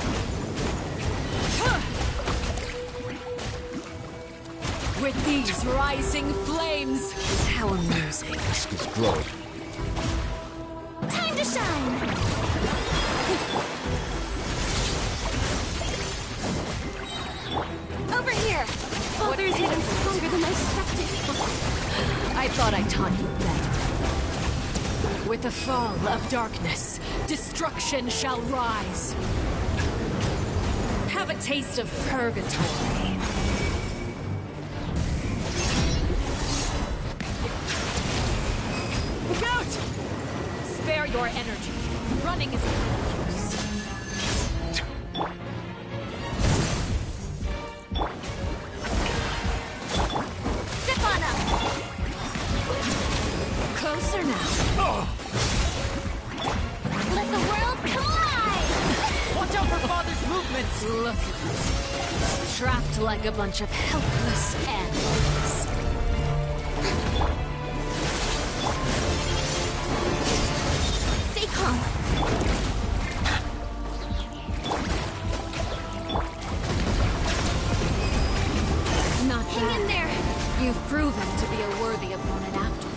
With these rising flames, how amusing. Dusk is glowing. Time to shine! Over here! Father's even stronger than I expected. I thought I taught you better. With the fall of darkness, destruction shall rise. Have a taste of purgatory. Look out! Spare your energy. Running is no use. Step on up! Closer now. Let the world collide! Watch out for Father's movements! Look at us. Trapped like a bunch of helpless animals. Stay calm. Not Hang in bad. there. You've proven to be a worthy opponent after all.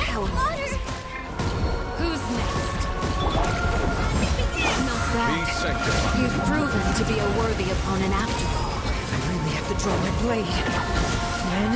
How amusing. Who's next? Not Be bad. sanctified. You've proven to be a worthy opponent after all. I really have to draw my blade. Then...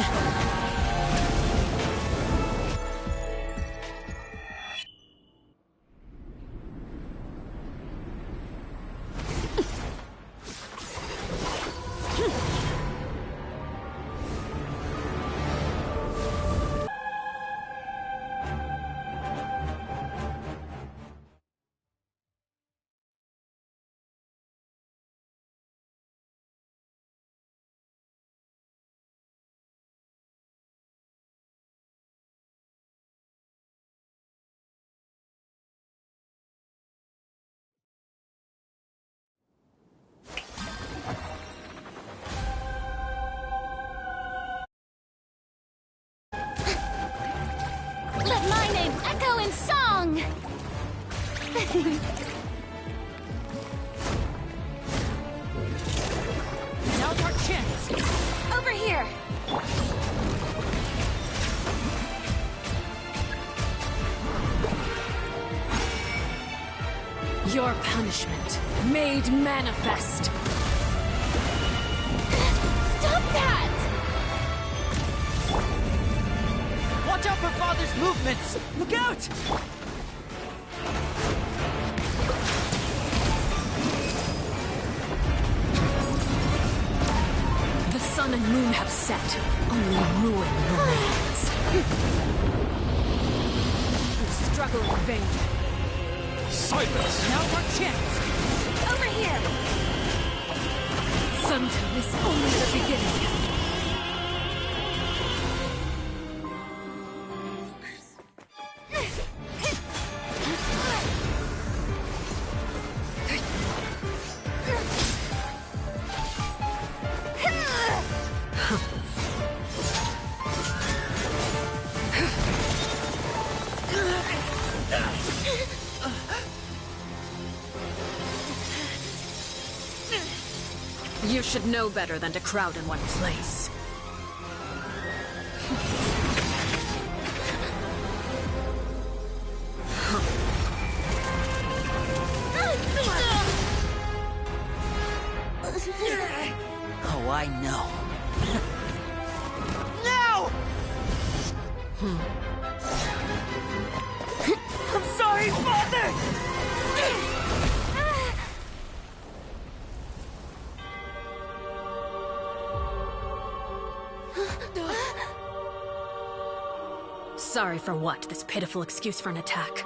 Let my name echo in song! Now's our chance! Over here! Your punishment made manifest. Stop that! Watch out for Father's movements! Look out! The sun and moon have set. Only ruin remains. You struggle in vain. Silence! Now's our chance! Over here! Sometime is only the beginning. You should know better than to crowd in one place. Oh, I know. No! I'm sorry, Father! Sorry for what? This pitiful excuse for an attack.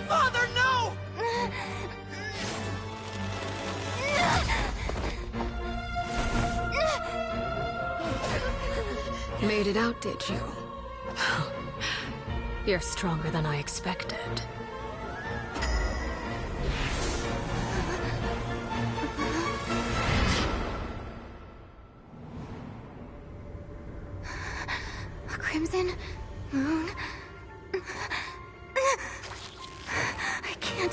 Father, no! Made it out, did you? You're stronger than I expected. A crimson moon. I can't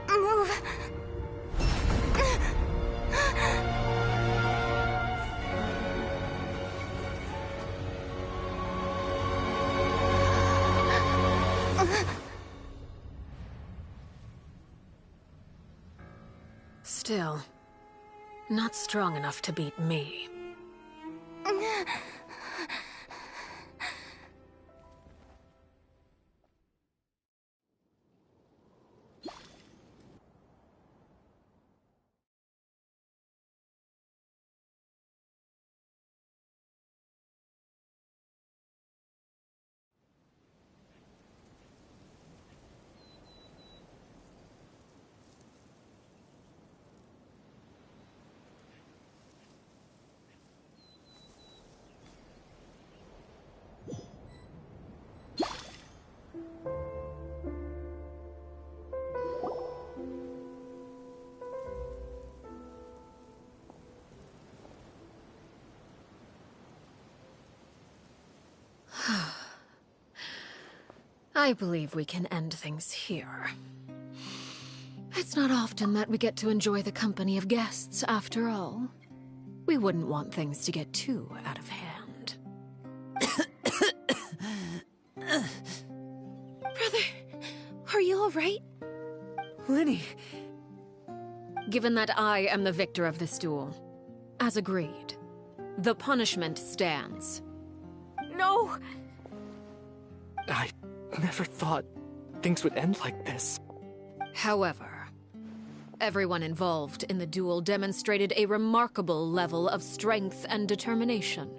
move. Still, not strong enough to beat me. I believe we can end things here. It's not often that we get to enjoy the company of guests, after all. We wouldn't want things to get too out of hand. Brother, are you all right? Lenny. Given that I am the victor of this duel, as agreed, the punishment stands. No! I never thought things would end like this. However, everyone involved in the duel demonstrated a remarkable level of strength and determination.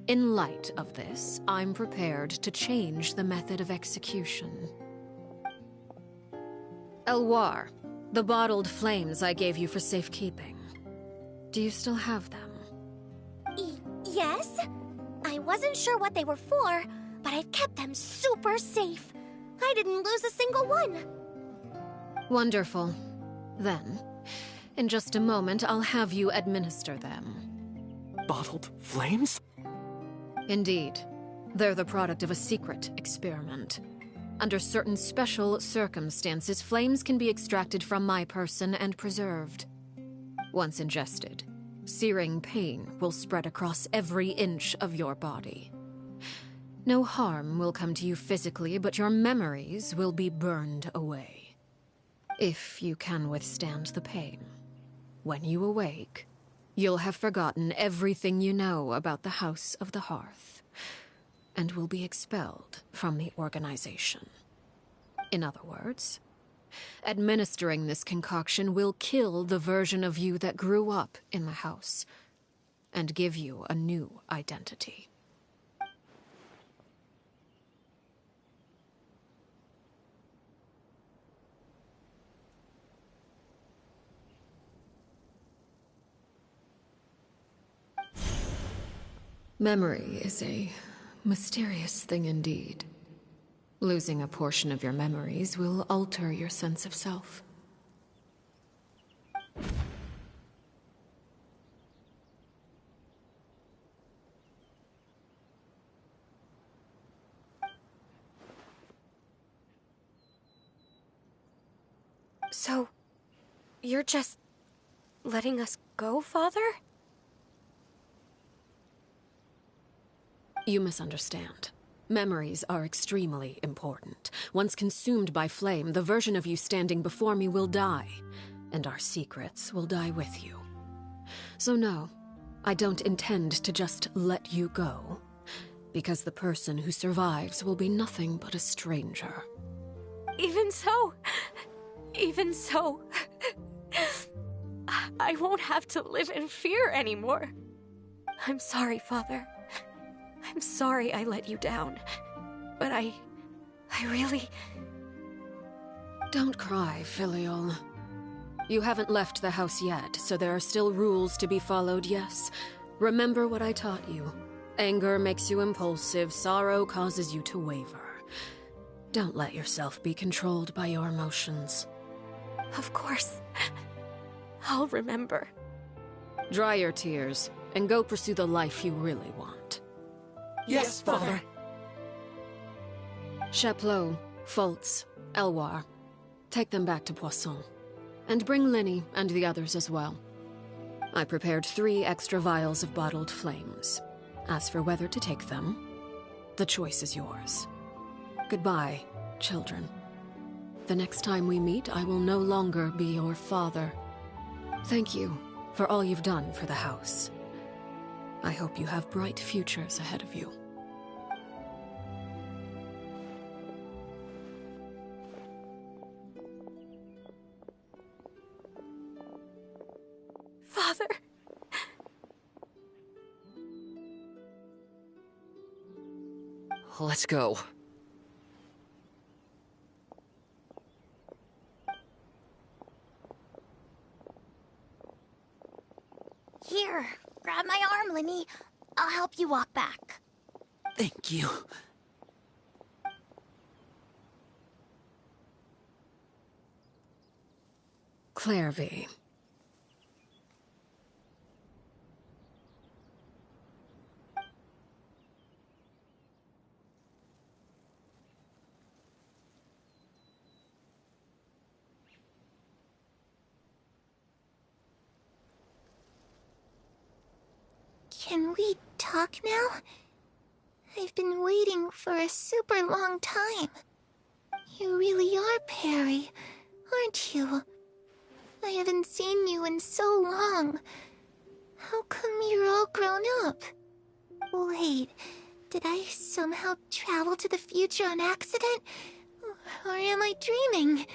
In light of this, I'm prepared to change the method of execution. Elwar, the bottled flames I gave you for safekeeping. Do you still have them? Yes? I wasn't sure what they were for, but I've kept them super safe. I didn't lose a single one. Wonderful. Then, in just a moment, I'll have you administer them. Bottled flames? Indeed. They're the product of a secret experiment. Under certain special circumstances, flames can be extracted from my person and preserved. Once ingested, searing pain will spread across every inch of your body. No harm will come to you physically, but your memories will be burned away. If you can withstand the pain. When you awake, you'll have forgotten everything you know about the House of the Hearth, and will be expelled from the organization. In other words, administering this concoction will kill the version of you that grew up in the house, and give you a new identity. Memory is a mysterious thing indeed. Losing a portion of your memories will alter your sense of self. So, you're just letting us go, Father? You misunderstand. Memories are extremely important. Once consumed by flame, the version of you standing before me will die, and our secrets will die with you. So no, I don't intend to just let you go, because the person who survives will be nothing but a stranger. Even so, I won't have to live in fear anymore. I'm sorry, Father. I'm sorry I let you down. But I really... Don't cry, Filial. You haven't left the house yet, so there are still rules to be followed, yes? Remember what I taught you. Anger makes you impulsive, sorrow causes you to waver. Don't let yourself be controlled by your emotions. Of course. I'll remember. Dry your tears, and go pursue the life you really want. Yes, Father. Chaplot, Foltz, Elwar. Take them back to Poisson. And bring Linny and the others as well. I prepared 3 extra vials of bottled flames. As for whether to take them, the choice is yours. Goodbye, children. The next time we meet, I will no longer be your father. Thank you for all you've done for the house. I hope you have bright futures ahead of you. Father. Let's go. Here, grab my arm, Linny. I'll help you walk back. Thank you. Clairvy. Can we talk now? I've been waiting for a super long time. You really are Perry, aren't you? I haven't seen you in so long. How come you're all grown up? Wait, did I somehow travel to the future on accident? Or am I dreaming?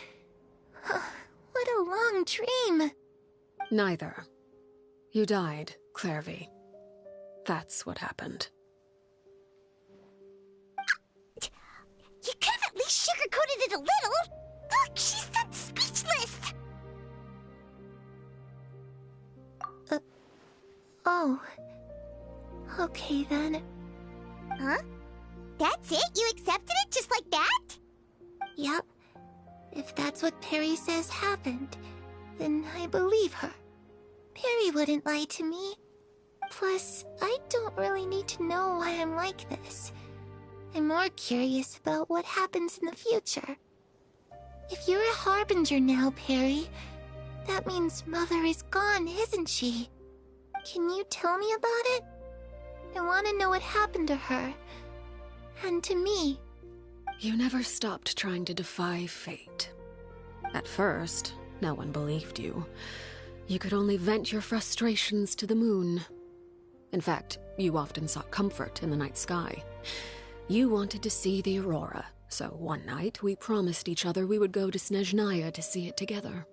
What a long dream. Neither. You died, Clairvy. That's what happened. You could have at least sugarcoated it a little. Look, she's that speechless. Oh. Okay then. Huh? That's it? You accepted it just like that? Yep. If that's what Perry says happened, then I believe her. Perry wouldn't lie to me. Plus, I don't really need to know why I'm like this. I'm more curious about what happens in the future. If you're a harbinger now, Perry, that means Mother is gone, isn't she? Can you tell me about it? I want to know what happened to her. And to me. You never stopped trying to defy fate. At first, no one believed you. You could only vent your frustrations to the moon. In fact, you often sought comfort in the night sky. You wanted to see the aurora, so one night we promised each other we would go to Snezhnaya to see it together.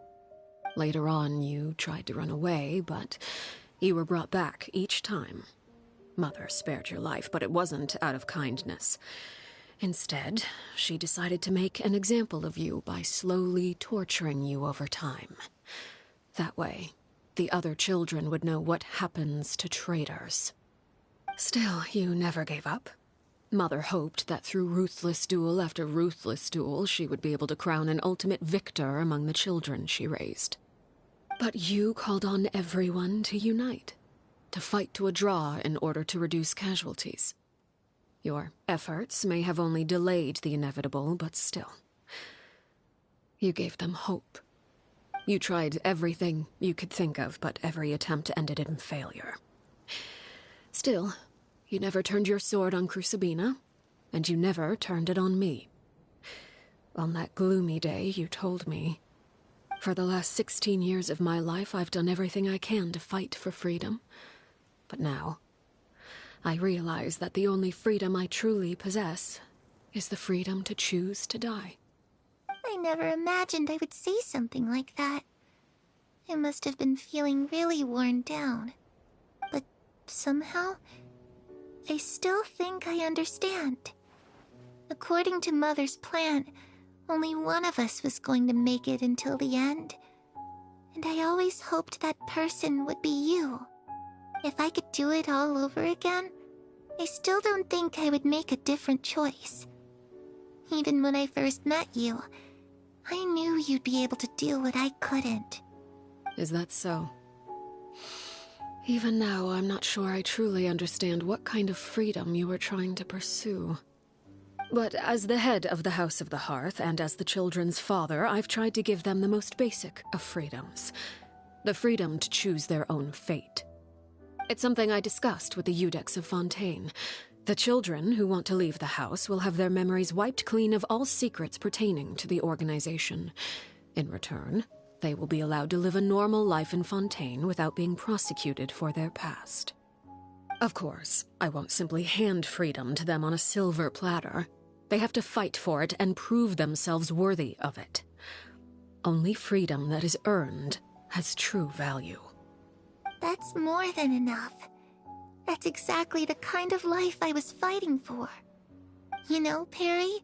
Later on, you tried to run away, but you were brought back each time. Mother spared your life, but it wasn't out of kindness. Instead, she decided to make an example of you by slowly torturing you over time. That way, the other children would know what happens to traitors. Still, you never gave up. Mother hoped that through ruthless duel after ruthless duel, she would be able to crown an ultimate victor among the children she raised. But you called on everyone to unite, to fight to a draw in order to reduce casualties. Your efforts may have only delayed the inevitable, but still. You gave them hope. You tried everything you could think of, but every attempt ended in failure. Still, you never turned your sword on Crucibina, and you never turned it on me. On that gloomy day, you told me, "For the last 16 years of my life, I've done everything I can to fight for freedom. But now, I realize that the only freedom I truly possess is the freedom to choose to die." I never imagined I would say something like that. I must have been feeling really worn down. But somehow, I still think I understand. According to Mother's plan, only one of us was going to make it until the end. And I always hoped that person would be you. If I could do it all over again, I still don't think I would make a different choice. Even when I first met you, I knew you'd be able to do what I couldn't. Is that so? Even now, I'm not sure I truly understand what kind of freedom you were trying to pursue. But as the head of the House of the Hearth, and as the children's father, I've tried to give them the most basic of freedoms. The freedom to choose their own fate. It's something I discussed with the Iudex of Fontaine. The children who want to leave the house will have their memories wiped clean of all secrets pertaining to the organization. In return, they will be allowed to live a normal life in Fontaine without being prosecuted for their past. Of course, I won't simply hand freedom to them on a silver platter. They have to fight for it and prove themselves worthy of it. Only freedom that is earned has true value. That's more than enough. That's exactly the kind of life I was fighting for. You know, Perry,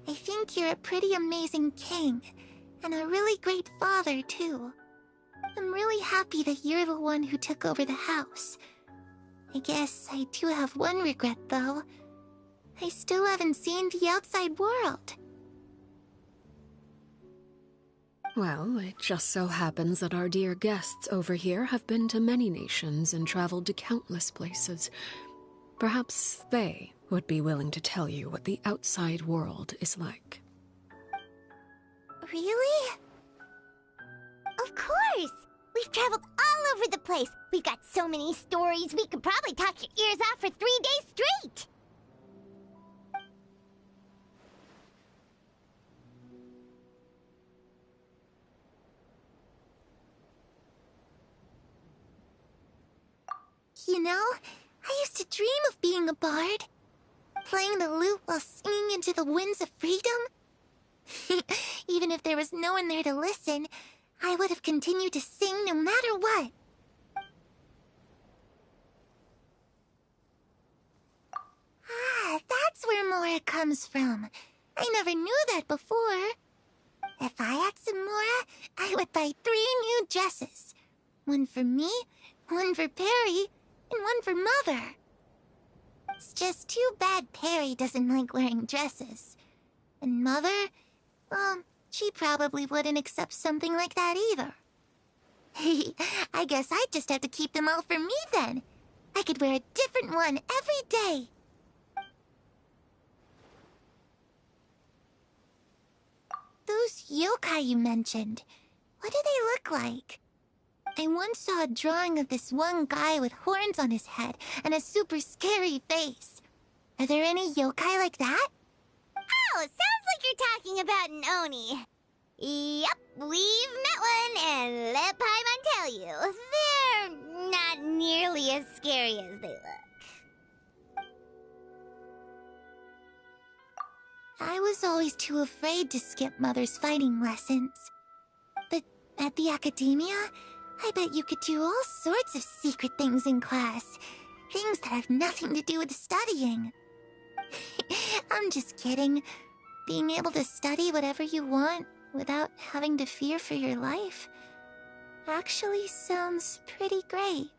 I think you're a pretty amazing king, and a really great father, too. I'm really happy that you're the one who took over the house. I guess I do have one regret, though. I still haven't seen the outside world. Well, it just so happens that our dear guests over here have been to many nations and traveled to countless places. Perhaps they would be willing to tell you what the outside world is like. Really? Of course! We've traveled all over the place. We've got so many stories, we could probably talk your ears off for 3 days straight! You know, I used to dream of being a bard. Playing the lute while singing into the winds of freedom. Even if there was no one there to listen, I would have continued to sing no matter what. Ah, that's where Mora comes from. I never knew that before. If I had some Mora, I would buy 3 new dresses. One for me, one for Perry, and one for Mother. It's just too bad Perry doesn't like wearing dresses. And Mother, well, she probably wouldn't accept something like that either. I guess I'd just have to keep them all for me then. I could wear a different one every day. Those yokai you mentioned, what do they look like? I once saw a drawing of this one guy with horns on his head and a super scary face. Are there any yokai like that? Oh, sounds like you're talking about an Oni. Yep, we've met one, and let Paimon tell you, they're not nearly as scary as they look. I was always too afraid to skip Mother's fighting lessons. But at the academia, I bet you could do all sorts of secret things in class. Things that have nothing to do with studying. I'm just kidding. Being able to study whatever you want without having to fear for your life actually sounds pretty great.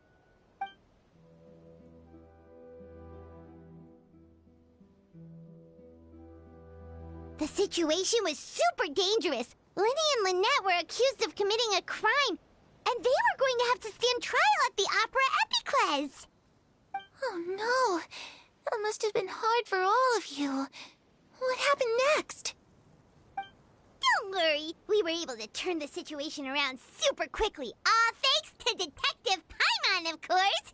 The situation was super dangerous. Lenny and Lynette were accused of committing a crime, and they were going to have to stand trial at the Opera Epicles. Oh no, that must have been hard for all of you. What happened next? Don't worry, we were able to turn the situation around super quickly, all thanks to Detective Paimon, of course.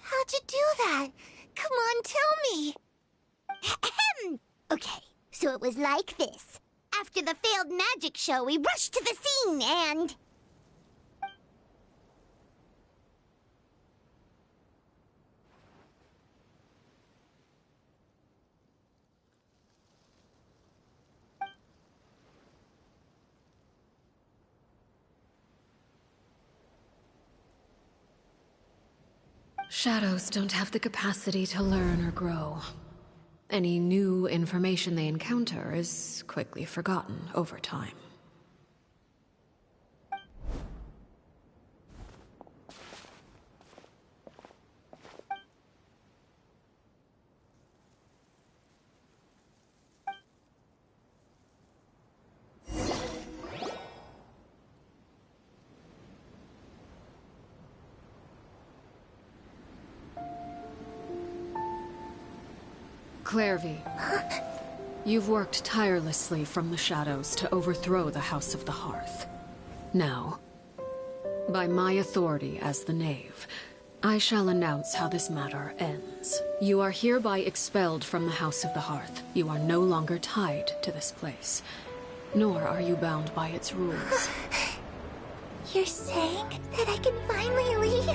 How'd you do that? Come on, tell me. Okay, so it was like this. After the failed magic show, we rushed to the scene and... Shadows don't have the capacity to learn or grow. Any new information they encounter is quickly forgotten over time. Clairvy, you've worked tirelessly from the shadows to overthrow the House of the Hearth. Now, by my authority as the Knave, I shall announce how this matter ends. You are hereby expelled from the House of the Hearth. You are no longer tied to this place, nor are you bound by its rules. You're saying that I can finally leave?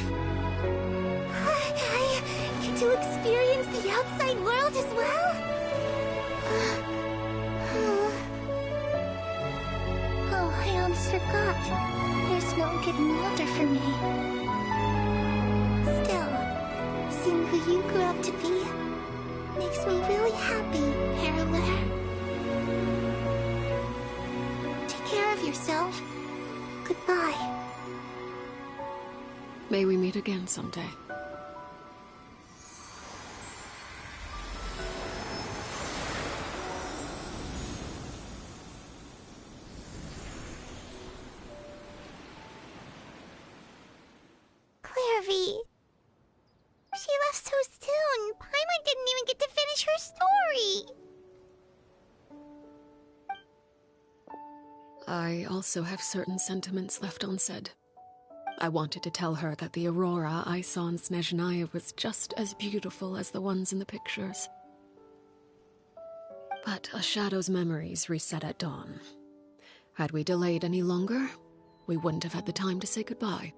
I get to experience the outside world as well? Oh, I almost forgot. There's no getting older for me. Still, seeing who you grew up to be makes me really happy, Parallel. Take care of yourself. Goodbye. May we meet again someday. Clairvy. She left so soon. Paimon didn't even get to finish her story. I also have certain sentiments left unsaid. I wanted to tell her that the aurora I saw in Snezhnaya was just as beautiful as the ones in the pictures. But a shadow's memories reset at dawn. Had we delayed any longer, we wouldn't have had the time to say goodbye.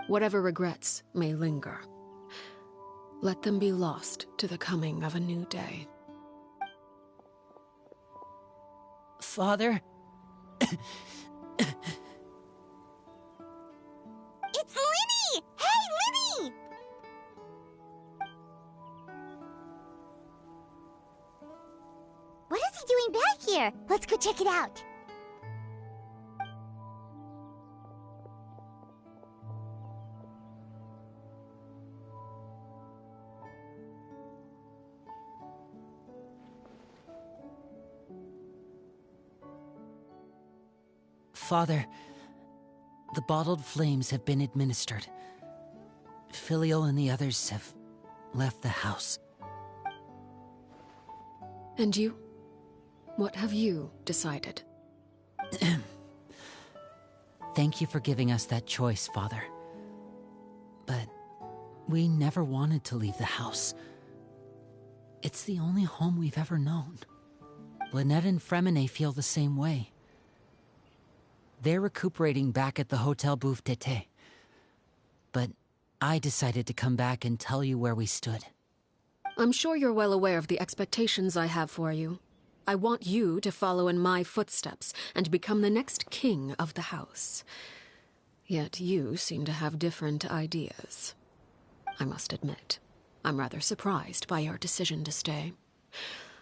Whatever regrets may linger, let them be lost to the coming of a new day. Father? It's Linny! Hey, Linny! What is he doing back here? Let's go check it out. Father, the bottled flames have been administered. Filial and the others have left the house. And you? What have you decided? Thank you for giving us that choice, Father. But we never wanted to leave the house. It's the only home we've ever known. Lynette and Fremine feel the same way. They're recuperating back at the Hotel Bouffe d'été. But I decided to come back and tell you where we stood. I'm sure you're well aware of the expectations I have for you. I want you to follow in my footsteps and become the next king of the house. Yet you seem to have different ideas. I must admit, I'm rather surprised by your decision to stay.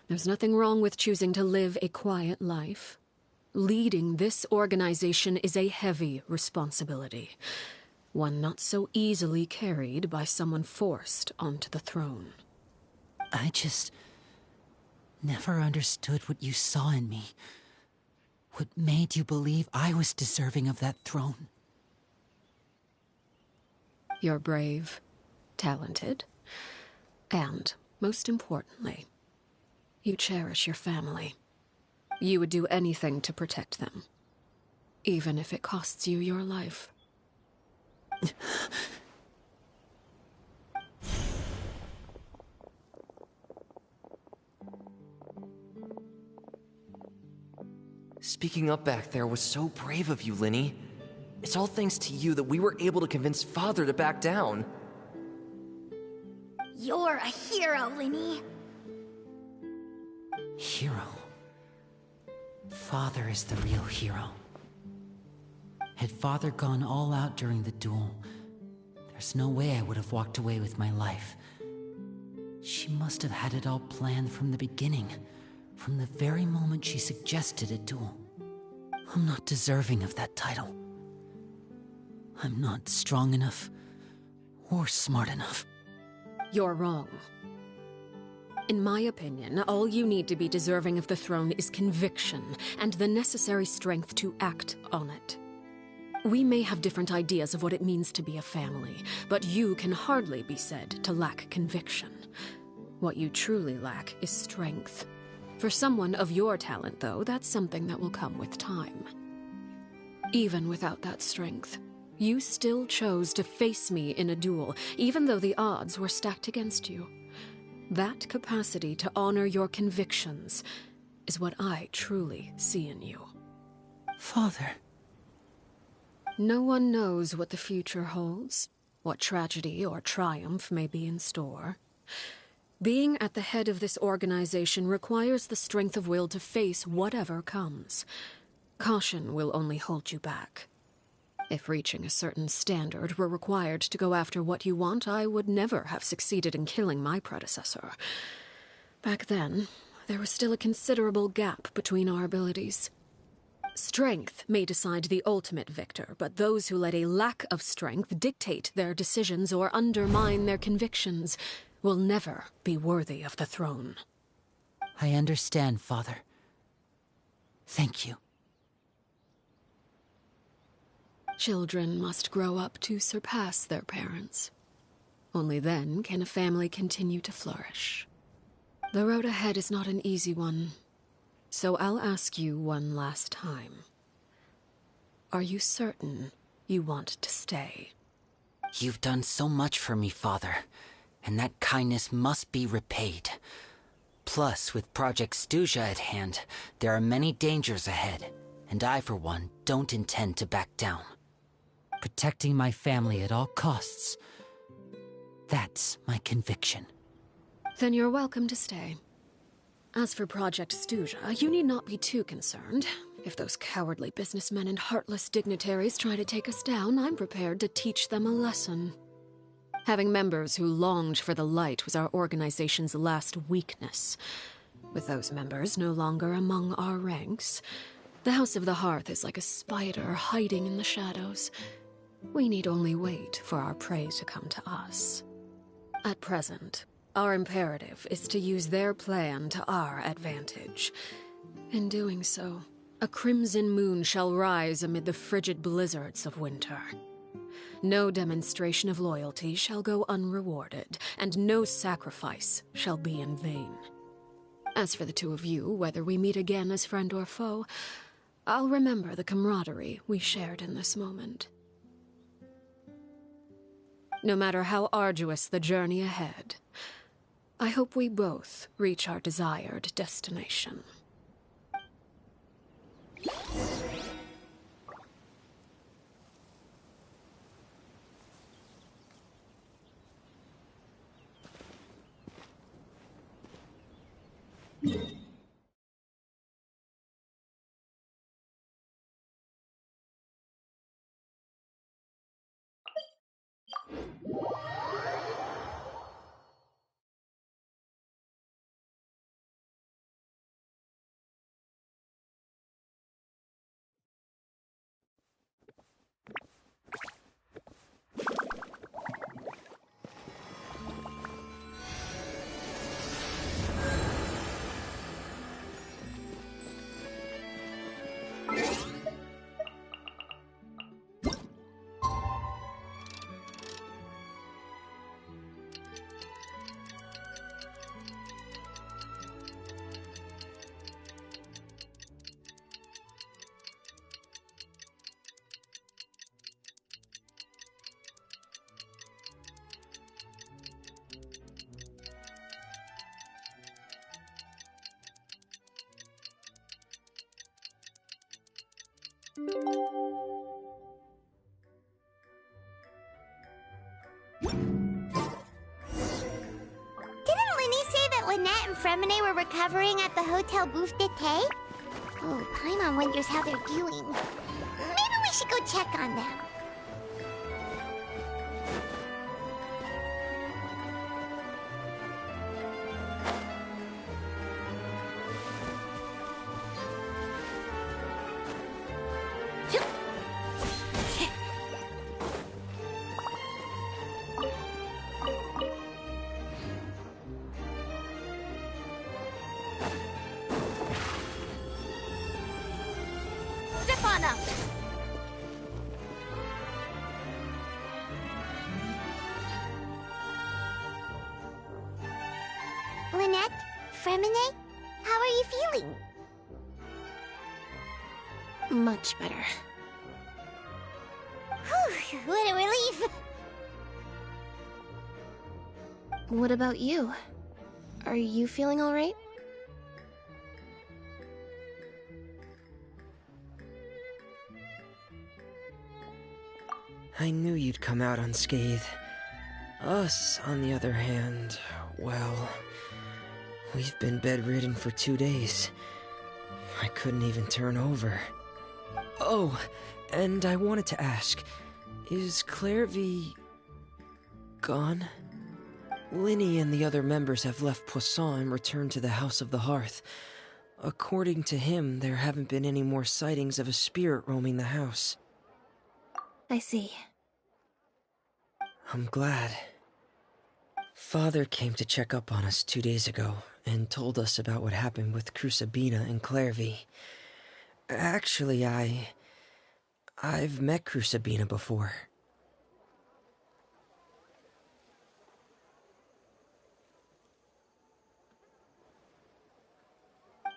There's nothing wrong with choosing to live a quiet life. Leading this organization is a heavy responsibility, one not so easily carried by someone forced onto the throne. I just never understood what you saw in me. What made you believe I was deserving of that throne? You're brave, talented, and, most importantly, you cherish your family. You would do anything to protect them, even if it costs you your life. Speaking up back there was so brave of you, Linny. It's all thanks to you that we were able to convince Father to back down. You're a hero, Linny. Hero? Father is the real hero. Had Father gone all out during the duel, there's no way I would have walked away with my life. She must have had it all planned from the beginning, from the very moment she suggested a duel. I'm not deserving of that title. I'm not strong enough or smart enough. You're wrong. In my opinion, all you need to be deserving of the throne is conviction and the necessary strength to act on it. We may have different ideas of what it means to be a family, but you can hardly be said to lack conviction. What you truly lack is strength. For someone of your talent, though, that's something that will come with time. Even without that strength, you still chose to face me in a duel, even though the odds were stacked against you. That capacity to honor your convictions is what I truly see in you. Father. No one knows what the future holds, what tragedy or triumph may be in store. Being at the head of this organization requires the strength of will to face whatever comes. Caution will only hold you back. If reaching a certain standard were required to go after what you want, I would never have succeeded in killing my predecessor. Back then, there was still a considerable gap between our abilities. Strength may decide the ultimate victor, but those who let a lack of strength dictate their decisions or undermine their convictions will never be worthy of the throne. I understand, Father. Thank you. Children must grow up to surpass their parents. Only then can a family continue to flourish. The road ahead is not an easy one, so I'll ask you one last time. Are you certain you want to stay? You've done so much for me, Father, and that kindness must be repaid. Plus, with Project Stuja at hand, there are many dangers ahead, and I, for one, don't intend to back down. Protecting my family at all costs. That's my conviction. Then you're welcome to stay. As for Project Stuja, you need not be too concerned. If those cowardly businessmen and heartless dignitaries try to take us down, I'm prepared to teach them a lesson. Having members who longed for the light was our organization's last weakness. With those members no longer among our ranks, the House of the Hearth is like a spider hiding in the shadows. We need only wait for our prey to come to us. At present, our imperative is to use their plan to our advantage. In doing so, a crimson moon shall rise amid the frigid blizzards of winter. No demonstration of loyalty shall go unrewarded, and no sacrifice shall be in vain. As for the two of you, whether we meet again as friend or foe, I'll remember the camaraderie we shared in this moment. No matter how arduous the journey ahead, I hope we both reach our desired destination. Didn't Linny say that Lynette and Fremine were recovering at the Hotel Bouffe d'été? Oh, Paimon wonders how they're doing. Maybe we should go check on them. Step on up! Lynette? Fremine? How are you feeling? Much better. Whew, what a relief! What about you? Are you feeling alright? I knew you'd come out unscathed. Us, on the other hand, well, we've been bedridden for 2 days. I couldn't even turn over. Oh, and I wanted to ask, is Clairvy gone? Linny and the other members have left Poisson and returned to the House of the Hearth. According to him, there haven't been any more sightings of a spirit roaming the house. I see. I'm glad. Father came to check up on us 2 days ago and told us about what happened with Crucibina and Clairvy. Actually, I've met Crucibina before.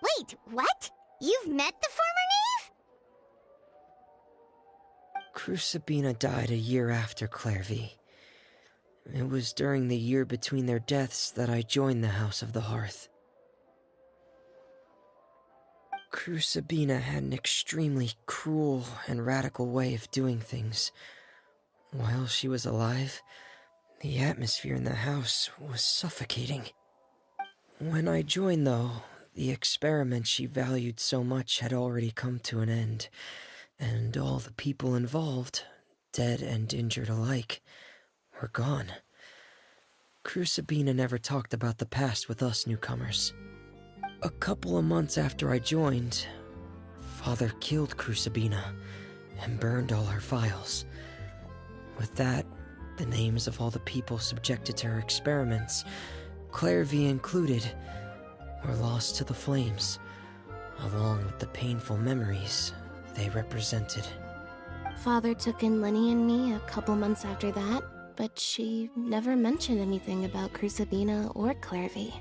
Wait, what? You've met the former knave? Crucibina died a year after Clairvy. It was during the year between their deaths that I joined the House of the Hearth. Crucibina had an extremely cruel and radical way of doing things. While she was alive, the atmosphere in the house was suffocating. When I joined, though, the experiment she valued so much had already come to an end, and all the people involved, dead and injured alike, were gone. Crucibina never talked about the past with us newcomers. A couple of months after I joined, Father killed Crucibina and burned all her files. With that, the names of all the people subjected to her experiments, Clairvy included, were lost to the flames, along with the painful memories they represented. Father took in Lenny and me a couple months after that, but she never mentioned anything about Crucibina or Clairvy.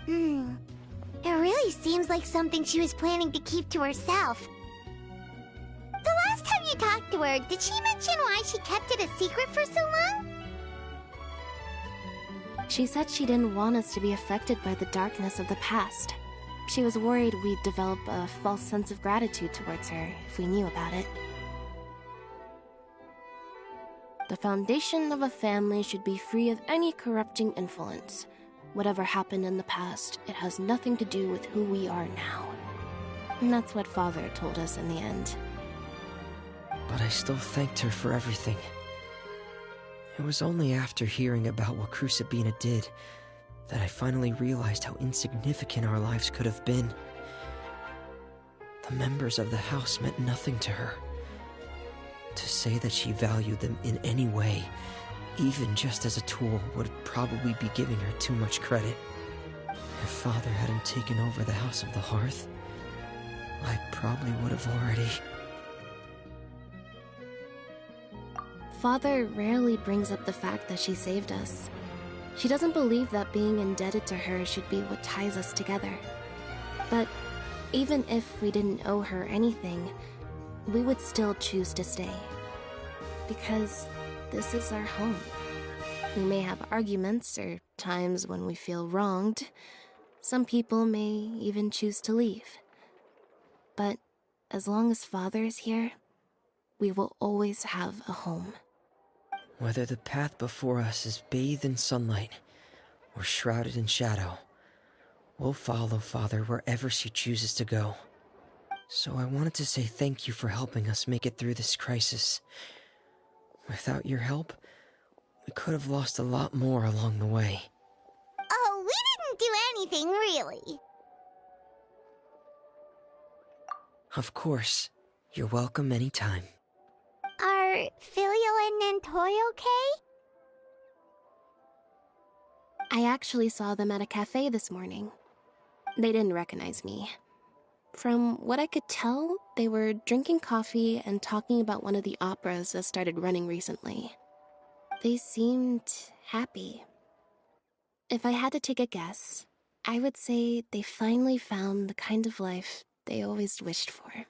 It really seems like something she was planning to keep to herself. The last time you talked to her, did she mention why she kept it a secret for so long? She said she didn't want us to be affected by the darkness of the past. She was worried we'd develop a false sense of gratitude towards her if we knew about it. The foundation of a family should be free of any corrupting influence. Whatever happened in the past, it has nothing to do with who we are now. And that's what Father told us in the end. But I still thanked her for everything. It was only after hearing about what Crucibina did that I finally realized how insignificant our lives could have been. The members of the house meant nothing to her. To say that she valued them in any way, even just as a tool, would probably be giving her too much credit. If Father hadn't taken over the House of the Hearth, I probably would have already... Father rarely brings up the fact that she saved us. She doesn't believe that being indebted to her should be what ties us together. But even if we didn't owe her anything, we would still choose to stay. Because this is our home. We may have arguments or times when we feel wronged. Some people may even choose to leave. But as long as Father is here, we will always have a home. Whether the path before us is bathed in sunlight or shrouded in shadow, we'll follow Father wherever she chooses to go. So I wanted to say thank you for helping us make it through this crisis. Without your help, we could have lost a lot more along the way. Oh, we didn't do anything, really. Of course. You're welcome anytime. Are Filial and Nantoy okay? I actually saw them at a cafe this morning. They didn't recognize me. From what I could tell, they were drinking coffee and talking about one of the operas that started running recently. They seemed happy. If I had to take a guess, I would say they finally found the kind of life they always wished for.